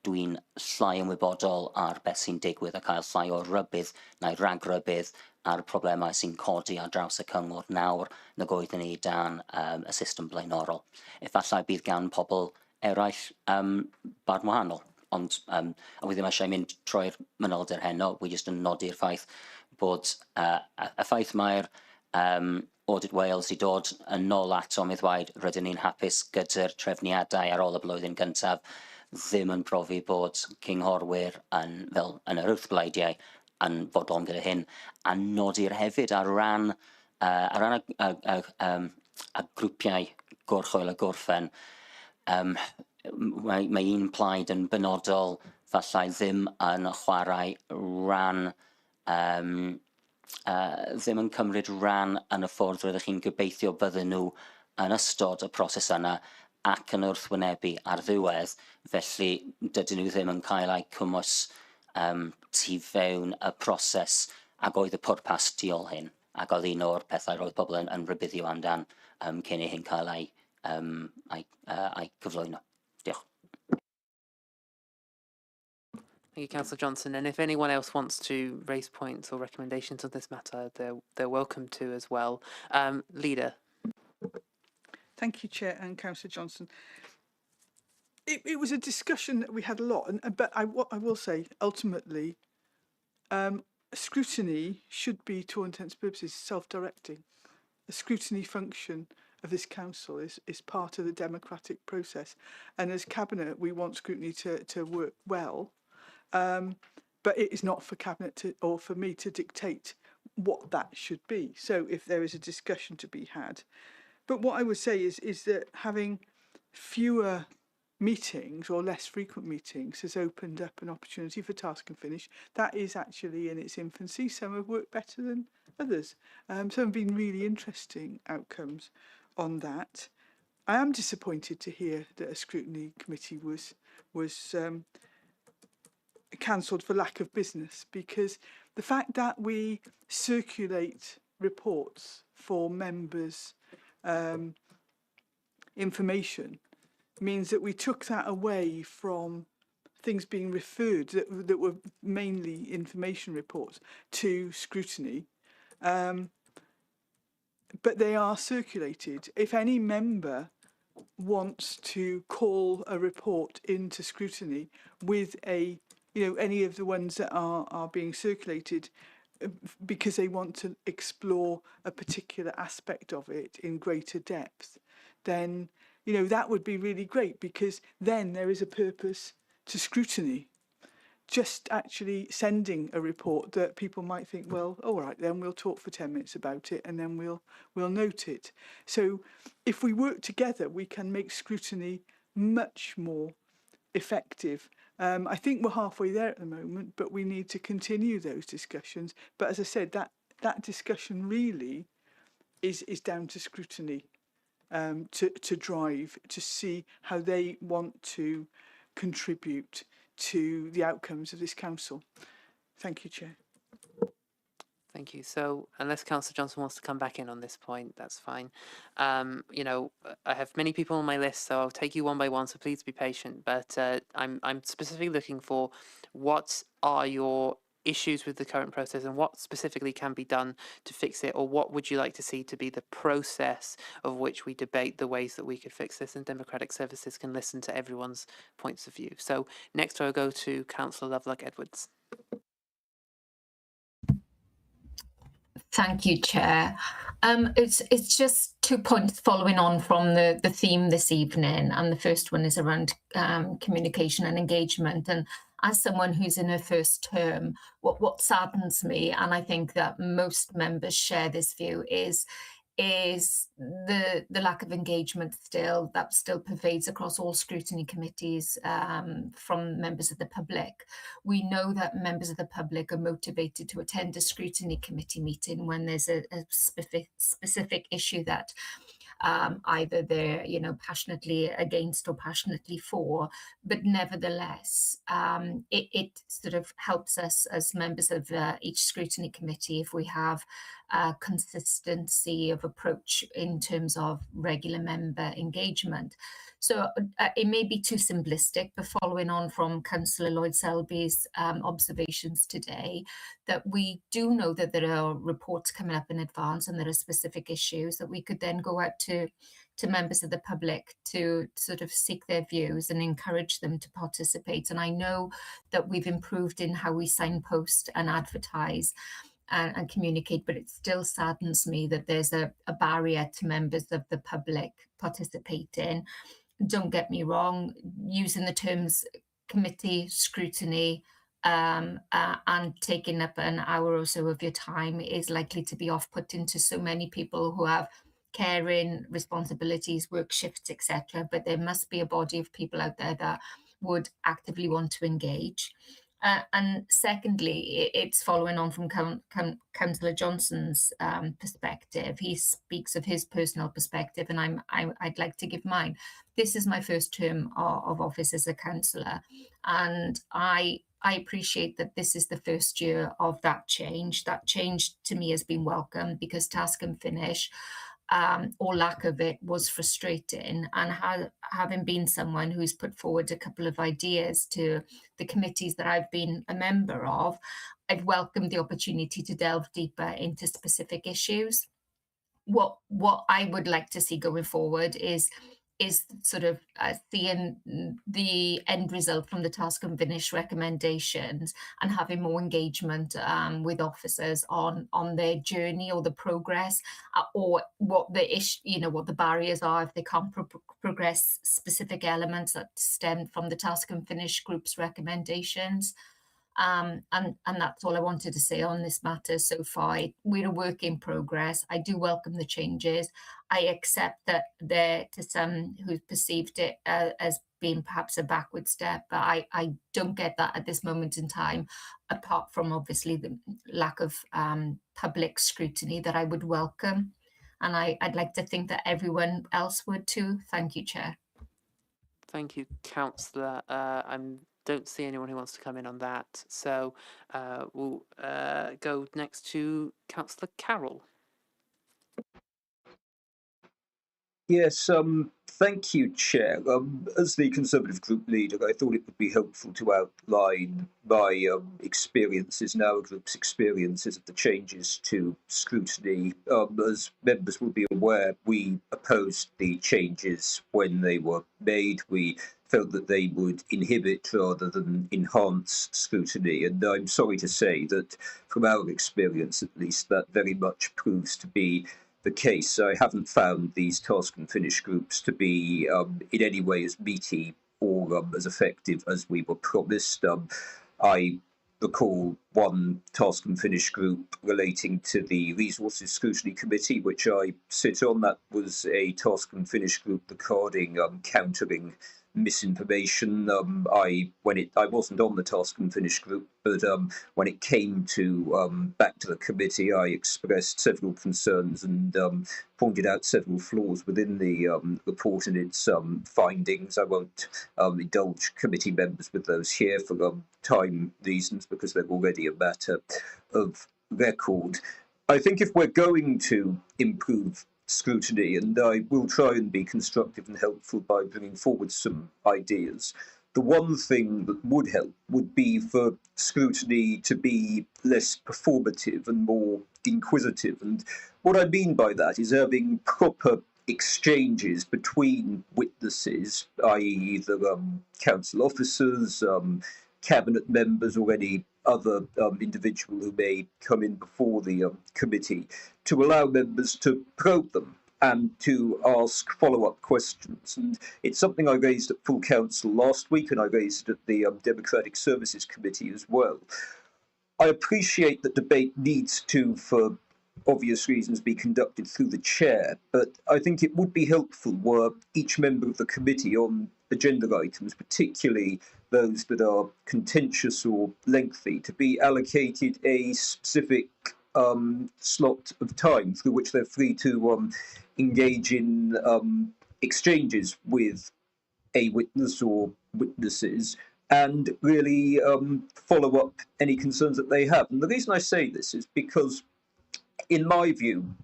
dwi'n llai ymwybodol ar beth sy'n digwydd a cael llai o rybydd neu ragrybydd ar problemau sy'n codi ar draws y cyngor nawr nag oeddwn ni dan y system blaenorol. Efallai bydd gan pobl eraill barn wahanol, ond wi ddim eisiau mynd trwy'r manylder heno, wi jyst yn nodi'r ffaith bod y ffaith mae'r Audit Wales I dod yn nôl ato mi ddweud rydyn ni'n hapus gyda'r trefniadau ar ôl y blwyddyn gyntaf ddim yn profi bod cynghorwyr yn yr wrthbleidiau yn fodlon gyda hyn, a nodir hefyd ar ran y grwpiau gorchoel a gorffen. Mae un plaid yn benodol fallai ddim yn chwarae ran ddim yn cymryd ran yn y ffordd rydych chi'n gobeithio bydden nhw yn ystod y proses yna ac yn wrthwynebu ar ddiwedd, felly dydyn nhw ddim yn cael eu cwmws tu fewn y proses ac oedd y pwrpas tu ôl hyn, ac oedd un o'r pethau roedd pobl yn rybuddio amdan cyn I hyn cael ei cyflwyno. Diolch.
Thank you, Councillor Johnson. And if anyone else wants to raise points or recommendations on this matter, they're welcome to as well. Leader.
Thank you, Chair and Councillor Johnson. It was a discussion that we had a lot, but I will say, ultimately, scrutiny should be, to all intents and purposes, self-directing. The scrutiny function of this council is part of the democratic process. And as Cabinet, we want scrutiny to work well. But it is not for Cabinet or for me to dictate what that should be. So if there is a discussion to be had. But what I would say is that having fewer meetings or less frequent meetings has opened up an opportunity for task and finish. That is actually in its infancy. Some have worked better than others. Some have been really interesting outcomes on that. I am disappointed to hear that a scrutiny committee was cancelled for lack of business, because the fact that we circulate reports for members' information means that we took that away from things being referred that were mainly information reports to scrutiny, but they are circulated. If any member wants to call a report into scrutiny with any of the ones that are being circulated because they want to explore a particular aspect of it in greater depth, then that would be really great, because then there is a purpose to scrutiny. Just actually sending a report that people might think, well, all right, then we'll talk for 10 minutes about it and then we'll note it. So if we work together, we can make scrutiny much more effective. I think we're halfway there at the moment, but we need to continue those discussions. But as I said, that discussion really is down to scrutiny, to drive, to see how they want to contribute to the outcomes of this council. Thank you, Chair.
Thank you. So unless Councillor Johnson wants to come back in on this point, that's fine. You know, I have many people on my list, so I'll take you one by one, so please be patient. But I'm specifically looking for what are your issues with the current process and what specifically can be done to fix it, or what would you like to see to be the process of which we debate the ways that we could fix this, and Democratic Services can listen to everyone's points of view. So next I'll go to Councillor Lovelock Edwards.
Thank you, Chair. It's just 2 points following on from the theme this evening, and the first one is around communication and engagement. And as someone who's in her first term, what saddens me, and I think that most members share this view, is the lack of engagement that still pervades across all scrutiny committees from members of the public. We know that members of the public are motivated to attend a scrutiny committee meeting when there's a specific issue that either they're passionately against or passionately for, but nevertheless it sort of helps us as members of each scrutiny committee if we have consistency of approach in terms of regular member engagement. So it may be too simplistic, but following on from Councillor Lloyd Selby's observations today, that we do know that there are reports coming up in advance and there are specific issues that we could then go out to members of the public to sort of seek their views and encourage them to participate. And I know that we've improved in how we signpost and advertise and communicate, but it still saddens me that there's a barrier to members of the public participating. Don't get me wrong, using the terms committee, scrutiny, and taking up an hour or so of your time is likely to be off-putting to so many people who have caring responsibilities, work shifts, etc. But there must be a body of people out there that would actively want to engage. And secondly, it's following on from Councillor Johnson's perspective. He speaks of his personal perspective, and I'd like to give mine. This is my first term of office as a councillor, and I appreciate that this is the first year of that change. That change to me has been welcome, because task and finish, or lack of it, was frustrating. And having been someone who's put forward a couple of ideas to the committees that I've been a member of, I've welcomed the opportunity to delve deeper into specific issues. What I would like to see going forward is sort of seeing the end result from the task and finish recommendations and having more engagement with officers on their journey or the progress, or what the what the barriers are if they can't progress specific elements that stem from the task and finish group's recommendations. And that's all I wanted to say on this matter so far. We're a work in progress. I do welcome the changes. I accept that there, to some who perceived it as being perhaps a backward step, but I don't get that at this moment in time, apart from obviously the lack of public scrutiny that I would welcome. And I'd like to think that everyone else would too. Thank you, Chair.
Thank you, Councillor. Don't see anyone who wants to come in on that. So we'll go next to Councillor Carroll.
Yes, thank you, Chair. As the Conservative Group Leader, I thought it would be helpful to outline my experiences and our group's experiences of the changes to scrutiny. As members will be aware, we opposed the changes when they were made. We felt that they would inhibit rather than enhance scrutiny. And I'm sorry to say that from our experience, at least, that very much proves to be the case. I haven't found these task and finish groups to be in any way as meaty or as effective as we were promised. I recall one task and finish group relating to the Resources Scrutiny Committee, which I sit on. That was a task and finish group regarding countering misinformation. I wasn't on the task and finish group, but when it came to back to the committee, I expressed several concerns and pointed out several flaws within the report and its findings. I won't indulge committee members with those here for time reasons, because they're already a matter of record. I think if we're going to improve scrutiny, and I will try and be constructive and helpful by bringing forward some ideas, the one thing that would help would be for scrutiny to be less performative and more inquisitive. And what I mean by that is having proper exchanges between witnesses, i.e. the council officers, cabinet members, or any other individual who may come in before the committee, to allow members to probe them and to ask follow-up questions. And it's something I raised at full council last week, and I raised it at the Democratic Services Committee as well. I appreciate that debate needs to, for obvious reasons, be conducted through the chair, but I think it would be helpful were each member of the committee on agenda items, particularly those that are contentious or lengthy, to be allocated a specific slot of time through which they're free to engage in exchanges with a witness or witnesses, and really follow up any concerns that they have. And the reason I say this is because, in my view,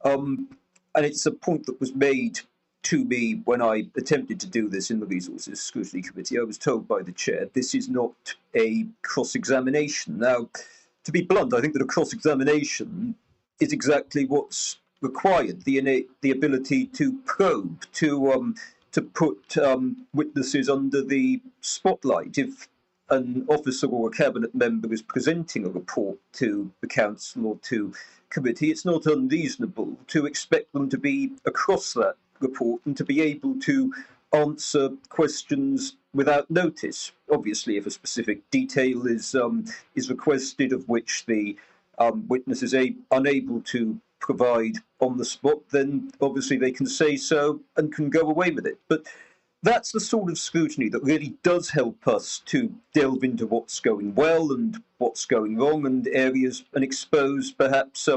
and it's a point that was made to me when I attempted to do this in the Resources Scrutiny Committee, I was told by the chair, this is not a cross-examination. Now, to be blunt, I think that a cross-examination is exactly what's required, the ability to probe, to put witnesses under the spotlight. If an officer or a cabinet member is presenting a report to the council or to committee, it's not unreasonable to expect them to be across that report and to be able to answer questions without notice. Obviously, if a specific detail is requested of which the witness is unable to provide on the spot, then obviously they can say so and can go away with it. But that's the sort of scrutiny that really does help us to delve into what's going well and what's going wrong, and areas, and expose perhaps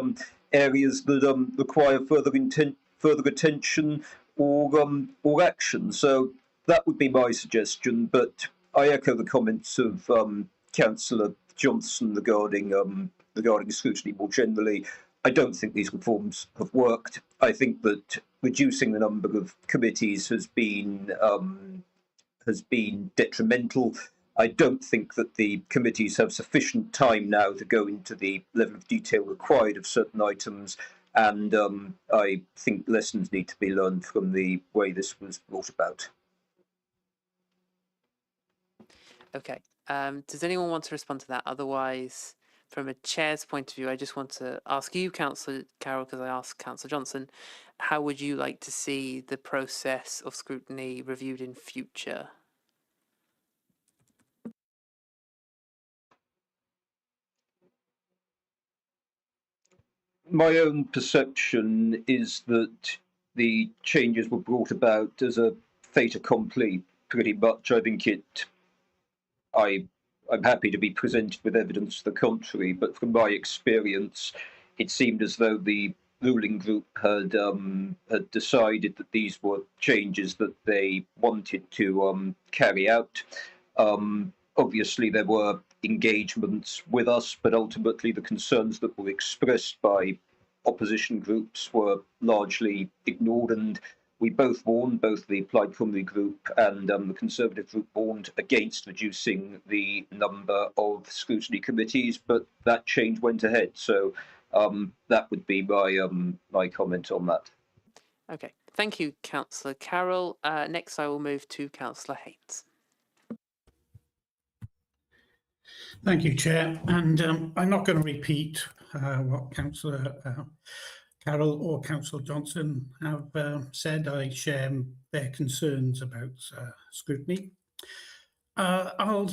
areas that require further attention or action. So that would be my suggestion. But I echo the comments of Councillor Johnson regarding scrutiny more generally. I don't think these reforms have worked. I think that reducing the number of committees has been detrimental. I don't think that the committees have sufficient time now to go into the level of detail required of certain items, and I think lessons need to be learned from the way this was brought about.
Okay. Does anyone want to respond to that? Otherwise, from a chair's point of view, I just want to ask you, Councillor Carroll, because I asked Councillor Johnson, how would you like to see the process of scrutiny reviewed in future?
My own perception is that the changes were brought about as a fait accompli, pretty much. I think I'm happy to be presented with evidence to the contrary, but from my experience, it seemed as though the ruling group had decided that these were changes that they wanted to carry out. Obviously, there were engagements with us, but ultimately the concerns that were expressed by opposition groups were largely ignored, and we both warned, both the Plaid Cymru group and the Conservative group warned against reducing the number of scrutiny committees, but that change went ahead. So that would be my comment on that.
Okay, thank you, Councillor Carroll. Next, I will move to Councillor Hayes.
Thank you, Chair. And I'm not going to repeat what Councillor Carol or Councillor Johnson have said, I share their concerns about scrutiny. I'll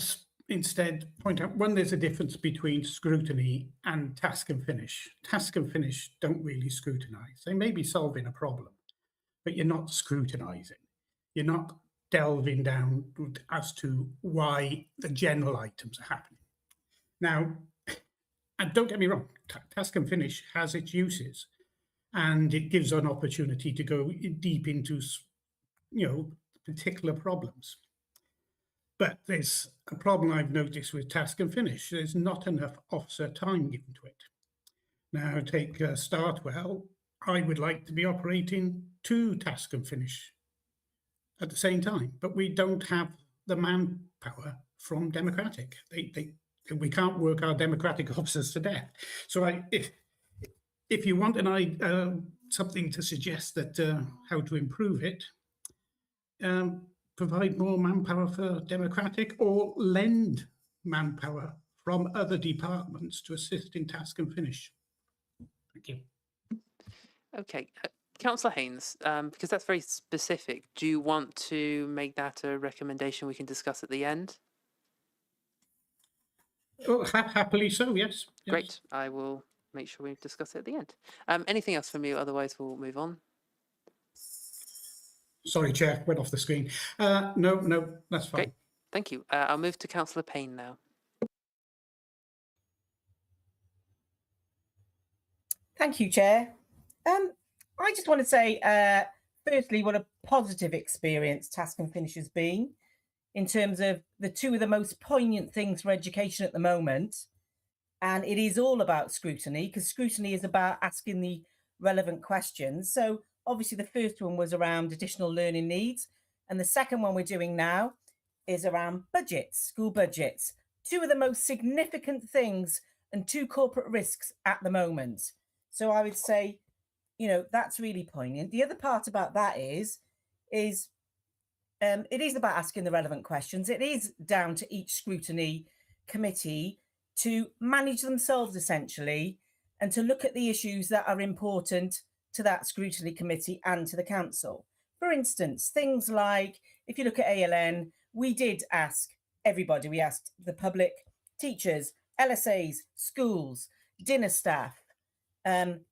instead point out, one, there's a difference between scrutiny and task and finish. Task and finish don't really scrutinise. They may be solving a problem, but you're not scrutinising. You're not delving down as to why the general items are happening. Now, and don't get me wrong, task and finish has its uses, and it gives an opportunity to go deep into, particular problems. But there's a problem I've noticed with task and finish. There's not enough officer time given to it. Now, take Startwell. I would like to be operating 2 task and finish at the same time, but we don't have the manpower from Democratic. We can't work our Democratic officers to death. So if you want something to suggest that how to improve it, provide more manpower for Democratic, or lend manpower from other departments to assist in task and finish. Thank you.
Okay, Councillor Haynes, because that's very specific, do you want to make that a recommendation we can discuss at the end?
Oh, happily so, yes.
Great, I will make sure we discuss it at the end. Anything else from you? Otherwise, we'll move on.
Sorry, Chair, went off the screen. No, that's fine.
Okay, thank you. I'll move to Councillor Payne now.
Thank you, Chair. I just want to say, firstly, what a positive experience Task and Finish has been in terms of the 2 of the most poignant things for education at the moment. And it is all about scrutiny, because scrutiny is about asking the relevant questions. So obviously the first one was around additional learning needs. And the second one we're doing now is around budgets, school budgets. 2 of the most significant things and 2 corporate risks at the moment. So I would say, that's really poignant. The other part about that is it is about asking the relevant questions. It is down to each scrutiny committee to manage themselves, essentially, and to look at the issues that are important to that scrutiny committee and to the council. For instance, things like, if you look at ALN, we did ask everybody. We asked the public, teachers, LSAs, schools, dinner staff,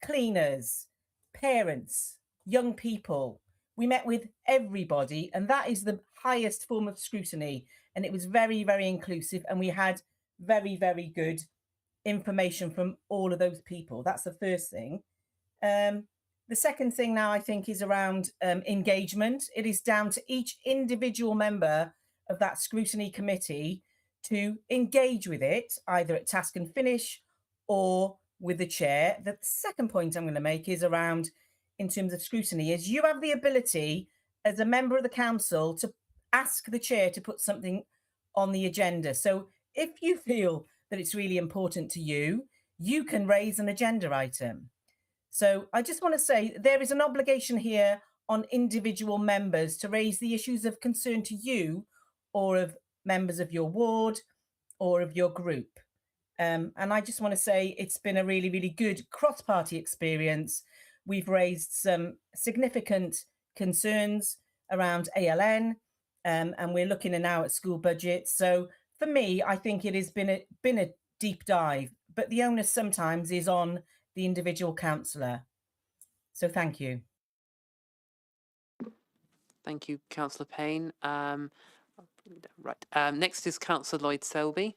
cleaners, parents, young people. We met with everybody, and that is the highest form of scrutiny. And it was very, very inclusive, and we had very, very good information from all of those people. That's the first thing. The second thing now, I think, is around engagement. It is down to each individual member of that scrutiny committee to engage with it, either at task and finish or with the chair. The second point I'm going to make is around, in terms of scrutiny, is you have the ability as a member of the council to ask the chair to put something on the agenda. So if you feel that it's really important to you, you can raise an agenda item. So I just want to say there is an obligation here on individual members to raise the issues of concern to you, or of members of your ward, or of your group. And I just want to say it's been a really, really good cross-party experience. We've raised some significant concerns around ALN, and we're looking now at school budgets. So for me, I think it has been a deep dive, but the onus sometimes is on the individual councillor. So thank you.
Thank you, Councillor Payne. Right. Next is Councillor Lloyd Selby.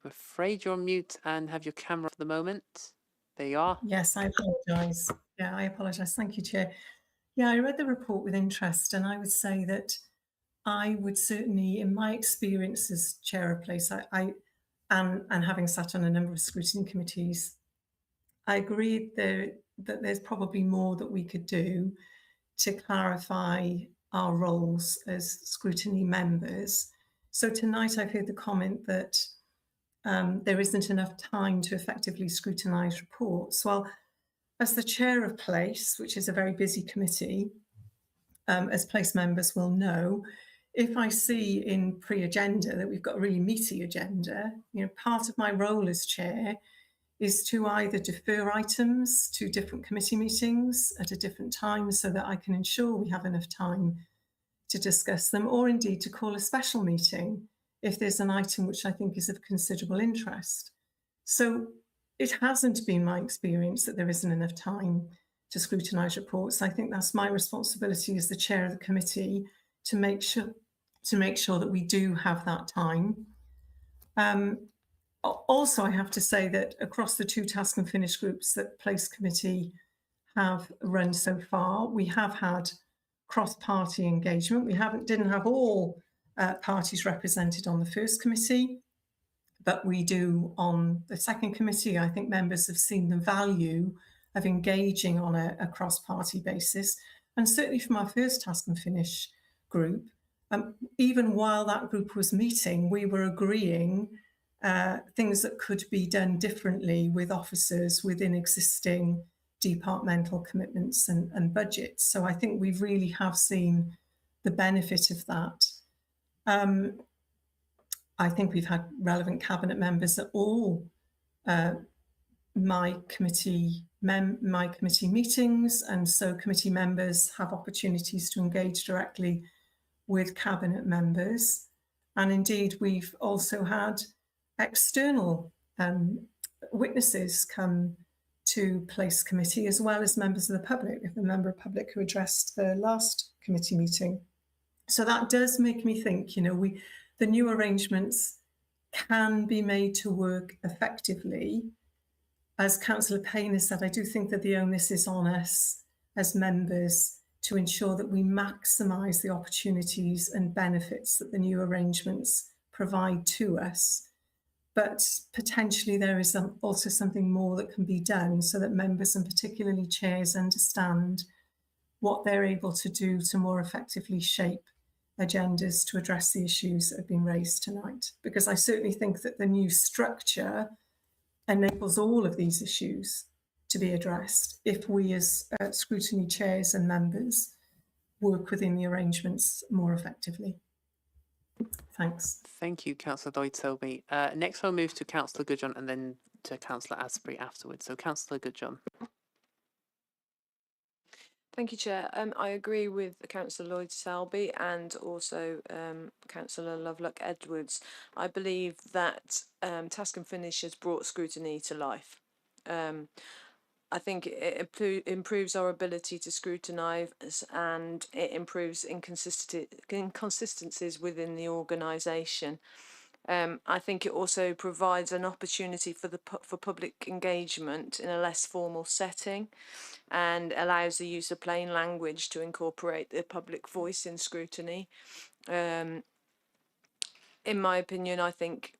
I'm afraid you're on mute and have your camera at the moment. There you are.
Yes, I apologise. Yeah, I apologise. Thank you, Chair. Yeah, I read the report with interest, and I would say that I would certainly, in my experience as chair of place, and having sat on a number of scrutiny committees, I agree that there's probably more that we could do to clarify our roles as scrutiny members. So tonight I've heard the comment that there isn't enough time to effectively scrutinise reports. Well, as the chair of place, which is a very busy committee, as place members will know, if I see in pre-agenda that we've got a really meaty agenda, part of my role as chair is to either defer items to different committee meetings at a different time so that I can ensure we have enough time to discuss them, or indeed to call a special meeting if there's an item which I think is of considerable interest. So it hasn't been my experience that there isn't enough time to scrutinise reports. I think that's my responsibility as the chair of the committee to make sure that we do have that time. Also, I have to say that across the 2 task and finish groups that Place Committee have run so far, we have had cross-party engagement. We didn't have all parties represented on the first committee, but we do on the second committee. I think members have seen the value of engaging on a cross-party basis. And certainly from our first task and finish group, even while that group was meeting, we were agreeing things that could be done differently with officers within existing departmental commitments and budgets. So I think we really have seen the benefit of that. I think we've had relevant cabinet members at all my committee meetings, and so committee members have opportunities to engage directly with cabinet members. And indeed, we've also had external witnesses come to Place Committee, as well as members of the public. We have a member of public who addressed the last committee meeting. So that does make me think, the new arrangements can be made to work effectively. As Councillor Payne has said, I do think that the onus is on us as members to ensure that we maximise the opportunities and benefits that the new arrangements provide to us. But potentially there is also something more that can be done so that members and particularly chairs understand what they're able to do to more effectively shape agendas to address the issues that have been raised tonight. Because I certainly think that the new structure enables all of these issues to be addressed if we as scrutiny chairs and members work within the arrangements more effectively. Thanks.
Thank you, Councillor Lloyd-Selby. Next I'll move to Councillor Goodjohn and then to Councillor Asprey afterwards. So Councillor Goodjohn.
Thank you, Chair. I agree with Councillor Lloyd-Selby and also Councillor Lovelock-Edwards. I believe that Task and Finish has brought scrutiny to life. I think it improves our ability to scrutinise and it improves inconsistencies within the organisation. I think it also provides an opportunity for public engagement in a less formal setting and allows the use of plain language to incorporate the public voice in scrutiny. In my opinion, I think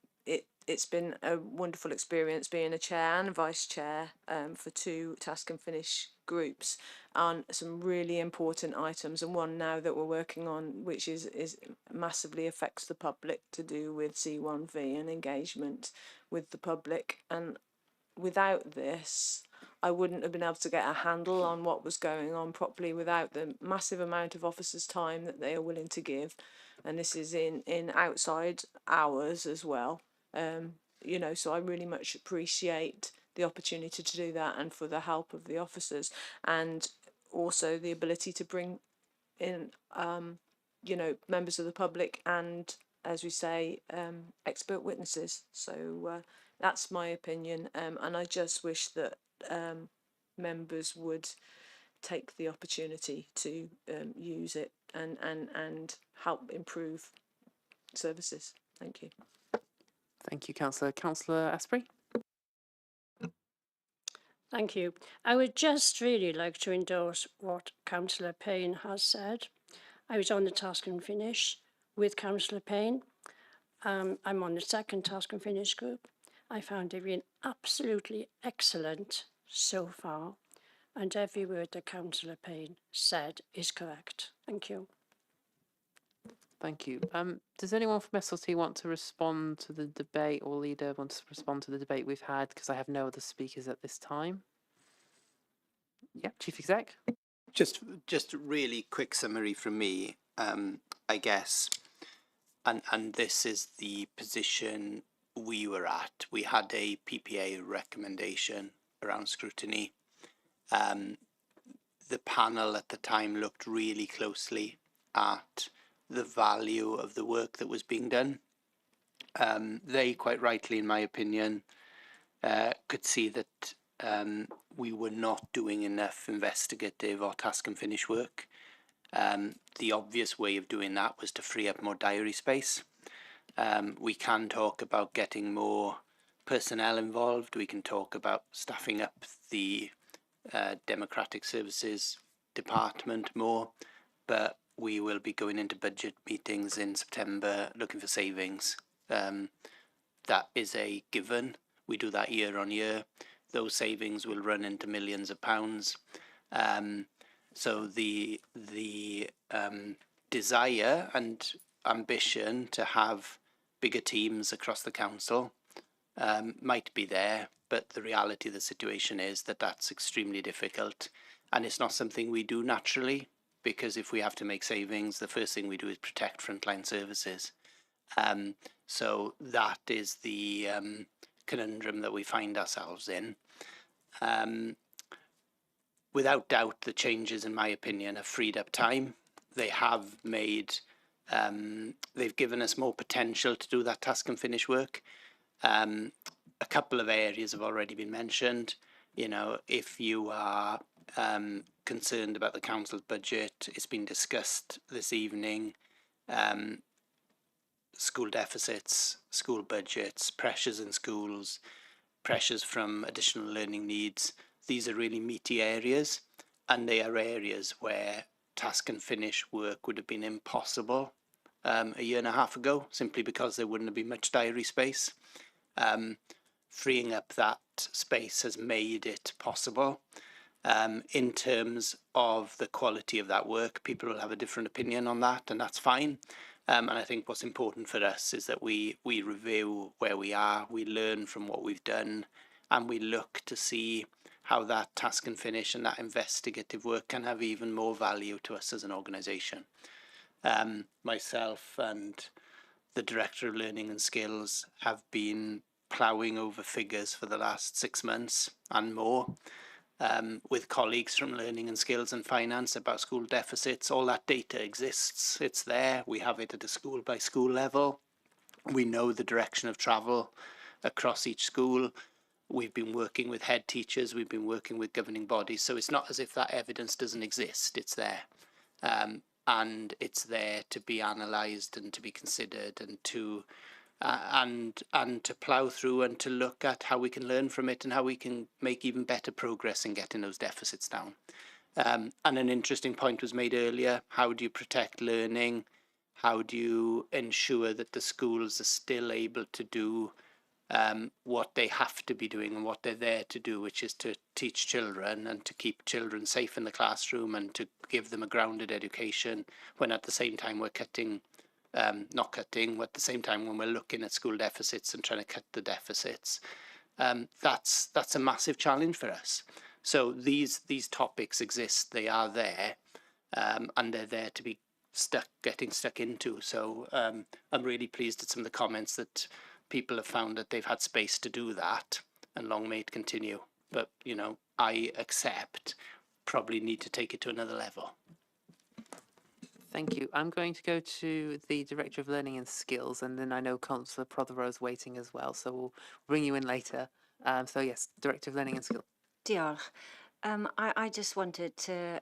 it's been a wonderful experience being a chair and a vice chair for 2 task and finish groups on some really important items, and one now that we're working on which is massively affects the public, to do with C1V and engagement with the public. And without this I wouldn't have been able to get a handle on what was going on properly without the massive amount of officers' time that they are willing to give, and this is in outside hours as well. So I really much appreciate the opportunity to do that and for the help of the officers, and also the ability to bring in members of the public and, as we say, expert witnesses. So that's my opinion, and I just wish that members would take the opportunity to use it and help improve services. Thank you.
Thank you, Councillor. Councillor Asprey?
Thank you. I would just really like to endorse what Councillor Payne has said. I was on the task and finish with Councillor Payne. I'm on the second task and finish group. I found it been absolutely excellent so far, and every word that Councillor Payne said is correct. Thank you.
Thank you. Does anyone from SLT want to respond to the debate, or leader wants to respond to the debate we've had? Because I have no other speakers at this time. Yeah, Chief Exec.
Just a really quick summary from me. I guess and this is the position we were at. We had a PPA recommendation around scrutiny. The panel at the time looked really closely at the value of the work that was being done. They, quite rightly, in my opinion, could see that we were not doing enough investigative or task and finish work. The obvious way of doing that was to free up more diary space. We can talk about getting more personnel involved. We can talk about staffing up the Democratic Services Department more, but we will be going into budget meetings in September looking for savings. That is a given. We do that year on year. Those savings will run into millions of pounds. So the desire and ambition to have bigger teams across the council might be there, but the reality of the situation is that that's extremely difficult, and it's not something we do naturally, because if we have to make savings, the first thing we do is protect frontline services. So that is the conundrum that we find ourselves in. Without doubt, the changes, in my opinion, have freed up time. They have made, they've given us more potential to do that task and finish work. A couple of areas have already been mentioned. You know, if you are concerned about the council's budget, it's been discussed this evening. School deficits, school budgets, pressures in schools, pressures from additional learning needs. These are really meaty areas, and they are areas where task and finish work would have been impossible a year and a half ago, simply because there wouldn't have been much diary space. Freeing up that space has made it possible. In terms of the quality of that work, people will have a different opinion on that, and that's fine. And I think what's important for us is that we review where we are, we learn from what we've done, and we look to see how that task and finish and that investigative work can have even more value to us as an organisation. Myself and the Director of Learning and Skills have been ploughing over figures for the last 6 months and more, with colleagues from Learning and Skills and Finance about school deficits. All that data exists, it's there, we have it at a school by school level. We know the direction of travel across each school. We've been working with head teachers, we've been working with governing bodies, so it's not as if that evidence doesn't exist, it's there. And it's there to be analysed and to be considered and to plough through and to look at how we can learn from it and how we can make even better progress in getting those deficits down. And an interesting point was made earlier: how do you protect learning? How do you ensure that the schools are still able to do what they have to be doing and what they're there to do, which is to teach children and to keep children safe in the classroom and to give them a grounded education, when at the same time we're cutting, not cutting, at the same time when we're looking at school deficits and trying to cut the deficits. That's a massive challenge for us. So these topics exist, they are there, and they're there to be getting stuck into. So I'm really pleased at some of the comments that people have found that they've had space to do that, and long may it continue. But, you know, I accept, probably need to take it to another level.
Thank you. I'm going to go to the Director of Learning and Skills, and then I know Councillor Prothero is waiting as well, so we'll bring you in later. So yes, Director of Learning and Skills.
Diolch. I just wanted to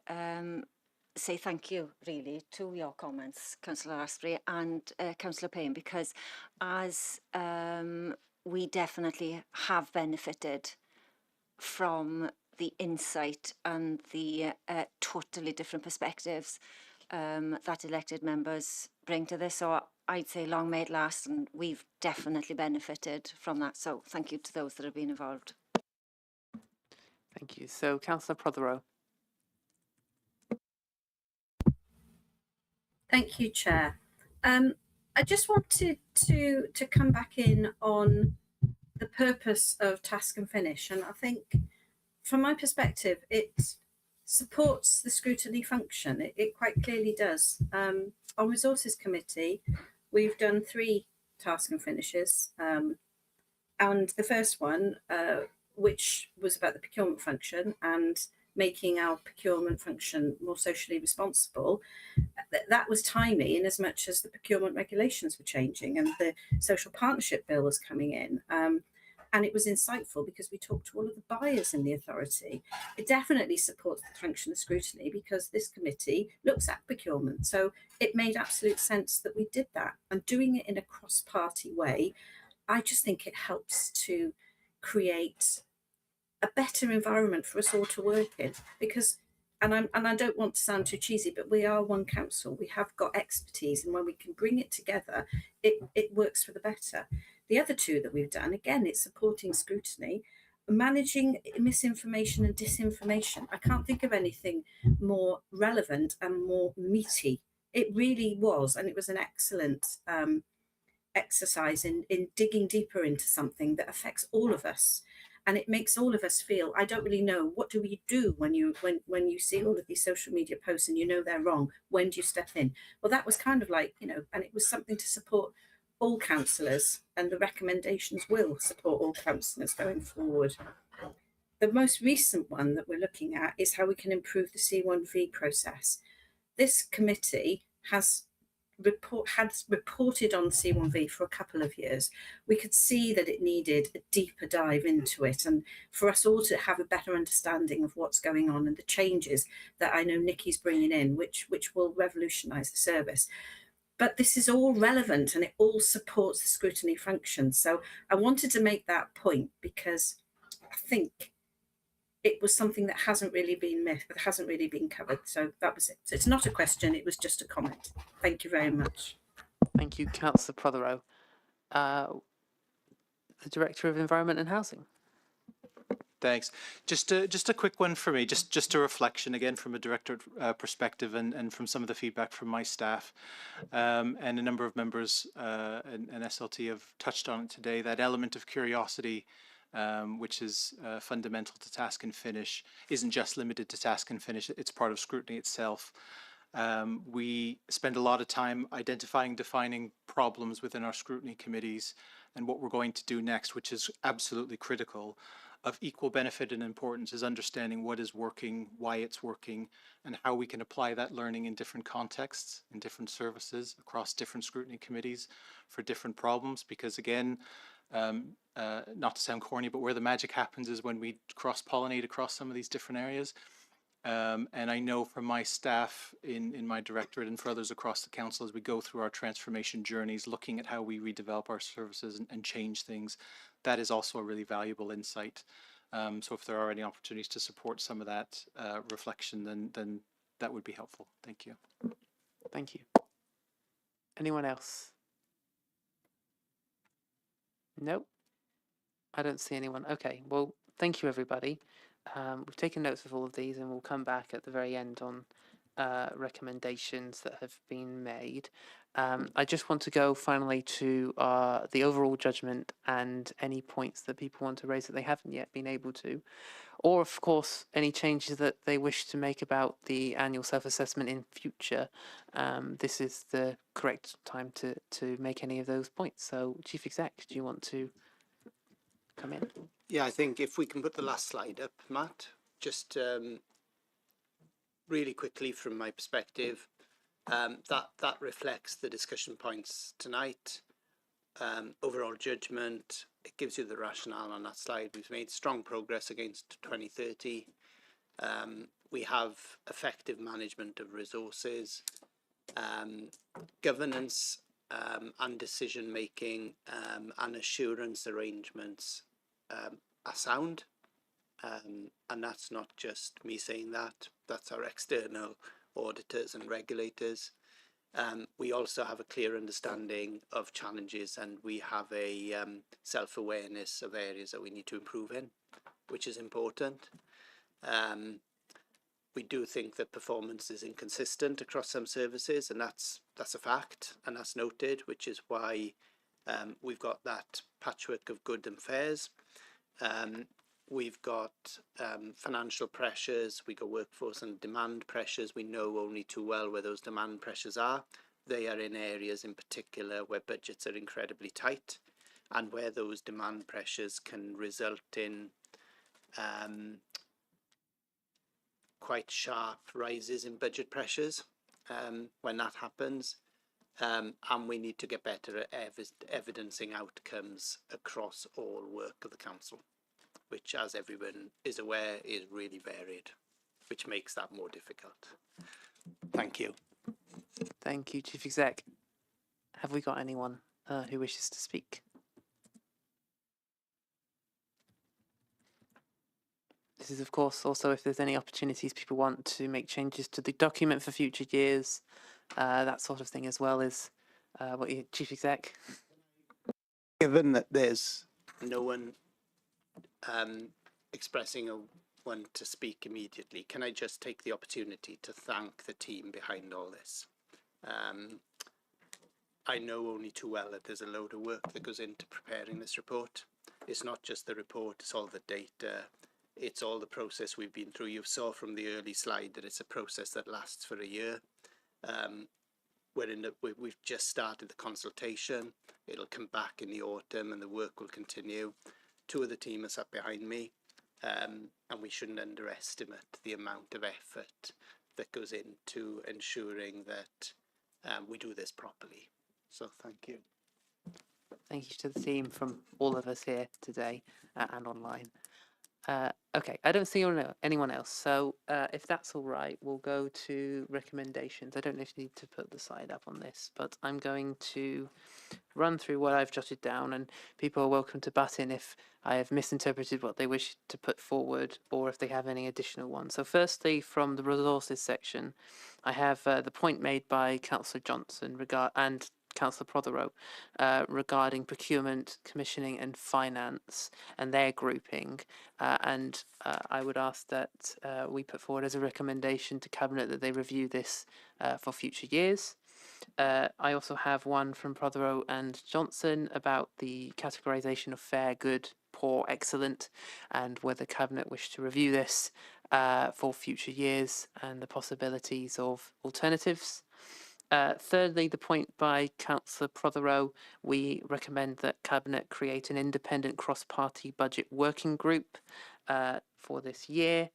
say thank you, really, to your comments, Councillor Asprey and Councillor Payne, because as we definitely have benefited from the insight and the totally different perspectives that elected members bring to this. So I'd say long may it last, and we've definitely benefited from that. So thank you to those that have been involved.
Thank you. So Councillor Prothero.
Thank you, Chair. I just wanted to come back in on the purpose of task and finish, and I think from my perspective it supports the scrutiny function. It quite clearly does. On Resources Committee, we've done 3 task and finishes. And the first one, which was about the procurement function and making our procurement function more socially responsible, that was timely in as much as the procurement regulations were changing and the social partnership bill was coming in. And it was insightful because we talked to all of the buyers in the authority. It definitely supports the function of scrutiny because this committee looks at procurement. So it made absolute sense that we did that. And doing it in a cross-party way, I just think it helps to create a better environment for us all to work in. Because, and I don't want to sound too cheesy, but we are one council. We have got expertise, and when we can bring it together, it works for the better. The other 2 that we've done, again, it's supporting scrutiny, managing misinformation and disinformation. I can't think of anything more relevant and more meaty. It really was, and it was an excellent exercise in digging deeper into something that affects all of us. And it makes all of us feel, I don't really know, what do we do when you see all of these social media posts and you know they're wrong? When do you step in? Well, that was kind of like, you know, and it was something to support all councillors, and the recommendations will support all councillors going forward. The most recent one that we're looking at is how we can improve the C1V process. This committee has reported on C1V for a couple of years. We could see that it needed a deeper dive into it, and for us all to have a better understanding of what's going on and the changes that I know Nikki's bringing in, which will revolutionise the service. But this is all relevant and it all supports the scrutiny function. So I wanted to make that point because I think it was something that hasn't really been hasn't really been covered. So that was it. So it's not a question, it was just a comment. Thank you very much.
Thank you, Councillor Prothero. The Director of Environment and Housing.
Thanks. Just a quick one for me, just a reflection again from a directorate perspective and from some of the feedback from my staff, and a number of members and SLT have touched on it today, that element of curiosity, which is fundamental to task and finish, isn't just limited to task and finish, it's part of scrutiny itself. We spend a lot of time identifying, defining problems within our scrutiny committees and what we're going to do next, which is absolutely critical. Of equal benefit and importance is understanding what is working, why it's working, and how we can apply that learning in different contexts, in different services, across different scrutiny committees for different problems. Because again, not to sound corny, but where the magic happens is when we cross-pollinate across some of these different areas. And I know from my staff in my directorate and for others across the council, as we go through our transformation journeys, looking at how we redevelop our services and change things, that is also a really valuable insight. So if there are any opportunities to support some of that reflection, then that would be helpful. Thank you.
Thank you. Anyone else? Nope. I don't see anyone. Okay, well, thank you, everybody. We've taken notes of all of these and we'll come back at the very end on recommendations that have been made. I just want to go finally to the overall judgment and any points that people want to raise that they haven't yet been able to, or of course any changes that they wish to make about the annual self-assessment in future. This is the correct time to make any of those points. So Chief Exec, do you want to come in?
Yeah, I think if we can put the last slide up, Matt, just really quickly from my perspective, that reflects the discussion points tonight. Overall judgment, it gives you the rationale on that slide. We've made strong progress against 2030. We have effective management of resources, governance and decision making and assurance arrangements are sound. And that's not just me saying that, that's our external auditors and regulators. We also have a clear understanding of challenges and we have a self-awareness of areas that we need to improve in, which is important. We do think that performance is inconsistent across some services, and that's a fact, and that's noted, which is why we've got that patchwork of good and fairs. We've got financial pressures, we've got workforce and demand pressures. We know only too well where those demand pressures are. they are in areas in particular where budgets are incredibly tight and where those demand pressures can result in quite sharp rises in budget pressures when that happens. And we need to get better at evidencing outcomes across all work of the council, which, as everyone is aware, is really varied, which makes that more difficult. Thank you.
Thank you, Chief Exec. Have we got anyone who wishes to speak? This is, of course, also if there's any opportunities people want to make changes to the document for future years, that sort of thing as well is what you, Chief Exec.
Given that there's no one expressing a want to speak immediately, can I just take the opportunity to thank the team behind all this? I know only too well that there's a load of work that goes into preparing this report. It's not just the report, it's all the data, it's all the process we've been through. You saw from the early slide that it's a process that lasts for a year. We've just started the consultation. It'll come back in the autumn and the work will continue. Two of the team are sat behind me, and we shouldn't underestimate the amount of effort that goes into ensuring that we do this properly. So thank you.
Thank you to the team from all of us here today and online. Okay, I don't see anyone else, so if that's all right, we'll go to recommendations. I don't know if you need to put the slide up on this, but I'm going to run through what I've jotted down, and people are welcome to butt in if I have misinterpreted what they wish to put forward or if they have any additional ones. So firstly, from the resources section, I have the point made by Councillor Johnson and Councillor Prothero regarding procurement, commissioning and finance and their grouping, and I would ask that we put forward as a recommendation to Cabinet that they review this for future years. I also have one from Prothero and Johnson about the categorisation of fair, good, poor, excellent, and whether Cabinet wish to review this for future years and the possibilities of alternatives. Thirdly, the point by Councillor Prothero, we recommend that Cabinet create an independent cross-party budget working group for this year.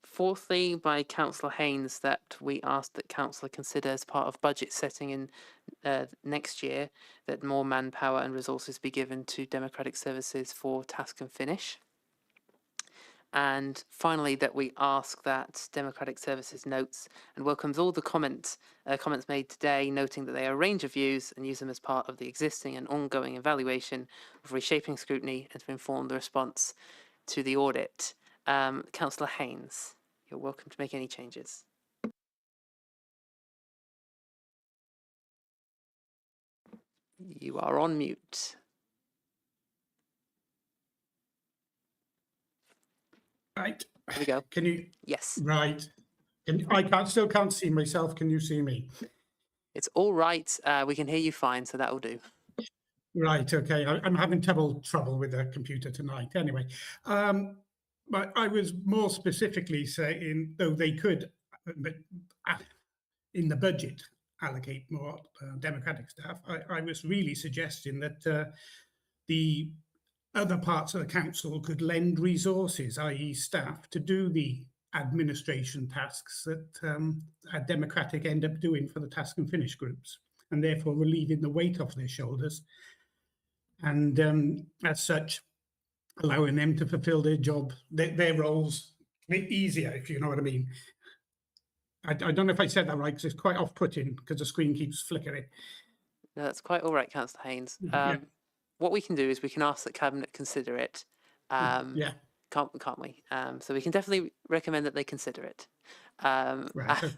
Fourthly, by Councillor Haynes, that we ask that Council consider as part of budget setting in next year that more manpower and resources be given to democratic services for task and finish. And finally, that we ask that Democratic Services notes and welcomes all the comments made today, noting that they are a range of views and use them as part of the existing and ongoing evaluation of reshaping scrutiny and to inform the response to the audit. Councillor Haynes, you're welcome to make any changes. You are on mute.
Right.
There we go.
Can you?
Yes.
Right. I still can't see myself. Can you see me?
It's all right. We can hear you fine, so that will do.
Right. Okay. I'm having trouble with the computer tonight. Anyway, but I was more specifically saying, though they could, in the budget, allocate more democratic staff. I was really suggesting that the other parts of the council could lend resources, i.e. staff, to do the administration tasks that democratic end up doing for the task and finish groups, and therefore relieving the weight off their shoulders, and as such allowing them to fulfill their job, their roles a bit easier, if you know what I mean. I don't know if I said that right, because it's quite off-putting because the screen keeps flickering.
No, that's quite all right, Councillor Haynes.
Yeah.
What we can do is we can ask that Cabinet consider it.
Yeah.
Can't we? So we can definitely recommend that they consider it.
Right.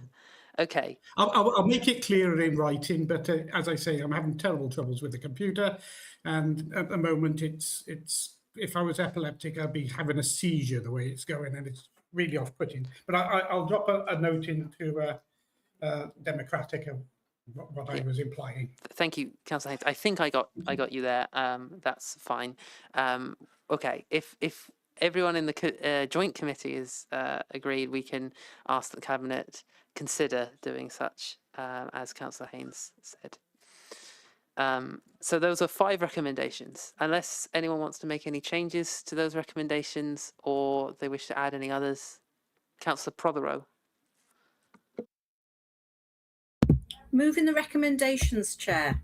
Okay.
I'll make it clearer in writing, but as I say, I'm having terrible troubles with the computer, and at the moment, it's. If I was epileptic, I'd be having a seizure the way it's going, and it's really off-putting. But I'll drop a note into Democratic of what I was implying.
Thank you, Councillor Haynes. I think I got you there. That's fine. Okay. If everyone in the joint committee is agreed, we can ask the Cabinet consider doing such as Councillor Haynes said. So those are 5 recommendations. Unless anyone wants to make any changes to those recommendations or they wish to add any others. Councillor Prothero.
Moving the recommendations, Chair.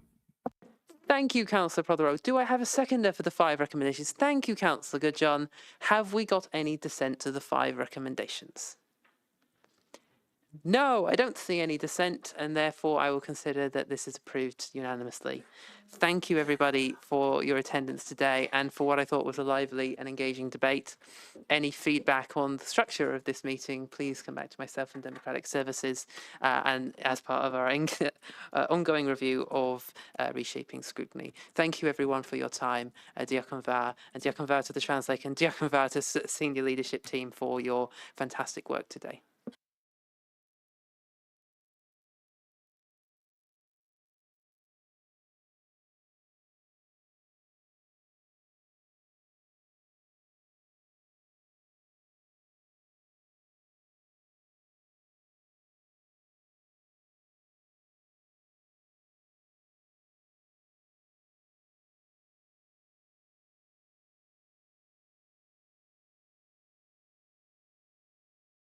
Thank you, Councillor Prothero. Do I have a seconder for the 5 recommendations? Thank you, Councillor Goodjohn. Have we got any dissent to the 5 recommendations? No, I don't see any dissent, and therefore I will consider that this is approved unanimously. Thank you, everybody, for your attendance today and for what I thought was a lively and engaging debate. Any feedback on the structure of this meeting, please come back to myself and Democratic Services and as part of our ongoing review of reshaping scrutiny. Thank you, everyone, for your time. Diolch yn fawr, and diolch yn fawr to the translator, and diolch yn fawr to senior leadership team for your fantastic work today.